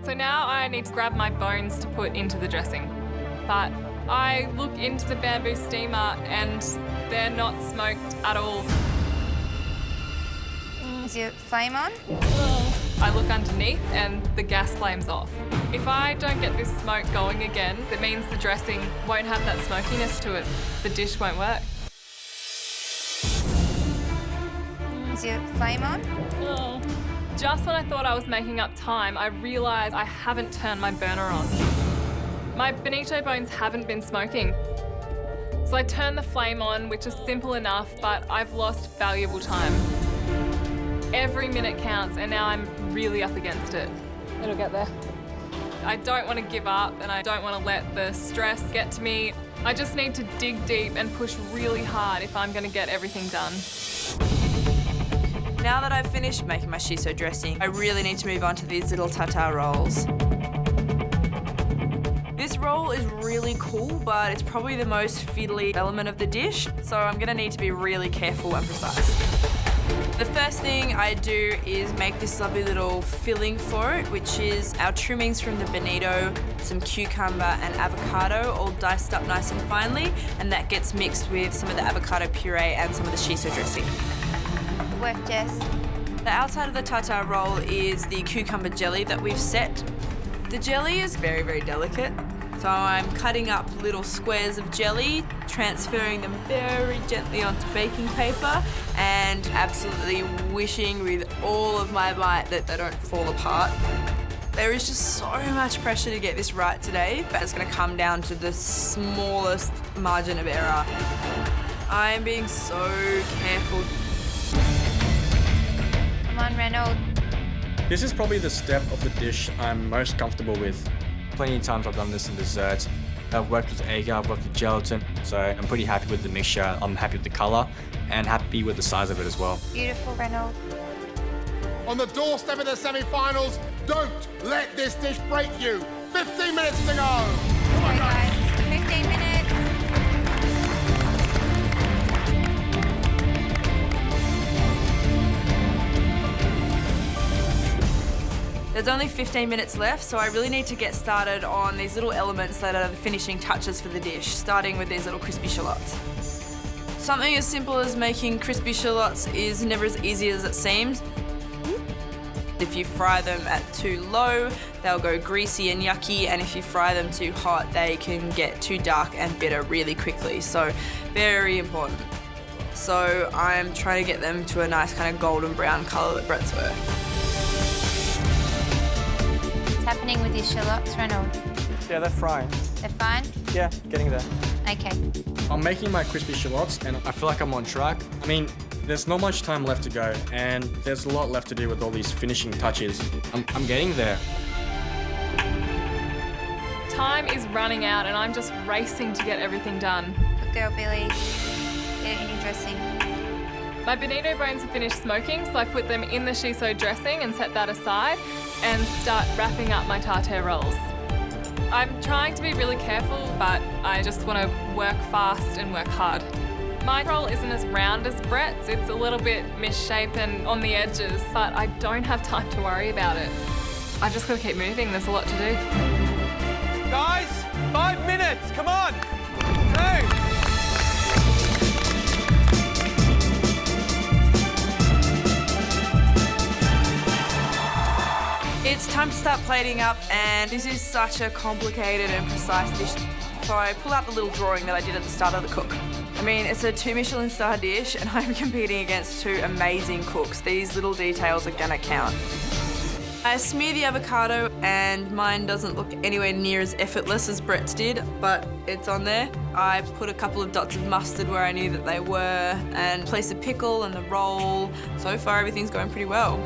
So now I need to grab my bones to put into the dressing. But I look into the bamboo steamer and they're not smoked at all. Is your flame on? I look underneath and the gas flame's off. If I don't get this smoke going again, it means the dressing won't have that smokiness to it. The dish won't work. Is your flame on? Just when I thought I was making up time, I realised I haven't turned my burner on. My bonito bones haven't been smoking. So I turn the flame on, which is simple enough, but I've lost valuable time. Every minute counts, and now I'm really up against it. It'll get there. I don't want to give up, and I don't want to let the stress get to me. I just need to dig deep and push really hard if I'm going to get everything done. that I've finished making my shiso dressing, I really need to move on to these little tartare rolls. This roll is really cool, but it's probably the most fiddly element of the dish, so I'm gonna need to be really careful and precise. The first thing I do is make this lovely little filling for it, which is our trimmings from the bonito, some cucumber and avocado, all diced up nice and finely, and that gets mixed with some of the avocado puree and some of the shiso dressing. Work, Jess. The outside of the tartare roll is the cucumber jelly that we've set. The jelly is very, very delicate. So I'm cutting up little squares of jelly, transferring them very gently onto baking paper, and absolutely wishing with all of my might that they don't fall apart. There is just so much pressure to get this right today, but it's going to come down to the smallest margin of error. I'm being so careful. Come on, Reynold. This is probably the step of the dish I'm most comfortable with. Plenty of times I've done this in desserts. I've worked with agar, I've worked with gelatin, so I'm pretty happy with the mixture. I'm happy with the colour and happy with the size of it as well. Beautiful, Reynold. On the doorstep of the semi-finals, don't let this dish break you. 15 minutes to go. Come on, guys. 15 minutes. There's only 15 minutes left, so I really need to get started on these little elements that are the finishing touches for the dish, starting with these little crispy shallots. Something as simple as making crispy shallots is never as easy as it seems. If you fry them at too low, they'll go greasy and yucky, and if you fry them too hot, they can get too dark and bitter really quickly, so very important. So I'm trying to get them to a nice kind of golden brown colour that Brett's were. What's happening with these shallots, Reynold? Yeah, they're frying. They're fine? Yeah, getting there. Okay. I'm making my crispy shallots and I feel like I'm on track. I mean, there's not much time left to go and there's a lot left to do with all these finishing touches. I'm getting there. Time is running out and I'm just racing to get everything done. Good girl, Billy. Get it in your dressing. My bonito bones are finished smoking, so I put them in the shiso dressing and set that aside and start wrapping up my tartare rolls. I'm trying to be really careful, but I just want to work fast and work hard. My roll isn't as round as Brett's, it's a little bit misshapen on the edges, but I don't have time to worry about it. I've just got to keep moving, there's a lot to do. Guys, 5 minutes, come on! Move! It's time to start plating up, and this is such a complicated and precise dish. So I pull out the little drawing that I did at the start of the cook. I mean, it's a 2 Michelin star dish, and I'm competing against 2 amazing cooks. These little details are gonna count. I smear the avocado, and mine doesn't look anywhere near as effortless as Brett's did, but it's on there. I put a couple of dots of mustard where I knew that they were, and place a pickle and the roll. So far, everything's going pretty well.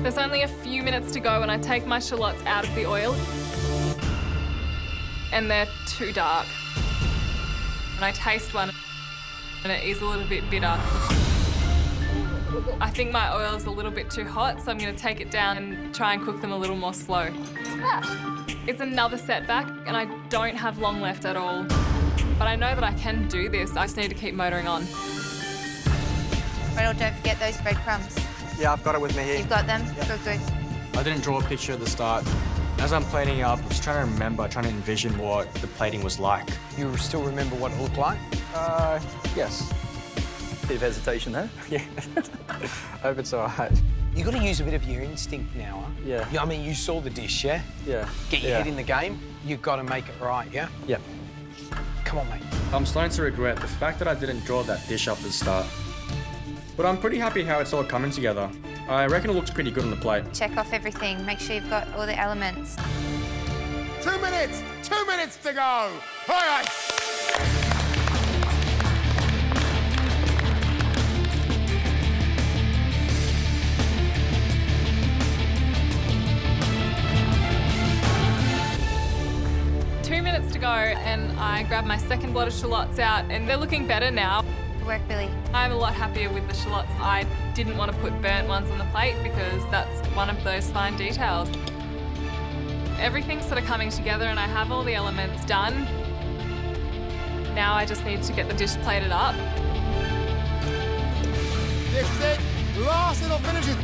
There's only a few minutes to go and I take my shallots out of the oil and they're too dark. And I taste one and it is a little bit bitter. I think my oil is a little bit too hot, so I'm going to take it down and try and cook them a little more slow. It's another setback and I don't have long left at all. But I know that I can do this. I just need to keep motoring on. Reynold, don't forget those breadcrumbs. Yeah, I've got it with me here. You've got them? Yep. Good, good. I didn't draw a picture at the start. As I'm plating up, I was trying to remember, trying to envision what the plating was like. You still remember what it looked like? Yes. Bit of hesitation there. Yeah. Hope it's all right. You've got to use a bit of your instinct now, huh? Yeah. I mean, you saw the dish, yeah? Yeah. Get your head in the game. You've got to make it right, yeah? Yeah. Come on, mate. I'm starting to regret the fact that I didn't draw that dish up at the start. But I'm pretty happy how it's all coming together. I reckon it looks pretty good on the plate. Check off everything. Make sure you've got all the elements. 2 minutes! 2 minutes to go! Aye, aye. To go and I grab my second blot of shallots out and they're looking better now. Good work, Billy. I'm a lot happier with the shallots. I didn't want to put burnt ones on the plate because that's one of those fine details. Everything's sort of coming together and I have all the elements done. Now I just need to get the dish plated up. This is it. Last little finishes.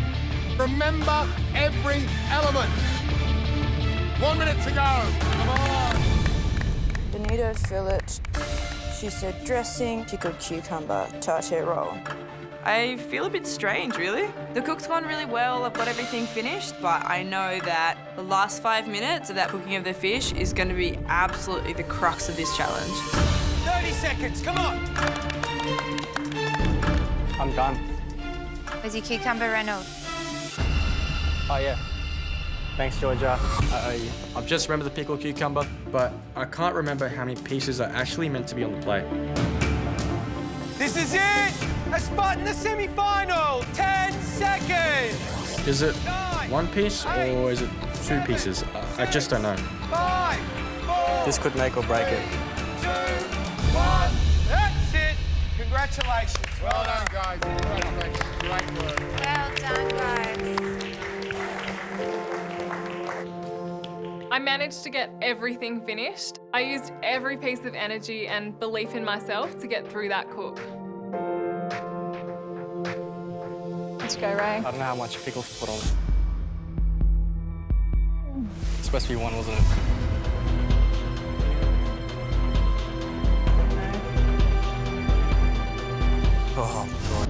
Remember every element. 1 minute to go. Come on. Bonito fillet. She said dressing, pickled cucumber, tartare roll. I feel a bit strange, really. The cook's gone really well, I've got everything finished, but I know that the last 5 minutes of that cooking of the fish is going to be absolutely the crux of this challenge. 30 seconds, come on! I'm done. Was your cucumber, Reynold? Oh, yeah. Thanks, Georgia. I owe you. I've just remembered the pickled cucumber, but I can't remember how many pieces are actually meant to be on the plate. This is it! A spot in the semi-final! 10 seconds! Is it 1 piece or is it 2 pieces? I just don't know. 5, 4, This could make or break it. 2, 1. That's it! Congratulations. Well done, guys. Congratulations. Great work. Well done, guys. I managed to get everything finished. I used every piece of energy and belief in myself to get through that cook. How'd you go, Ray? I don't know how much pickles to put on it. It's supposed to be 1, wasn't it? Oh, God.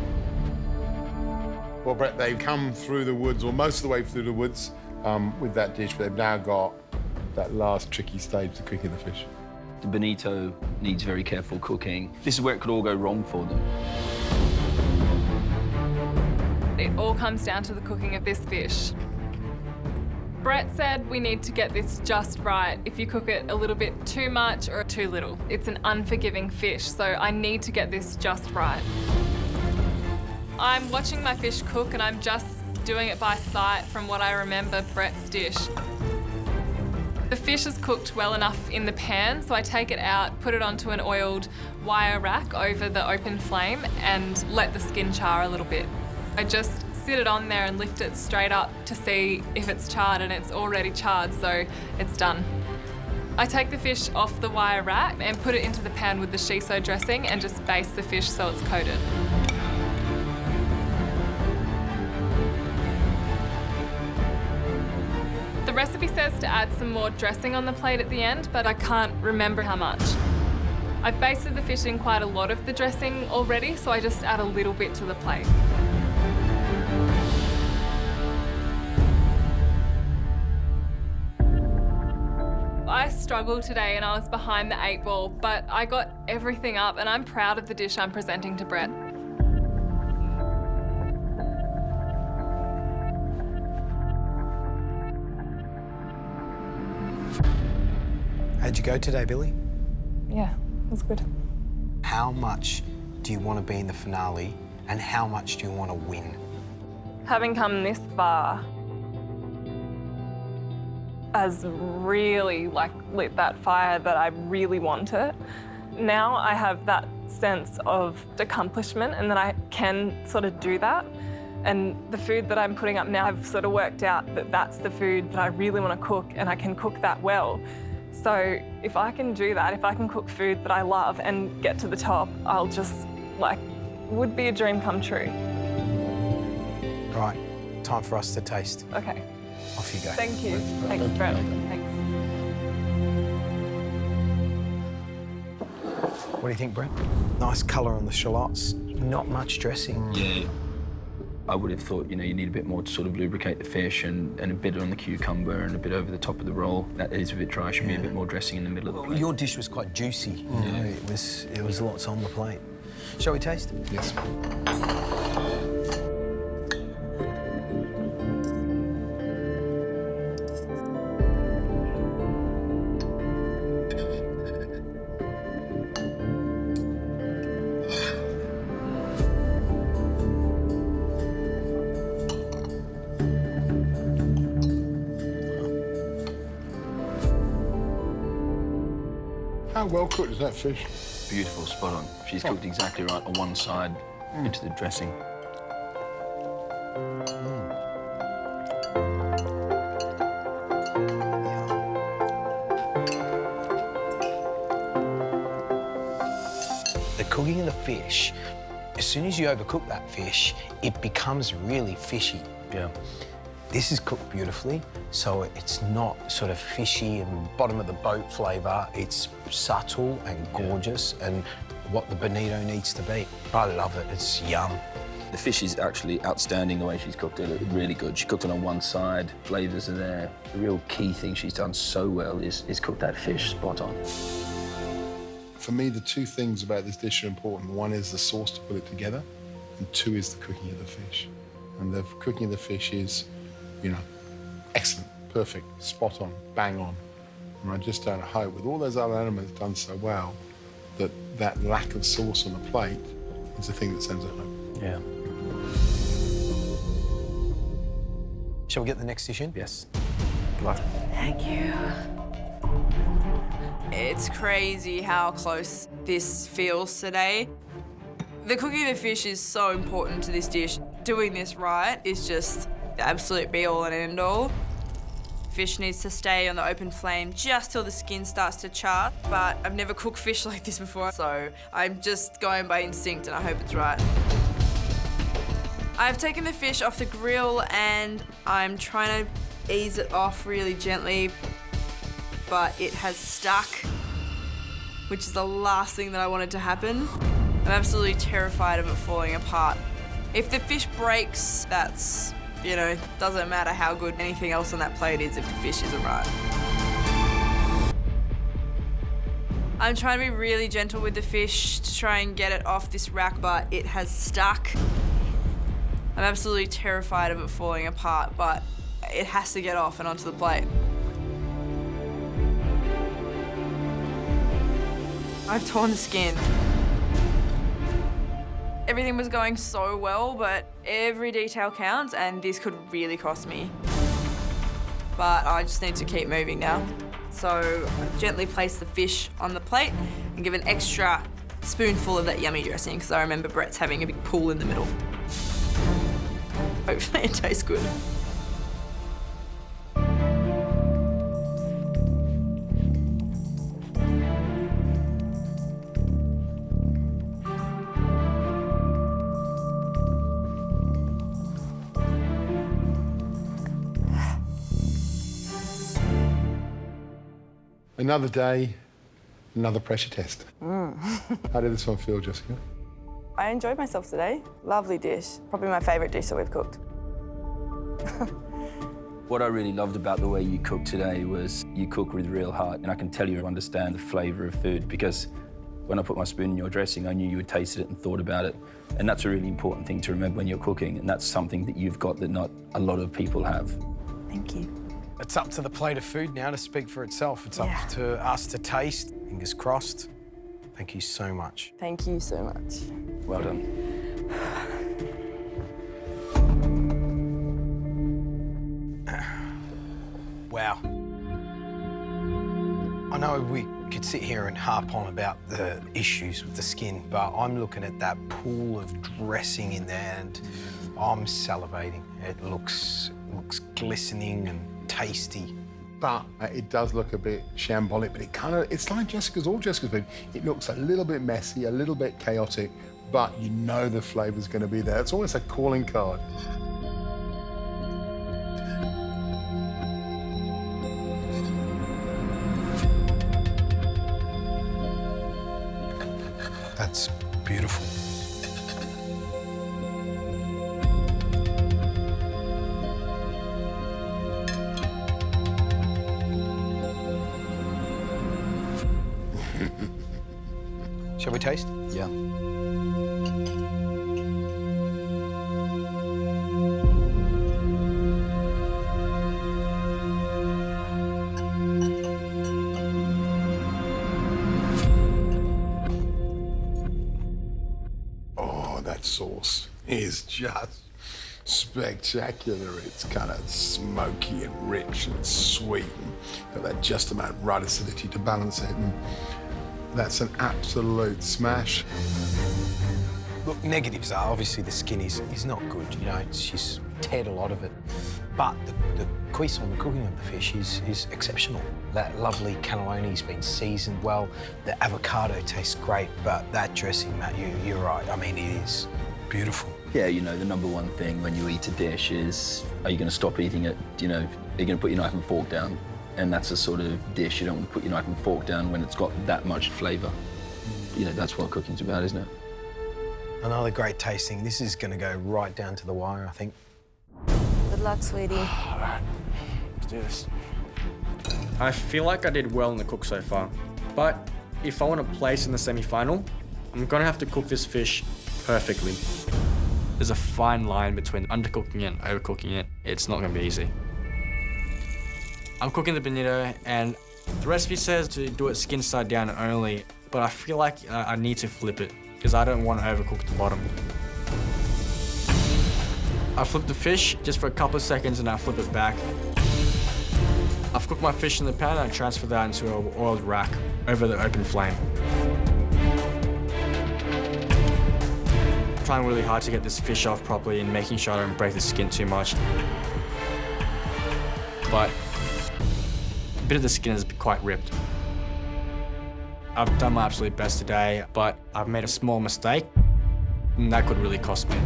Well, Brett, they've come through the woods, or most of the way through the woods, with that dish, but they've now got that last tricky stage, the cooking the fish. The bonito needs very careful cooking. This is where it could all go wrong for them. It all comes down to the cooking of this fish. Brett said we need to get this just right. If you cook it a little bit too much or too little, it's an unforgiving fish, so I need to get this just right. I'm watching my fish cook and I'm just doing it by sight from what I remember Brett's dish. The fish is cooked well enough in the pan, so I take it out, put it onto an oiled wire rack over the open flame and let the skin char a little bit. I just sit it on there and lift it straight up to see if it's charred, and it's already charred, so it's done. I take the fish off the wire rack and put it into the pan with the shiso dressing and just baste the fish so it's coated. The recipe says to add some more dressing on the plate at the end, but I can't remember how much. I've basted the fish in quite a lot of the dressing already, so I just add a little bit to the plate. I struggled today and I was behind the 8 ball, but I got everything up and I'm proud of the dish I'm presenting to Brett. How'd you go today, Billy? Yeah, it was good. How much do you want to be in the finale and how much do you want to win? Having come this far has really lit that fire that I really want it. Now I have that sense of accomplishment and that I can sort of do that. And the food that I'm putting up now, I've sort of worked out that that's the food that I really want to cook and I can cook that well. So if I can do that, if I can cook food that I love and get to the top, I'll just, would be a dream come true. Right, time for us to taste. Okay. Off you go. Thank you. Thanks, Brett. Thanks. What do you think, Brett? Nice colour on the shallots, not much dressing. Yeah. I would have thought, you need a bit more to sort of lubricate the fish and a bit on the cucumber and a bit over the top of the roll. That is a bit dry. Should be a bit more dressing in the middle of the plate. Your dish was quite juicy. You know, it was lots on the plate. Shall we taste? Yes. How well cooked is that fish? Beautiful, spot on. She's cooked exactly right on one side, Into the dressing. The cooking of the fish, as soon as you overcook that fish, it becomes really fishy. Yeah. This is cooked beautifully, so it's not sort of fishy and bottom of the boat flavour. It's subtle and gorgeous and what the bonito needs to be. I love it, it's yum. The fish is actually outstanding the way she's cooked it. Really good. She cooked it on one side, flavours are there. The real key thing she's done so well is cook that fish spot on. For me, the two things about this dish are important. One is the sauce to put it together, and two is the cooking of the fish. And the cooking of the fish is, you know, excellent, perfect, spot on, bang on. And I just don't hope, with all those other elements done so well, that lack of sauce on the plate is the thing that sends it home. Yeah. Shall we get the next dish in? Yes. Thank you. It's crazy how close this feels today. The cooking of the fish is so important to this dish. Doing this right is just the absolute be-all and end-all. Fish needs to stay on the open flame just till the skin starts to char, but I've never cooked fish like this before, so I'm just going by instinct and I hope it's right. I've taken the fish off the grill and I'm trying to ease it off really gently, but it has stuck, which is the last thing that I wanted to happen. I'm absolutely terrified of it falling apart. If the fish breaks, that's, you know, doesn't matter how good anything else on that plate is if the fish isn't right. I'm trying to be really gentle with the fish to try and get it off this rack, but it has stuck. I'm absolutely terrified of it falling apart, but it has to get off and onto the plate. I've torn the skin. Everything was going so well, but every detail counts and this could really cost me. But I just need to keep moving now. So I gently place the fish on the plate and give an extra spoonful of that yummy dressing because I remember Brett's having a big pool in the middle. Hopefully it tastes good. Another day, another pressure test. How did this one feel, Jessica? I enjoyed myself today. Lovely dish. Probably my favourite dish that we've cooked. What I really loved about the way you cooked today was you cook with real heart, and I can tell you understand the flavour of food because when I put my spoon in your dressing, I knew you had tasted it and thought about it. And that's a really important thing to remember when you're cooking, and that's something that you've got that not a lot of people have. Thank you. It's up to the plate of food now to speak for itself. It's up to us to taste. Fingers crossed. Thank you so much. Thank you so much. Well done. Wow. I know we could sit here and harp on about the issues with the skin, but I'm looking at that pool of dressing in there and I'm salivating. It looks glistening and tasty. But it does look a bit shambolic, but it's like all Jessica's food. It looks a little bit messy, a little bit chaotic, but you know the flavour's going to be there. It's almost a calling card. That's beautiful. Shall we taste? Yeah. Oh, that sauce is just spectacular. It's kind of smoky and rich and sweet and got that just amount of right acidity to balance it. And that's an absolute smash. Look, negatives are obviously the skin is not good, you know, she's teared a lot of it. But the cuisson, the cooking of the fish is exceptional. That lovely cannellone's been seasoned well. The avocado tastes great, but that dressing, Matt, you're right. I mean, it is beautiful. Yeah, you know, the number one thing when you eat a dish is, are you going to stop eating it? You know, are you going to put your knife and fork down? And that's a sort of dish you don't want to put your knife and fork down when it's got that much flavour. You know, that's what cooking's about, isn't it? Another great tasting. This is going to go right down to the wire, I think. Good luck, sweetie. All right, let's do this. I feel like I did well in the cook so far, but if I want to place in the semi-final, I'm gonna have to cook this fish perfectly. There's a fine line between undercooking it and overcooking it. It's not gonna be easy. I'm cooking the bonito, and the recipe says to do it skin side down only, but I feel like I need to flip it because I don't want to overcook the bottom. I flip the fish just for a couple of seconds and I flip it back. I've cooked my fish in the pan and I transfer that into an oiled rack over the open flame. I'm trying really hard to get this fish off properly and making sure I don't break the skin too much. But a bit of the skin is quite ripped. I've done my absolute best today, but I've made a small mistake and that could really cost me.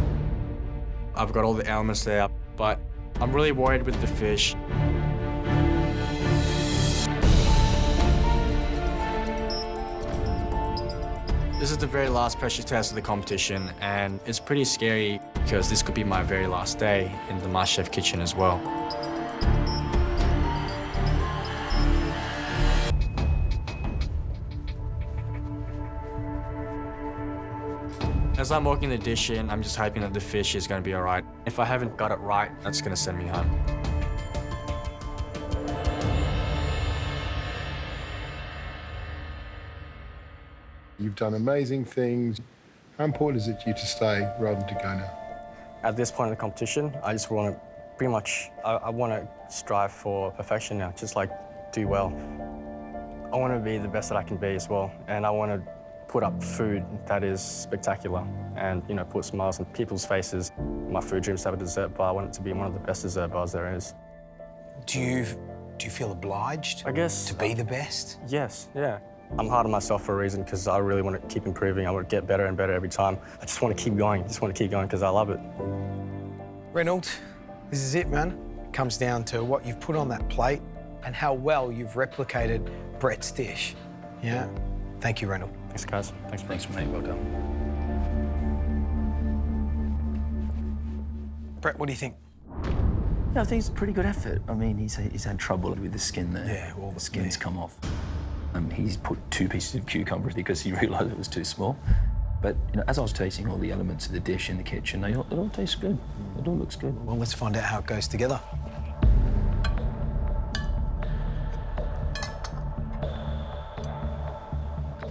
I've got all the elements there, but I'm really worried with the fish. This is the very last pressure test of the competition, and it's pretty scary because this could be my very last day in the MasterChef kitchen as well. As I'm walking the dish in, I'm just hoping that the fish is going to be all right. If I haven't got it right, that's going to send me home. You've done amazing things. How important is it to you to stay rather than to go now? At this point in the competition, I just want to pretty much, I want to strive for perfection now, just like do well. I want to be the best that I can be as well, and I want to put up food that is spectacular and, you know, put smiles on people's faces. My food dreams to have a dessert bar. I want it to be one of the best dessert bars there is. Do you feel obliged, I guess, to be the best? Yes, yeah. I'm hard on myself for a reason because I really want to keep improving. I want to get better and better every time. I just want to keep going. Because I love it. Reynold, this is it, man. It comes down to what you've put on that plate and how well you've replicated Brett's dish. Yeah? Thank you, Reynold. Thanks, guys. Thanks, mate. Well done. Brett, what do you think? Yeah, I think it's a pretty good effort. I mean, he's had trouble with the skin there. Yeah, well, the skin's come off. He's put 2 pieces of cucumber because he realised it was too small. But, you know, as I was tasting all the elements of the dish in the kitchen, it all tastes good. It all looks good. Well, let's find out how it goes together.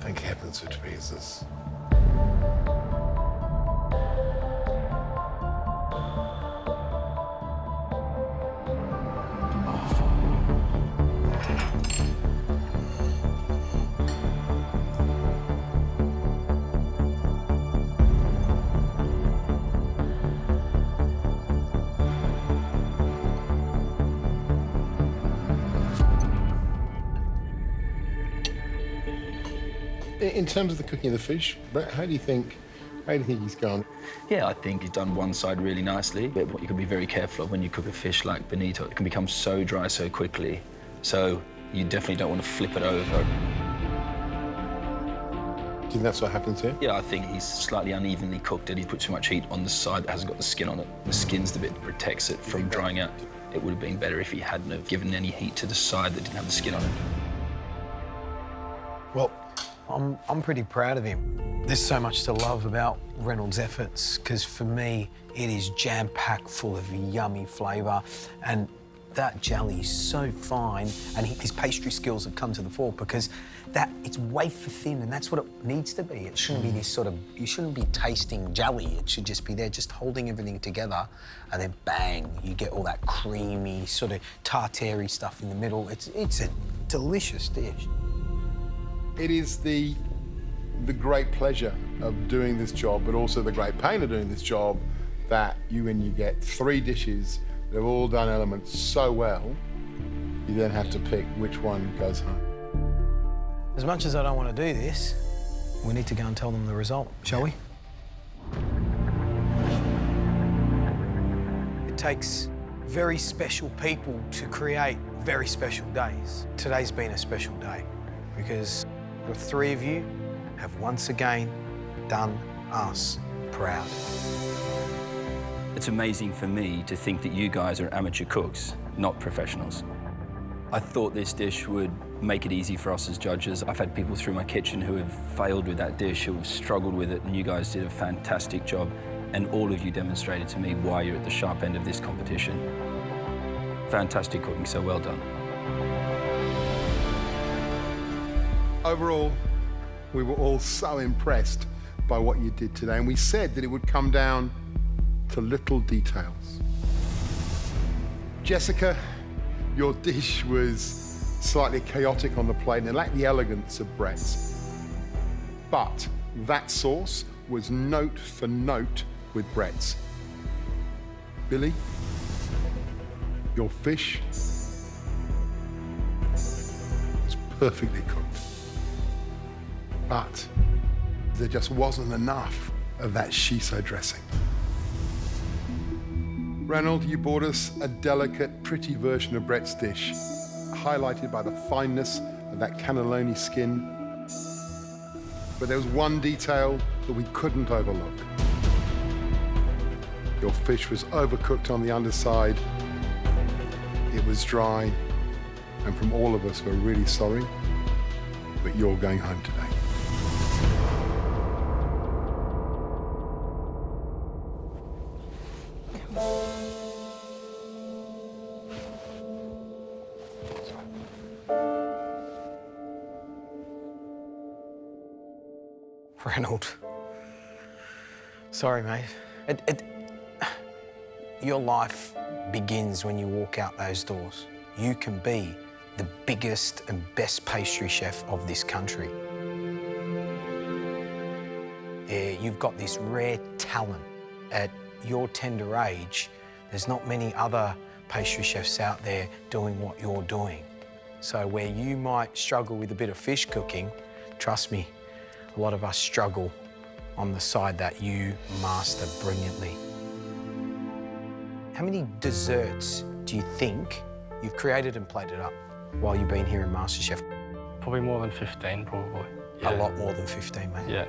Thank heavens for tweezers. In terms of the cooking of the fish, Brett, how do you think he's gone? Yeah, I think he's done one side really nicely, but what you can be very careful of when you cook a fish like bonito, it can become so dry so quickly, so you definitely don't want to flip it over. Do you think that's what happens here? Yeah, I think he's slightly unevenly cooked it. He's put too much heat on the side that hasn't got the skin on it. The skin's the bit that protects it from drying out. It would have been better if he hadn't have given any heat to the side that didn't have the skin on it. Well, I'm pretty proud of him. There's so much to love about Reynold's efforts, because for me, it is jam-packed full of yummy flavour, and that jelly is so fine, and his pastry skills have come to the fore because it's wafer thin, and that's what it needs to be. It shouldn't be this sort of, you shouldn't be tasting jelly. It should just be there, just holding everything together, and then bang, you get all that creamy, sort of tartare-y stuff in the middle. It's a delicious dish. It is the the great pleasure of doing this job, but also the great pain of doing this job, that when you get 3 dishes that have all done elements so well, you then have to pick which one goes home. As much as I don't want to do this, we need to go and tell them the result, shall we? It takes very special people to create very special days. Today's been a special day because the 3 of you have once again done us proud. It's amazing for me to think that you guys are amateur cooks, not professionals. I thought this dish would make it easy for us as judges. I've had people through my kitchen who have failed with that dish, who have struggled with it, and you guys did a fantastic job. And all of you demonstrated to me why you're at the sharp end of this competition. Fantastic cooking, so well done. Overall, we were all so impressed by what you did today, and we said that it would come down to little details. Jessica, your dish was slightly chaotic on the plate and it lacked the elegance of Brett's. But that sauce was note for note with Brett's. Billy, your fish was perfectly cooked. But there just wasn't enough of that shiso dressing. Reynold, you brought us a delicate, pretty version of Brett's dish, highlighted by the fineness of that cannelloni skin. But there was one detail that we couldn't overlook. Your fish was overcooked on the underside. It was dry. And from all of us, we're really sorry, but you're going home today. Reynold. Sorry, mate. Your life begins when you walk out those doors. You can be the biggest and best pastry chef of this country. You've got this rare talent. At your tender age, there's not many other pastry chefs out there doing what you're doing. So where you might struggle with a bit of fish cooking, trust me, a lot of us struggle on the side that you master brilliantly. How many desserts do you think you've created and plated up while you've been here in MasterChef? Probably more than 15, probably. A lot more than 15, mate. Yeah.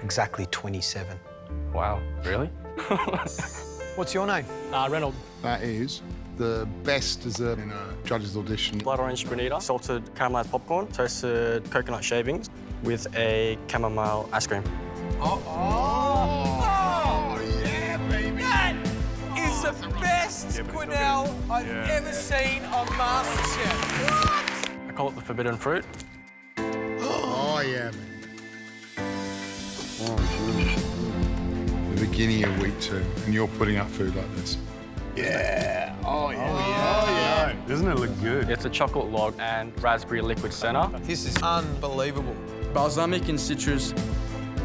Exactly 27. Wow, really? What's your name? Reynold. That is the best dessert in a judge's audition. Blood orange granita, salted caramelised popcorn, toasted coconut shavings with a chamomile ice cream. Oh, yeah, baby! That is the best quenelle I've ever seen on MasterChef. What? I call it the forbidden fruit. Oh, yeah, man. The beginning of week 2, and you're putting up food like this. Yeah. Oh, yeah. Oh, yeah. Doesn't it look good? It's a chocolate log and raspberry liquid centre. This is unbelievable. Balsamic and citrus.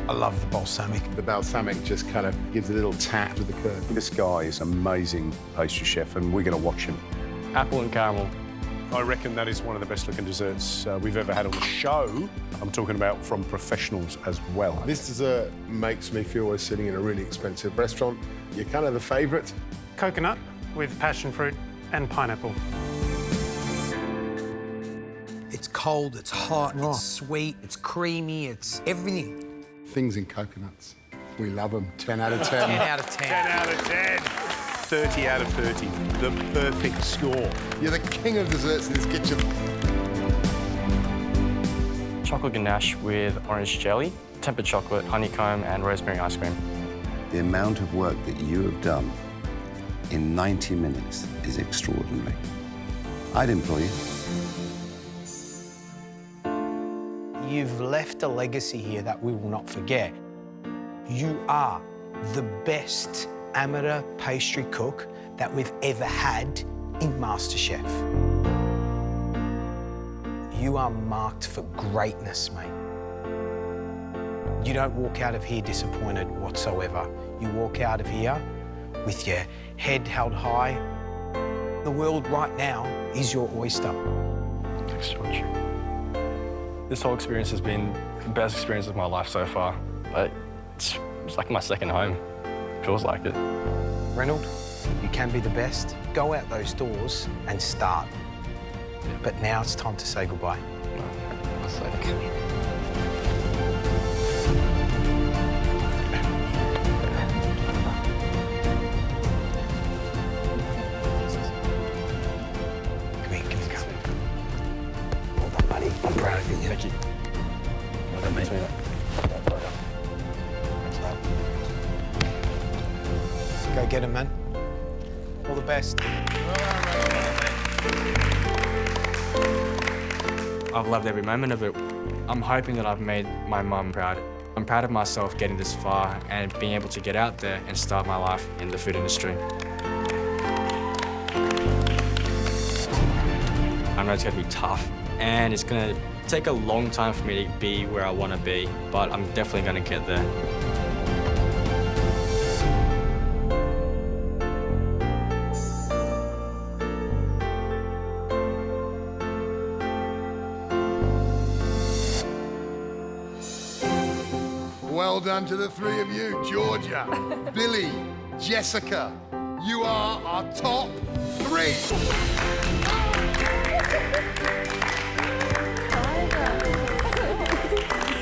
I love the balsamic. The balsamic just kind of gives a little tap to the curd. This guy is an amazing pastry chef, and we're going to watch him. Apple and caramel. I reckon that is one of the best looking desserts we've ever had on the show. I'm talking about from professionals as well. This dessert makes me feel we're sitting in a really expensive restaurant. You're kind of the favourite. Coconut with passion fruit and pineapple. It's cold, it's hot, it's sweet, it's creamy, it's everything. Things in coconuts. We love them. 10 out of 10. 10 out of 10. 10 out of 10. 30 out of 30. The perfect score. You're the king of desserts in this kitchen. Chocolate ganache with orange jelly, tempered chocolate, honeycomb and rosemary ice cream. The amount of work that you have done in 90 minutes is extraordinary. I'd employ you. You've left a legacy here that we will not forget. You are the best amateur pastry cook that we've ever had in MasterChef. You are marked for greatness, mate. You don't walk out of here disappointed whatsoever. You walk out of here with your head held high. The world right now is your oyster. Thanks, George. This whole experience has been the best experience of my life so far. It's like my second home. Feels like it. Reynold, you can be the best. Go out those doors and start. But now it's time to say goodbye. I'm proud of you. Thank you. Well done, mate. Go get him, man. All the best. I've loved every moment of it. I'm hoping that I've made my mum proud. I'm proud of myself getting this far and being able to get out there and start my life in the food industry. I know it's going to be tough and it's going to take a long time for me to be where I want to be, but I'm definitely going to get there. Well done to the three of you. Georgia, Billy, Jessica, you are our top three.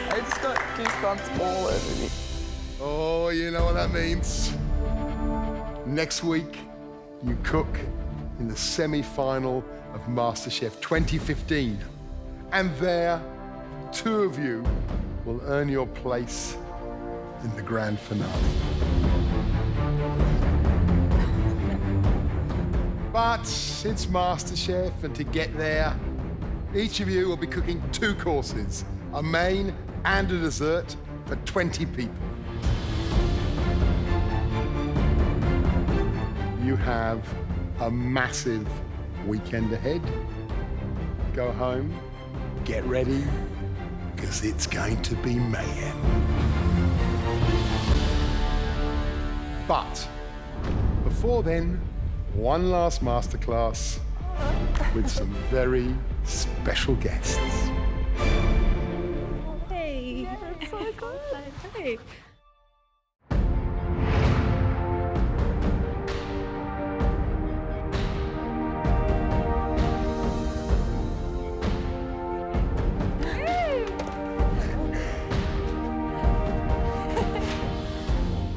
I just got goosebumps all over me. Oh, you know what that means. Next week, you cook in the semi-final of MasterChef 2015. And there, two of you will earn your place in the grand finale. But it's MasterChef, and to get there, each of you will be cooking 2 courses, a main and a dessert for 20 people. You have a massive weekend ahead. Go home, get ready, because it's going to be mayhem. But before then, one last masterclass with some very special guests. Hey, that's so good. Hey.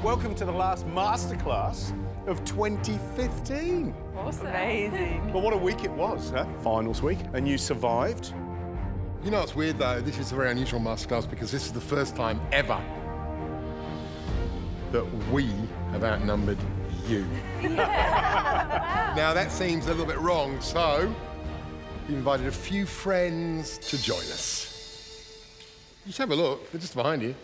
Welcome to the last masterclass of 2015. Awesome. Amazing. Well, what a week it was, huh? Finals week, and you survived. You know what's weird though? This is a very unusual masterclass because this is the first time ever that we have outnumbered you. Now that seems a little bit wrong, so we invited a few friends to join us. Just have a look, they're just behind you.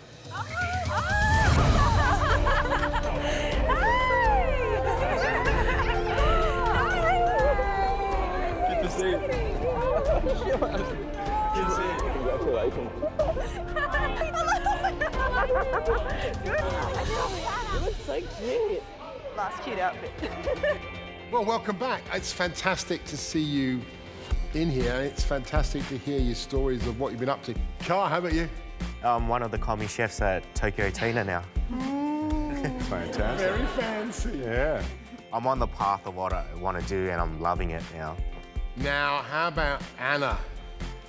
Good to see you. Congratulations. You look so cute. Last cute outfit. Well, welcome back. It's fantastic to see you in here. It's fantastic to hear your stories of what you've been up to. Kai, how about you? I'm one of the commis chefs at Tokyo Tina now. Fantastic. Very fancy. Yeah. I'm on the path of what I want to do and I'm loving it now. Now, how about Anna?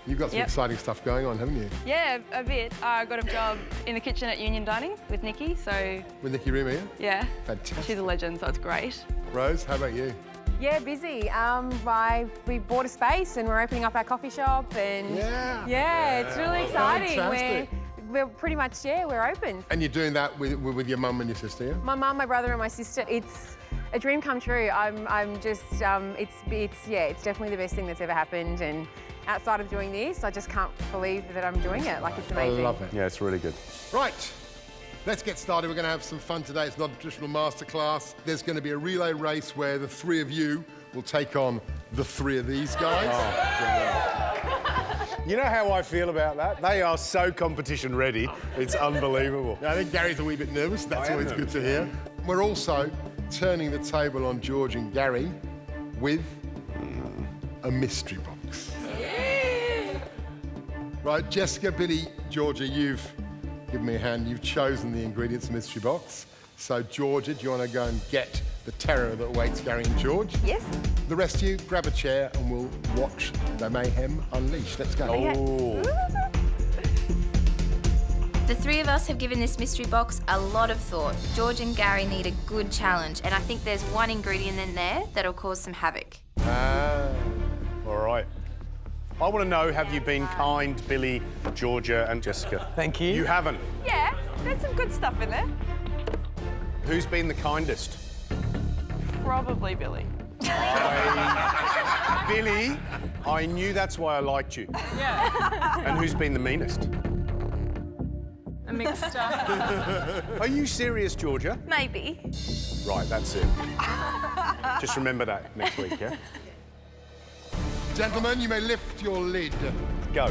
You've got some exciting stuff going on, haven't you? Yeah, a bit. I got a job in the kitchen at Union Dining with Nikki, so... With Nikki Rima, Yeah. Fantastic. She's a legend, so it's great. Rose, how about you? Yeah, busy. We bought a space and we're opening up our coffee shop and... Yeah, it's really exciting. Fantastic. We're pretty much, we're open. And you're doing that with your mum and your sister, yeah? My mum, my brother and my sister, it's a dream come true. I'm just, it's definitely the best thing that's ever happened. And outside of doing this, I just can't believe that I'm doing it. Like, it's amazing. I love it. Yeah, it's really good. Right, let's get started. We're going to have some fun today. It's not a traditional masterclass. There's going to be a relay race where the three of you will take on the three of these guys. You know how I feel about that? They are so competition ready. It's unbelievable. I think Gary's a wee bit nervous. That's I am always good nervous. to hear. We're also turning the table on George and Gary with a mystery box. Right, Jessica, Billy, Georgia, you've given me a hand. You've chosen the ingredients mystery box. So, Georgia, do you want to go and get the terror that awaits Gary and George? Yes. The rest of you, grab a chair and we'll watch the mayhem unleashed. Let's go. Oh. The three of us have given this mystery box a lot of thought. George and Gary need a good challenge, and I think there's one ingredient in there that'll cause some havoc. All right. I want to know, have you been kind, Billy, Georgia and Jessica? Thank you. You haven't? Yeah, there's some good stuff in there. Who's been the kindest? Probably Billy. Billy, I knew that's why I liked you. Yeah. And who's been the meanest? A mixture. Are you serious, Georgia? Maybe. Right, that's it. Just remember that next week, yeah? Gentlemen, you may lift your lid. Go.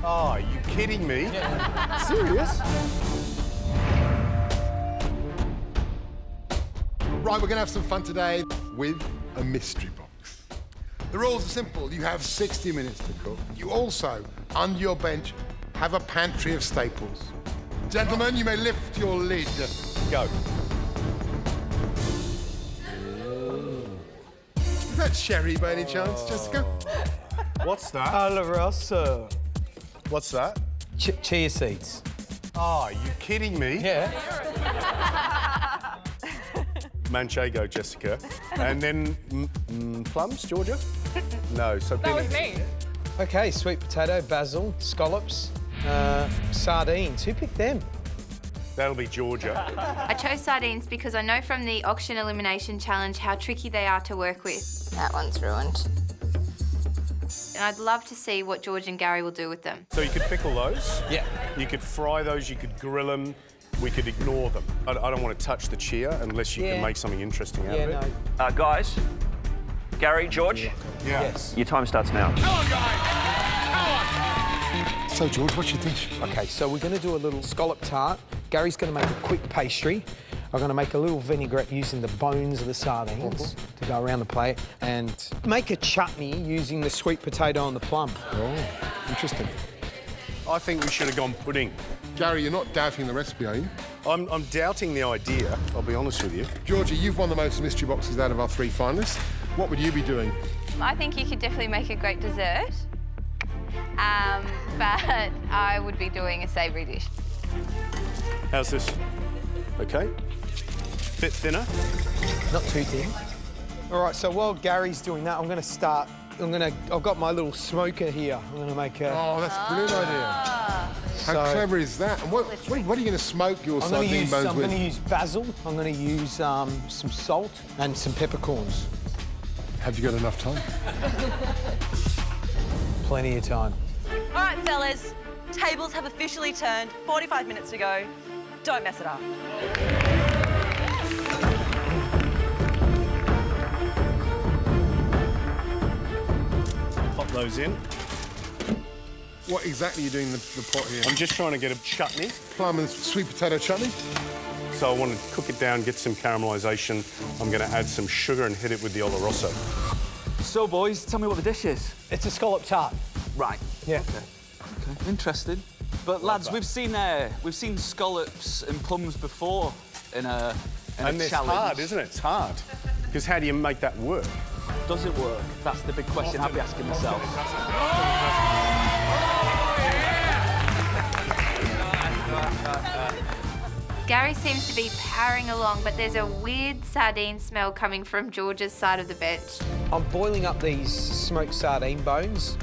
Oh, are you kidding me? Yeah. Serious? Right, we're going to have some fun today with a mystery box. The rules are simple. You have 60 minutes to cook. You also, under your bench, have a pantry of staples. Gentlemen, you may lift your lid. Go. Is that sherry by any chance, Jessica? What's that? Oloroso. What's that? Chia seeds. Oh, are you kidding me? Yeah. Manchego, Jessica. And then plums, Georgia? No, so That Billy. was me. Okay, sweet potato, basil, scallops, sardines. Who picked them? That'll be Georgia. I chose sardines because I know from the auction elimination challenge how tricky they are to work with. That one's ruined. And I'd love to see what George and Gary will do with them. So you could pickle those? Yeah. You could fry those, you could grill them, we could ignore them. I don't want to touch the chia unless you can make something interesting out of it. No. Guys, Gary, George, Yes. your time starts now. So, George, what's your dish? Okay, so we're going to do a little scallop tart. Gary's going to make a quick pastry. I'm going to make a little vinaigrette using the bones of the sardines to go around the plate, and make a chutney using the sweet potato and the plum. Oh, interesting. I think we should have gone pudding. Gary, you're not doubting the recipe, are you? I'm doubting the idea, I'll be honest with you. Georgia, you've won the most mystery boxes out of our 3 finalists. What would you be doing? I think you could definitely make a great dessert, but I would be doing a savoury dish. How's this? Okay? Bit thinner? Not too thin. All right, so while Gary's doing that, I'm going to start. I've got my little smoker here. I'm going to make a... Oh, that's a brilliant idea. How clever is that? And what are you going to smoke your sardine bones I'm with? going to use basil. I'm going to use some salt and some peppercorns. Have you got enough time? Plenty of time. All right, fellas, tables have officially turned. 45 minutes to go. Don't mess it up. Pop those in. What exactly are you doing in the pot here? I'm just trying to get a chutney. Plum and sweet potato chutney? So I want to cook it down, get some caramelisation. I'm going to add some sugar and hit it with the Oloroso. So, boys, tell me what the dish is. It's a scallop tart. Right. Yeah. Okay. Interesting. But lads, we've seen scallops and plums before in a And it's challenge. hard, isn't it? It's hard. Because how do you make that work? Does it work? That's the big question I'd be asking myself. Gary seems to be powering along, but there's a weird sardine smell coming from George's side of the bench. I'm boiling up these smoked sardine bones.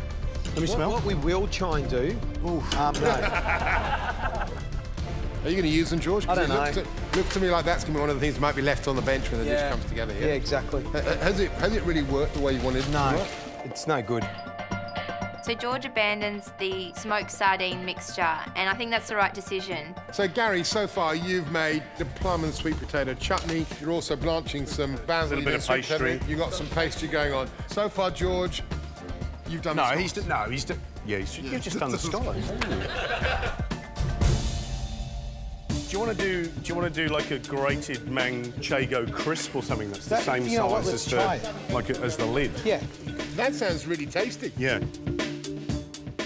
Let me smell. What we will try and do... no. Are you going to use them, George? I don't know. Look to me like that's going to be one of the things that might be left on the bench when the dish Yeah. comes together here. Yeah, exactly. Has it really worked the way you wanted it to work? It's no good. So George abandons the smoked sardine mixture, and I think that's the right decision. So, Gary, so far you've made the plum and sweet potato chutney. You're also blanching some basil. Little bit of pastry. You've got some pastry going on. So far, George, You've done no, the he's you've just done the scallops, haven't you? Do you want to do like a grated manchego crisp or something that's the same size as the lid? Yeah. That sounds really tasty. Yeah.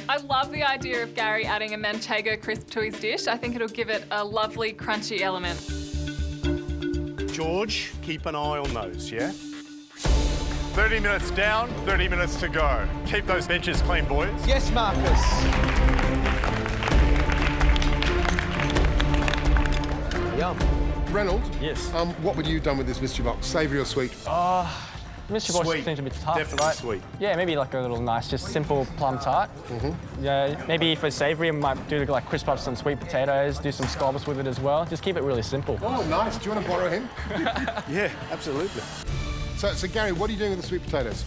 I love the idea of Gary adding a manchego crisp to his dish. I think it'll give it a lovely crunchy element. George, keep an eye on those, yeah? 30 minutes down, 30 minutes to go. Keep those benches clean, boys. Yes, Marcus. Yum. Reynold? Yes. What would you have done with this mystery box? Savoury or sweet? Mystery box seems a bit tough, definitely right? Sweet. Yeah, maybe like a little nice, just simple plum tart. Yeah, maybe for savoury, I might do like crisp up some sweet potatoes, do some scallops with it as well. Just keep it really simple. Oh, nice. Do you want to borrow him? Yeah, absolutely. So Gary, what are you doing with the sweet potatoes?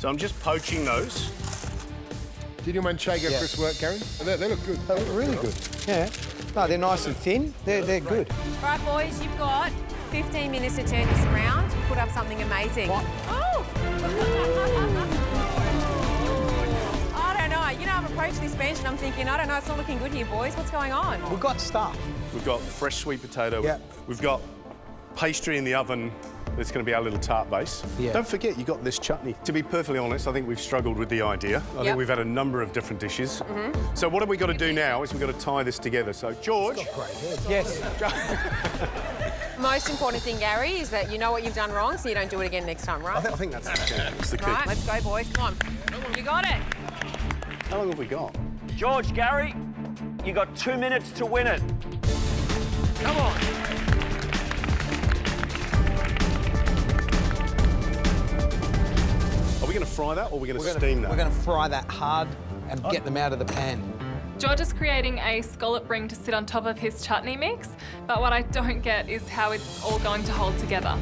So I'm just poaching those. Did your manchego crisp work, Gary? They look good. They look really good. Yeah. No, they're nice and thin. They're good. Right, boys, you've got 15 minutes to turn this around, put up something amazing. What? Oh! I don't know. You know, I'm approaching this bench and I'm thinking, I don't know, it's not looking good here, boys. What's going on? We've got stuff. We've got fresh sweet potato. Yeah. We've got pastry in the oven. It's going to be our little tart base. Yeah. Don't forget, you got this chutney. To be perfectly honest, I think we've struggled with the idea. I think we've had a number of different dishes. So what have we got to do now is we've got to tie this together. So, George. Yes. Most important thing, Gary, is that you know what you've done wrong, so you don't do it again next time, right? I think that's the key. Right, let's go, boys. Come on. You got it. How long have we got? George, Gary, you got 2 minutes to win it. Come on. Are we going to fry that or are we going to steam that? We're going to fry that hard and get them out of the pan. George is creating a scallop ring to sit on top of his chutney mix, but what I don't get is how it's all going to hold together.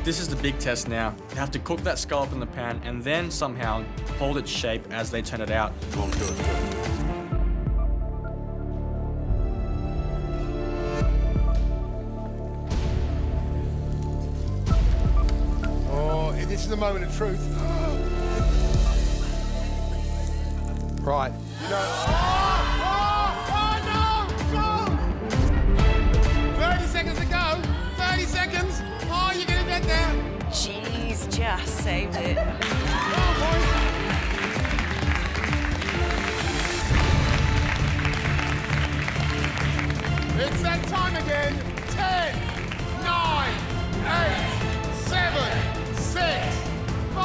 This is the big test now. You have to cook that scallop in the pan and then somehow hold its shape as they turn it out. Come on, do it. This is the moment of truth. Right. You know... no! 30 seconds to go. 30 seconds. Oh, you're going to get there. Jeez, just saved it. It's that time again. 10, 9, 8, 7, 6, 5,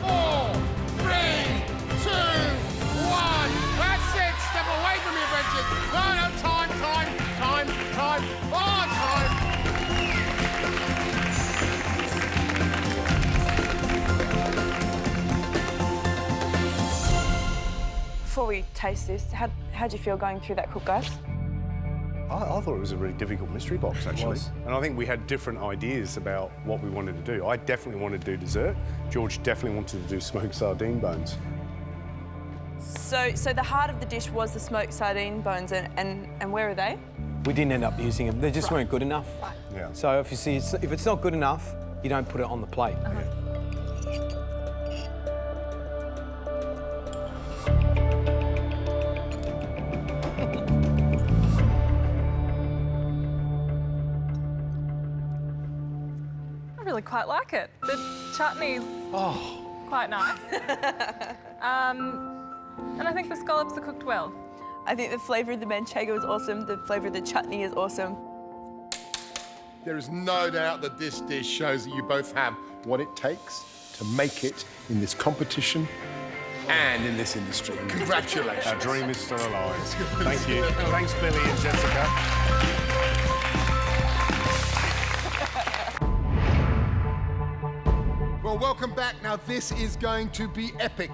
4, 3, 2, 1. That's it. Step away from your benches. No, time. Oh, time. Before we taste this, how'd you feel going through that cook, guys? I thought it was a really difficult mystery box, actually. And I think we had different ideas about what we wanted to do. I definitely wanted to do dessert. George definitely wanted to do smoked sardine bones. So the heart of the dish was the smoked sardine bones, and where are they? We didn't end up using them. They just weren't good enough. Yeah. So if it's not good enough, you don't put it on the plate. I really quite like it. The chutney's quite nice. And I think the scallops are cooked well. I think the flavour of the manchego is awesome. The flavour of the chutney is awesome. There is no doubt that this dish shows that you both have what it takes to make it in this competition and in this industry. Congratulations. Our dream is still alive. Thank you. Thanks, Billy and Jessica. Well, welcome back. Now, this is going to be epic.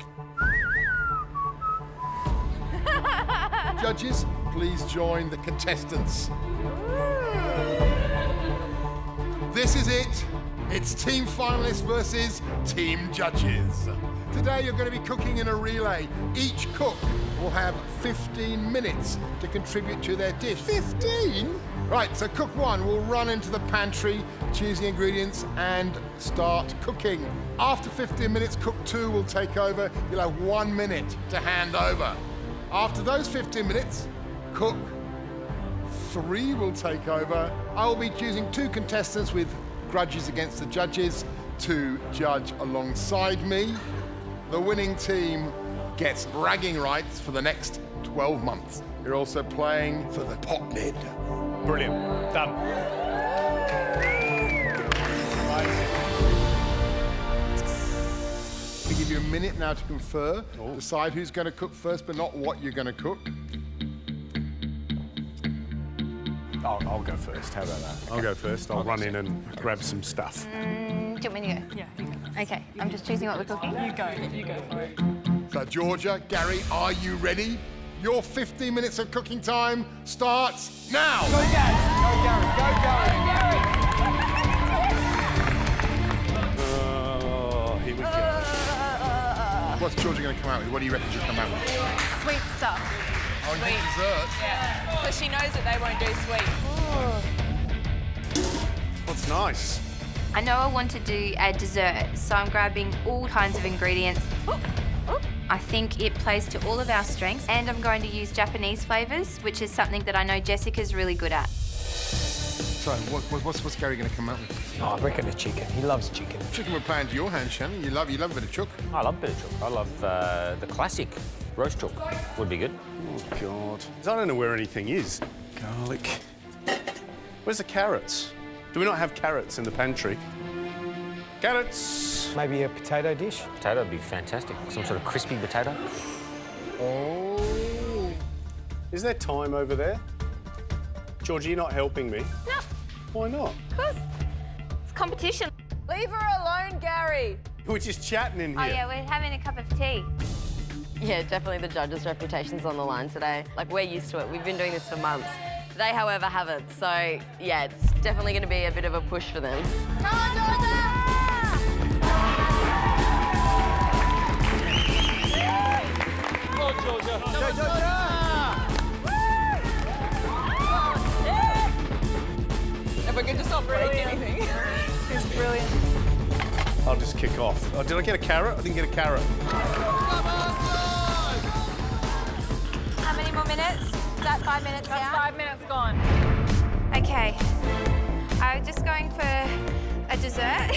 Judges, please join the contestants. This is it. It's team finalists versus team judges. Today, you're going to be cooking in a relay. Each cook will have 15 minutes to contribute to their dish. 15? Right, so cook 1 will run into the pantry, choose the ingredients and start cooking. After 15 minutes, cook 2 will take over. You'll have 1 minute to hand over. After those 15 minutes, cook 3 will take over. I will be choosing 2 contestants with grudges against the judges to judge alongside me. The winning team gets bragging rights for the next 12 months. You're also playing for the pot lid. Brilliant. Done. We give you a minute now to confer. Decide who's going to cook first, but not what you're going to cook. I'll go first. How about that? I'll go first. I'll run in and grab some stuff. Do you want me to go? Yeah, you go. Okay, I'm just choosing what we're cooking. You go for it. So, Georgia, Gary, are you ready? Your 15 minutes of cooking time starts now. Go, Gary. Go, Gary. Go, Gary. Oh, here we go. What's Georgia going to come out with? What do you reckon she'll come out with? Sweet stuff. Oh, Sweet. Dessert. Yeah. Because she knows that they won't do sweet. What's nice? I know I want to do a dessert, so I'm grabbing all kinds of ingredients. I think it plays to all of our strengths, and I'm going to use Japanese flavours, which is something that I know Jessica's really good at. So, what's Gary going to come out with? Oh, I reckon the chicken. He loves chicken. Chicken will play into your hands, Shannon. You love a bit of chook. I love a bit of chook. I love the classic roast chook. Would be good. Oh, God. I don't know where anything is. Garlic. Where's the carrots? Do we not have carrots in the pantry? Carrots! Maybe a potato dish? Potato would be fantastic. Some sort of crispy potato. Oh. Is there time over there? Georgie, you're not helping me. No. Why not? Because it's competition. Leave her alone, Gary. We're just chatting in here. Oh yeah, we're having a cup of tea. Yeah, definitely the judges' reputation's on the line today. Like, we're used to it. We've been doing this for months. They, however, haven't. So, yeah, it's definitely going to be a bit of a push for them. Come on, Georgia! Go, Georgia! Go, Georgia! Never good to stop breaking anything. It's brilliant. I'll just kick off. Oh, did I get a carrot? I didn't get a carrot. How many more minutes? Is that 5 minutes That's now? 5 minutes gone. Okay. I'm just going for a dessert.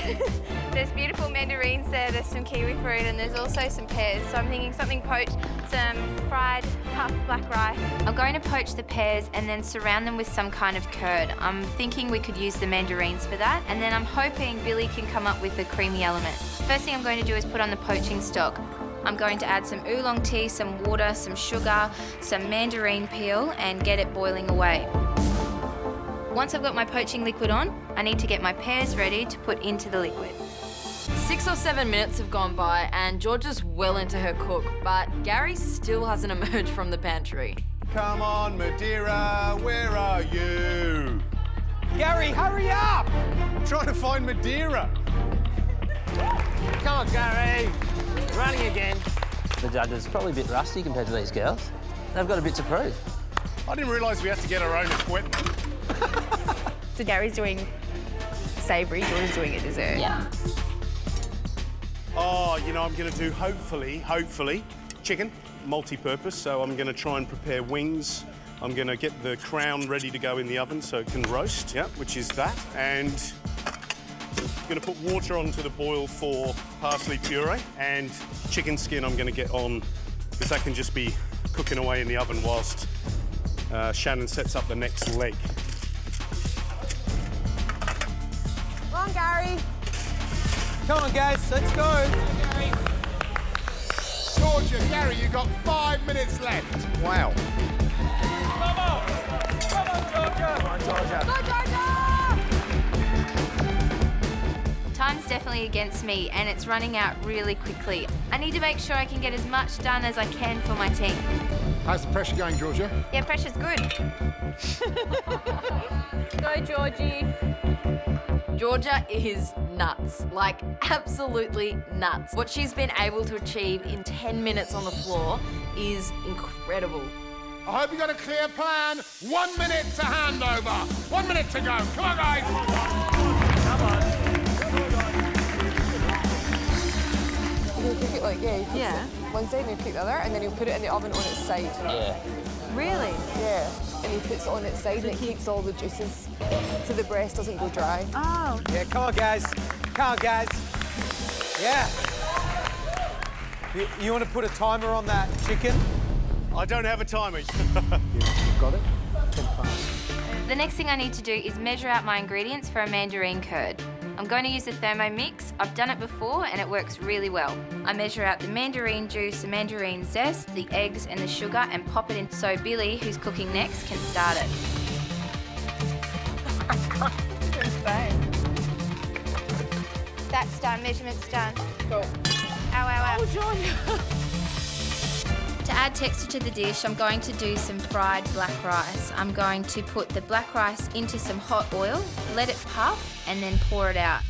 There's beautiful mandarins there, there's some kiwi fruit, and there's also some pears. So I'm thinking something poached, some fried puffed black rice. I'm going to poach the pears and then surround them with some kind of curd. I'm thinking we could use the mandarins for that, and then I'm hoping Billy can come up with a creamy element. First thing I'm going to do is put on the poaching stock. I'm going to add some oolong tea, some water, some sugar, some mandarin peel, and get it boiling away. Once I've got my poaching liquid on, I need to get my pears ready to put into the liquid. 6 or 7 minutes have gone by and Georgia's well into her cook, but Gary still hasn't emerged from the pantry. Come on, Madeira, where are you? Gary, hurry up! I'm trying to find Madeira. Come on, Gary. Running again. The judges are probably a bit rusty compared to these girls. They've got a bit to prove. I didn't realise we had to get our own equipment. So Gary's doing savoury, Georgia's doing a dessert. Yeah. Oh, you know, I'm going to do, hopefully, chicken, multi-purpose. So I'm going to try and prepare wings. I'm going to get the crown ready to go in the oven so it can roast, yeah, which is that. And I'm going to put water onto the boil for parsley puree. And chicken skin I'm going to get on, because that can just be cooking away in the oven whilst Shannon sets up the next leg. Come on, Gary. Come on, guys, let's go. Georgia, Gary, you've got 5 minutes left. Wow. Come on, Georgia! Come on, Georgia. Go, Georgia! Time's definitely against me, and it's running out really quickly. I need to make sure I can get as much done as I can for my team. How's the pressure going, Georgia? Yeah, pressure's good. Go, Georgie. Georgia is nuts, like absolutely nuts. What she's been able to achieve in 10 minutes on the floor is incredible. I hope you got a clear plan. 1 minute to hand over. 1 minute to go. Come on, guys. He'll cook it like, yeah, he cooks it one side and he'll cook the other, and then he'll put it in the oven on its side. Yeah. Really? Yeah. And he puts it on its side and it keeps all the juices so the breast doesn't go dry. Oh. Yeah, come on, guys. Come on, guys. Yeah. You want to put a timer on that chicken? I don't have a timer. You've got it? 10 past. The next thing I need to do is measure out my ingredients for a mandarin curd. I'm going to use a Thermomix. I've done it before and it works really well. I measure out the mandarin juice, the mandarin zest, the eggs and the sugar and pop it in so Billy, who's cooking next, can start it. That's done, measurement's done. Cool. Ow, ow, ow. Oh, John. To add texture to the dish, I'm going to do some fried black rice. I'm going to put the black rice into some hot oil, let it puff, and then pour it out.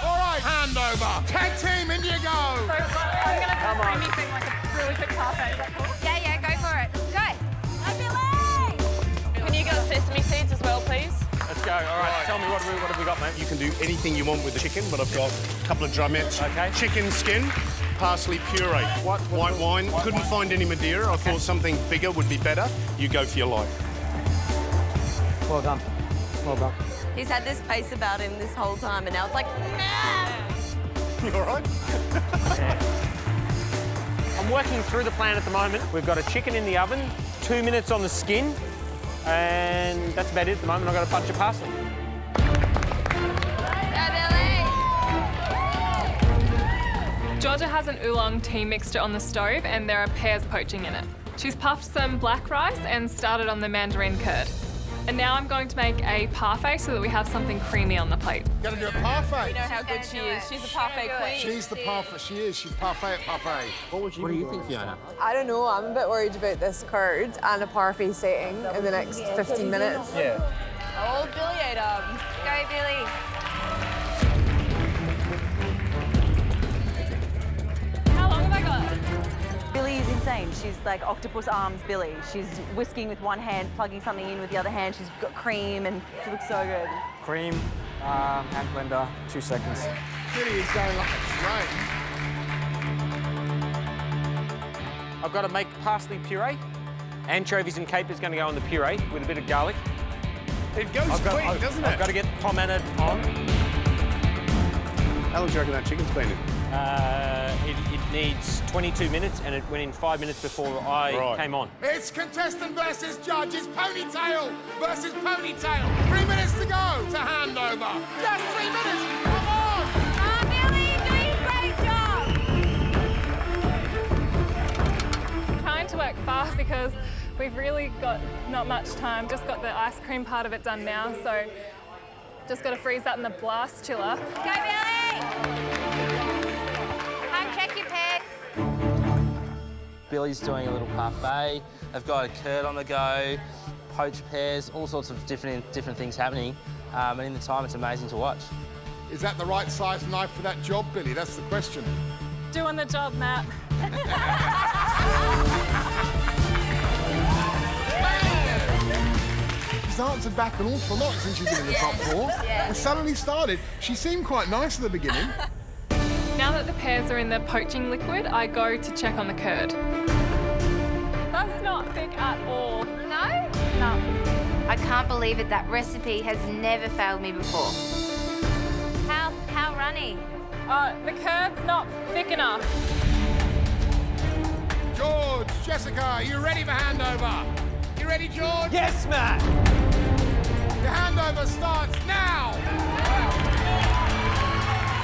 All right, hand over. Tag team, in you go. So I'm going to do a creamy thing, like a really quick parfait. Is that cool? Yeah, go for it. Go. Can you get sesame seeds as well, please? Let's go. All right, tell me what have we got, mate? You can do anything you want with the chicken, but I've got a couple of drumettes. Okay. Chicken skin, parsley puree. White wine. Couldn't find any Madeira. I thought something bigger would be better. You go for your life. Well done. Well done. He's had this pace about him this whole time, and now it's like, nah. You all right? I'm working through the plan at the moment. We've got a chicken in the oven, 2 minutes on the skin, and that's about it at the moment. I've got a bunch of parsley. Georgia has an oolong tea mixture on the stove and there are pears poaching in it. She's puffed some black rice and started on the mandarin curd. And now I'm going to make a parfait so that we have something creamy on the plate. Got to do a parfait. We know how good she is. She's a parfait queen. She's the parfait. She is. She's parfait at parfait. What do you think, Fiona? I don't know, I'm a bit worried about this curd and a parfait setting in the next 15 minutes. Yeah. Old Billy ate 'em. Go, Billy. How long have I got? Billy is insane. She's like octopus arms Billy. She's whisking with one hand, plugging something in with the other hand. She's got cream and she looks so good. Cream, hand blender, 2 seconds. Billy is going like a train. I've got to make parsley puree. Anchovies and capers going to go on the puree with a bit of garlic. It goes quick, doesn't it? I've got to get pomade on. How long do you reckon that chicken's been in? It needs 22 minutes, and it went in 5 minutes before I came on. It's contestant versus judge. It's ponytail versus ponytail. 3 minutes to go to hand over. Just 3 minutes. Come on. Oh, Billy, you're doing a great job. I'm trying to work fast because we've really got not much time. Just got the ice cream part of it done now, so just got to freeze that in the blast chiller. Go, Billy. Check your peg. Billy's doing a little parfait. They've got a curd on the go, poached pears, all sorts of different things happening. And in the time, it's amazing to watch. Is that the right size knife for that job, Billy? That's the question. Doing the job, Matt. She's answered back an awful lot since she's been in the top 4. Yeah. We suddenly started. She seemed quite nice at the beginning. Now that the pears are in the poaching liquid, I go to check on the curd. That's not thick at all. No? No. I can't believe it. That recipe has never failed me before. How runny? The curd's not thick enough. George, Jessica, are you ready for handover? You ready, George? Yes, Matt. Your handover starts now.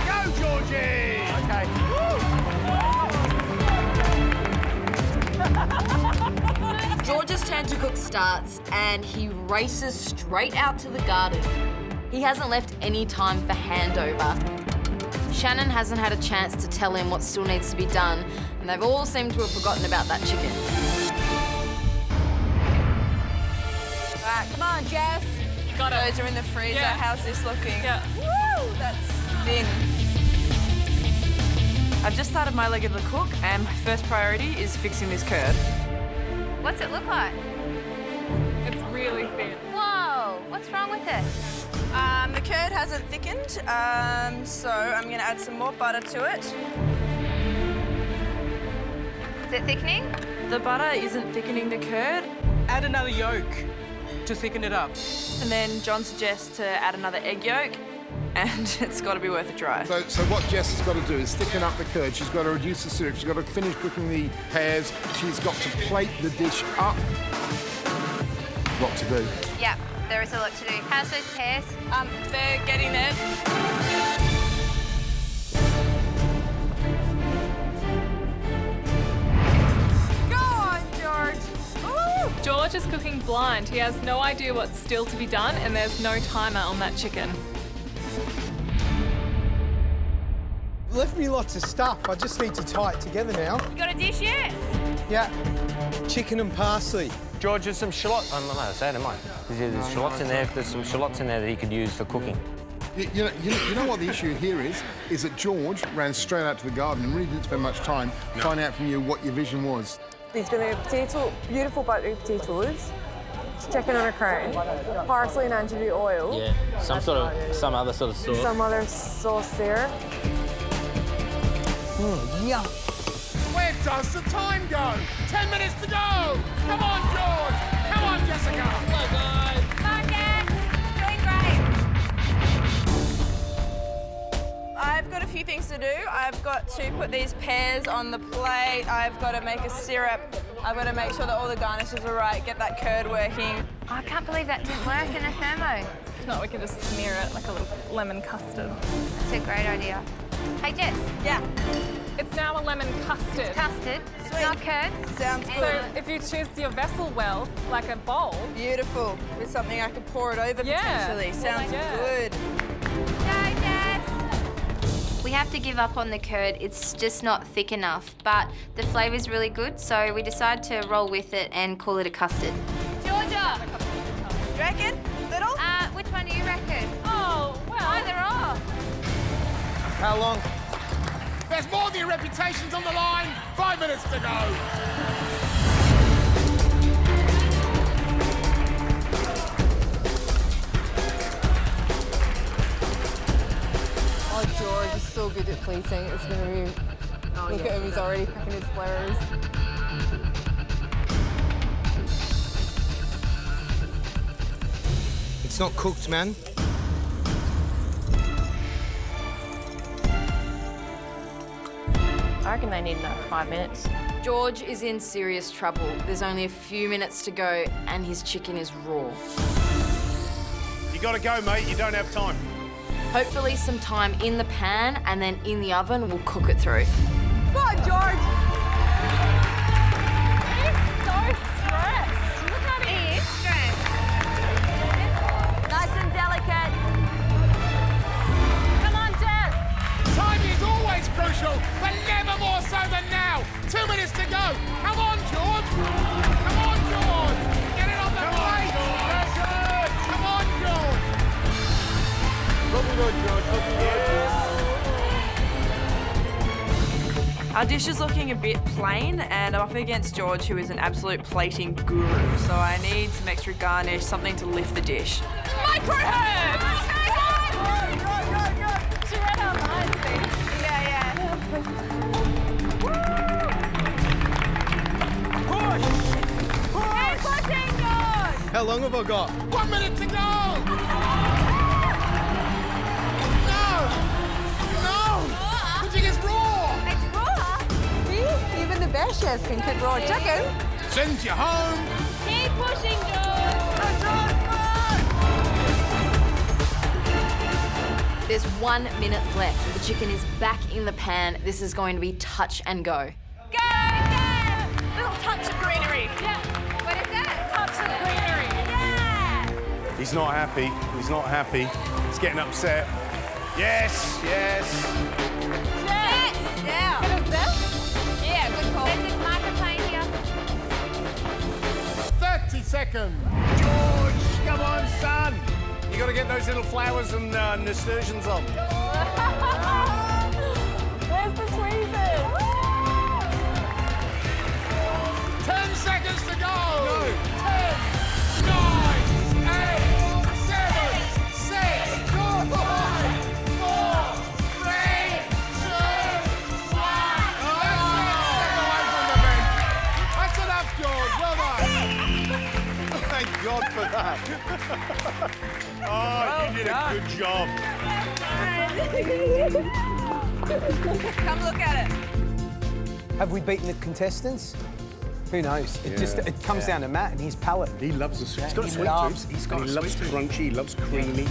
Go, Georgie. Okay. George's turn to cook starts and he races straight out to the garden. He hasn't left any time for handover. Shannon hasn't had a chance to tell him what still needs to be done, and they've all seemed to have forgotten about that chicken. All right, come on, Jess. You got it. Those are in the freezer. Yeah. How's this looking? Yeah. Woo! That's thin. I've just started my leg of the cook, and my first priority is fixing this curd. What's it look like? It's really thin. Whoa, what's wrong with it? The curd hasn't thickened, so I'm going to add some more butter to it. Is it thickening? The butter isn't thickening the curd. Add another yolk to thicken it up. And then John suggests to add another egg yolk, and it's got to be worth a try. So what Jess has got to do is thicken up the curd. She's got to reduce the syrup. She's got to finish cooking the pears. She's got to plate the dish up. Lot to do. Yeah, there is a lot to do. How's those pears? They're getting there. George is cooking blind. He has no idea what's still to be done, and there's no timer on that chicken. Left me lots of stuff. I just need to tie it together now. You got a dish yet? Yeah. Chicken and parsley. George, there's some shallots. I'm not saying, am I? There's shallots in there. There's some shallots in there that he could use for cooking. You know what the issue here is that George ran straight out to the garden and really didn't spend much time finding out from you what your vision was. He's going to beautiful buttery potatoes, chicken on a crown, parsley and anchovy oil. Yeah, some other sort of sauce. Some other sauce there. Yum. Where does the time go? 10 minutes to go! Come on, George! Come on, Jessica! Come on, Jess. Doing great. I've got a few things to do. I've got to put these pears on the plate. I've got to make a syrup. I've got to make sure that all the garnishes are right, get that curd working. I can't believe that didn't work in a thermo. If not, we can just smear it like a little lemon custard. That's a great idea. Hey, Jess. Yeah. It's now a lemon custard. It's custard. It's not curd. Sounds So good. if you choose your vessel well, like a bowl. Beautiful. With something I could pour it over potentially. Sounds good. Go, Jess. We have to give up on the curd. It's just not thick enough, but the flavour's really good, so we decided to roll with it and call it a custard. Georgia! You reckon? Little? Which one do you reckon? Oh, well. Either or. How long? There's more than your reputation's on the line. 5 minutes to go. Oh, George is so good at plating. It's going to be... Look at him, he's already picking his flowers. It's not cooked, man. I reckon they need another 5 minutes. George is in serious trouble. There's only a few minutes to go, and his chicken is raw. You gotta go, mate. You don't have time. Hopefully some time in the pan and then in the oven will cook it through. Come on, George! He's so stressed. Look at him. He is stressed. Nice and delicate. Come on, Jess. Time is always crucial, but never more so than now. 2 minutes to go. Come on, George. Come on, George. Get it on the plate. Come on, George. Looking good, George. Looking good. Our dish is looking a bit plain, and I'm up against George, who is an absolute plating guru. So I need some extra garnish, something to lift the dish. Micro herbs! She read our minds, see? Yeah. Keep pushing, George! How long have I got? 1 minute to go. No. The chicken is raw. It's raw. See? Even the best chefs can cook raw chicken. Sends you home. Keep pushing, George. There's 1 minute left. The chicken is back in the pan. This is going to be touch and go. Go, go! Little touch of greenery. Yeah. What is that? Touch of greenery. Yeah. He's not happy. He's not happy. He's getting upset. Yes, yes. Yes. Yeah. Get us this? Yeah, good call. There's this microplane here. 30 seconds. George, come on, son. You got to get those little flowers and nasturtiums on. Where's the tweezers? 10 seconds to go. 10, 9, 8, 7, 6, 5, 4, 3, 2, 1. That's enough, George. Well done. Thank God for that. Oh, you did a good job. Come look at it. Have we beaten the contestants? Who knows? It comes down to Matt and his palate. He loves the sweet. He's got a sweet tooth. He's got he loves crunchy. He loves creamy.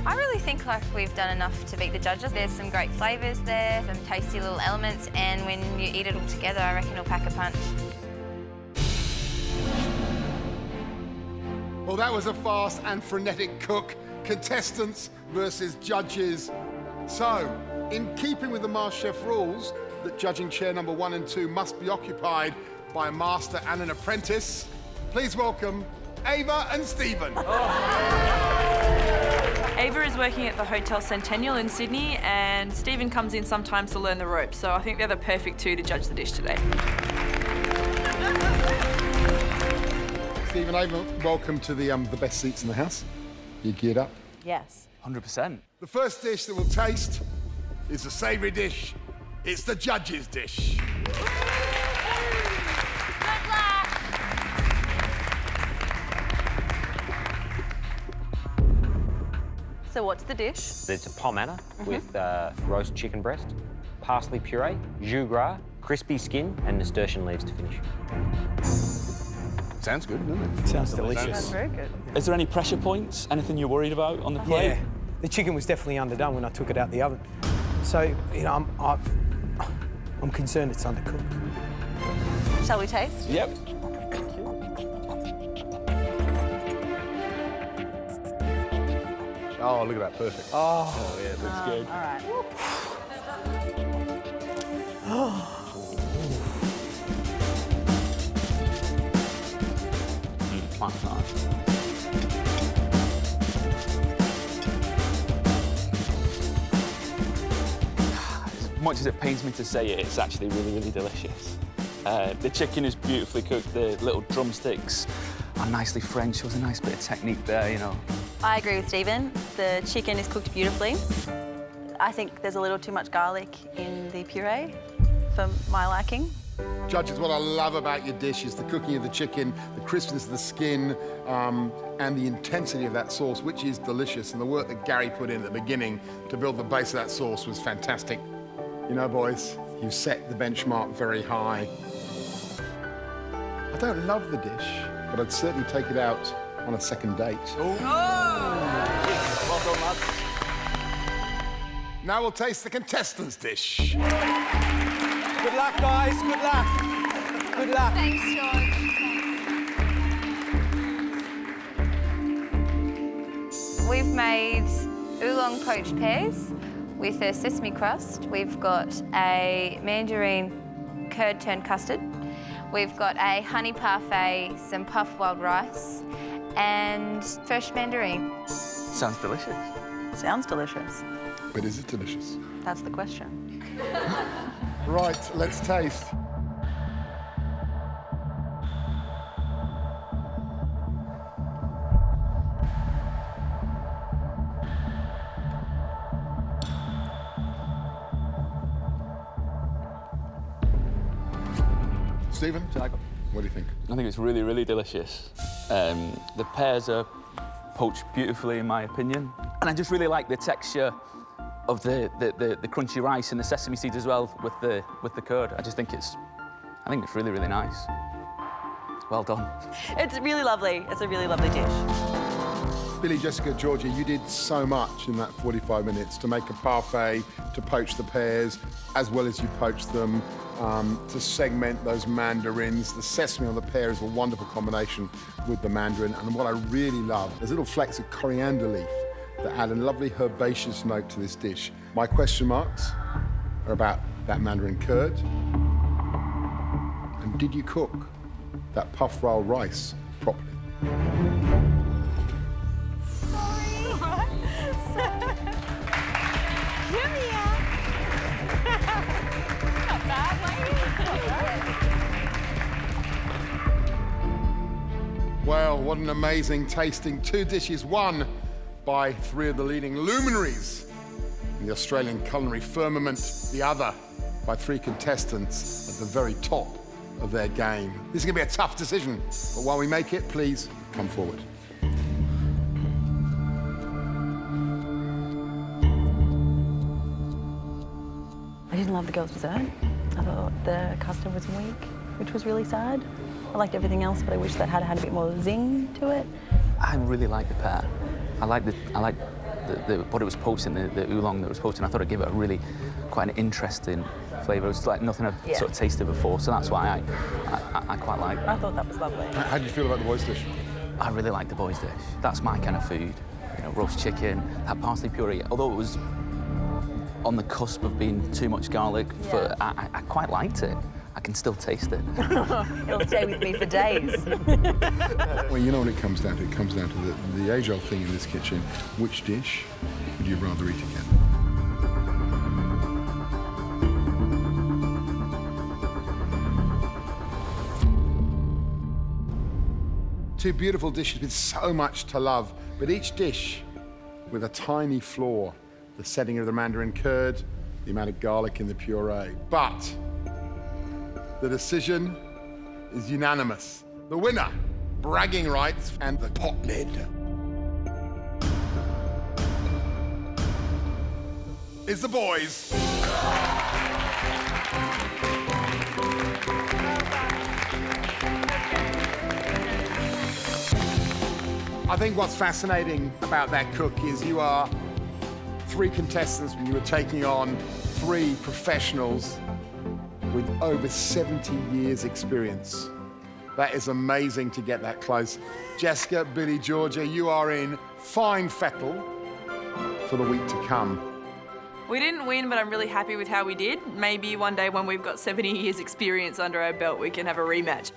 I really think like we've done enough to beat the judges. There's some great flavours there, some tasty little elements, and when you eat it all together, I reckon it'll pack a punch. Well, that was a fast and frenetic cook. Contestants versus judges. So, in keeping with the MasterChef rules, that judging chair number 1 and 2 must be occupied by a master and an apprentice, please welcome Ava and Stephen. Ava is working at the Hotel Centennial in Sydney, and Stephen comes in sometimes to learn the ropes, so I think they're the perfect two to judge the dish today. Stephen, Ava, welcome to the best seats in the house. You geared up? Yes. 100%. The first dish that we'll taste is a savoury dish. It's the judge's dish. So what's the dish? It's a pomana with roast chicken breast, parsley puree, jus gras, crispy skin, and nasturtium leaves to finish. Sounds good, doesn't it? Sounds delicious. That's very good. Is there any pressure points? Anything you're worried about on the plate? Yeah, the chicken was definitely underdone when I took it out the oven. So, you know, I'm concerned it's undercooked. Shall we taste? Yep. Oh, look at that, perfect. Oh, yeah, it looks good. All right. As much as it pains me to say it, it's actually really, really delicious. The chicken is beautifully cooked. The little drumsticks are nicely French. There was a nice bit of technique there, you know. I agree with Stephen. The chicken is cooked beautifully. I think there's a little too much garlic in the puree for my liking. Judges, what I love about your dish is the cooking of the chicken, the crispness of the skin, and the intensity of that sauce, which is delicious. And the work that Gary put in at the beginning to build the base of that sauce was fantastic. You know, boys, you've set the benchmark very high. I don't love the dish, but I'd certainly take it out on a second date. Well done, lads. Now we'll taste the contestants' dish. Good luck, guys. Good luck. Good luck. Thanks, George. We've made oolong poached pears with a sesame crust. We've got a mandarin curd turned custard. We've got a honey parfait, some puffed wild rice, and fresh mandarin. Sounds delicious. Sounds delicious. But is it delicious? That's the question. Right, let's taste. Stephen, what do you think? I think it's really, really delicious. The pears are poached beautifully, in my opinion. And I just really like the texture of the crunchy rice and the sesame seeds as well with the curd. I think it's really, really nice. Well done. It's really lovely. It's a really lovely dish. Billy, Jessica, Georgia, you did so much in that 45 minutes to make a parfait, to poach the pears, as well as you poached them, to segment those mandarins. The sesame on the pear is a wonderful combination with the mandarin. And what I really love, there's little flecks of coriander leaf that add a lovely herbaceous note to this dish. My question marks are about that mandarin curd. And did you cook that puff roll rice properly? Not bad, Well, what an amazing tasting. 2 dishes won by 3 of the leading luminaries in the Australian culinary firmament, the other by 3 contestants at the very top of their game. This is going to be a tough decision, but while we make it, please come forward. I didn't love the girls' dessert. I thought the custard was weak, which was really sad. I liked everything else, but I wish that had a bit more zing to it. I really like the pear. I like what it was posting, the oolong that was posting. I thought it gave it a really quite an interesting flavour. It was like nothing I've sort of tasted before, so that's why I quite like it. I thought that was lovely. How do you feel about the boys' dish? I really like the boys' dish. That's my kind of food. You know, roast chicken, that parsley puree. Although it was on the cusp of being too much garlic, I quite liked it. I can still taste it. It'll stay with me for days. Well, you know what it comes down to? It comes down to the age-old thing in this kitchen. Which dish would you rather eat again? 2 beautiful dishes with so much to love, but each dish with a tiny flaw. The setting of the mandarin curd, the amount of garlic in the puree. But the decision is unanimous. The winner, bragging rights and the pot lid, is the boys. I think what's fascinating about that cook is you are 3 contestants when you were taking on 3 professionals with over 70 years experience. That is amazing to get that close. Jessica, Billy, Georgia, you are in fine fettle for the week to come. We didn't win, but I'm really happy with how we did. Maybe one day when we've got 70 years experience under our belt, we can have a rematch.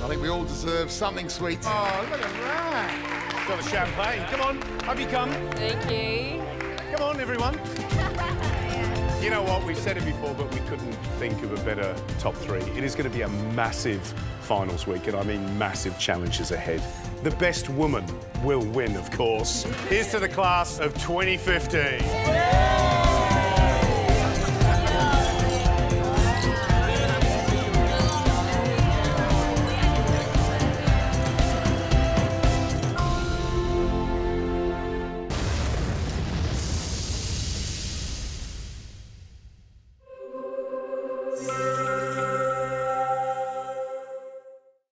I think we all deserve something sweet. Oh, look at that. Got a champagne. Come on, have you come? Thank you. Come on, everyone. You know what, we've said it before, but we couldn't think of a better top 3. It is going to be a massive finals week, and I mean massive challenges ahead. The best woman will win, of course. Here's to the class of 2015.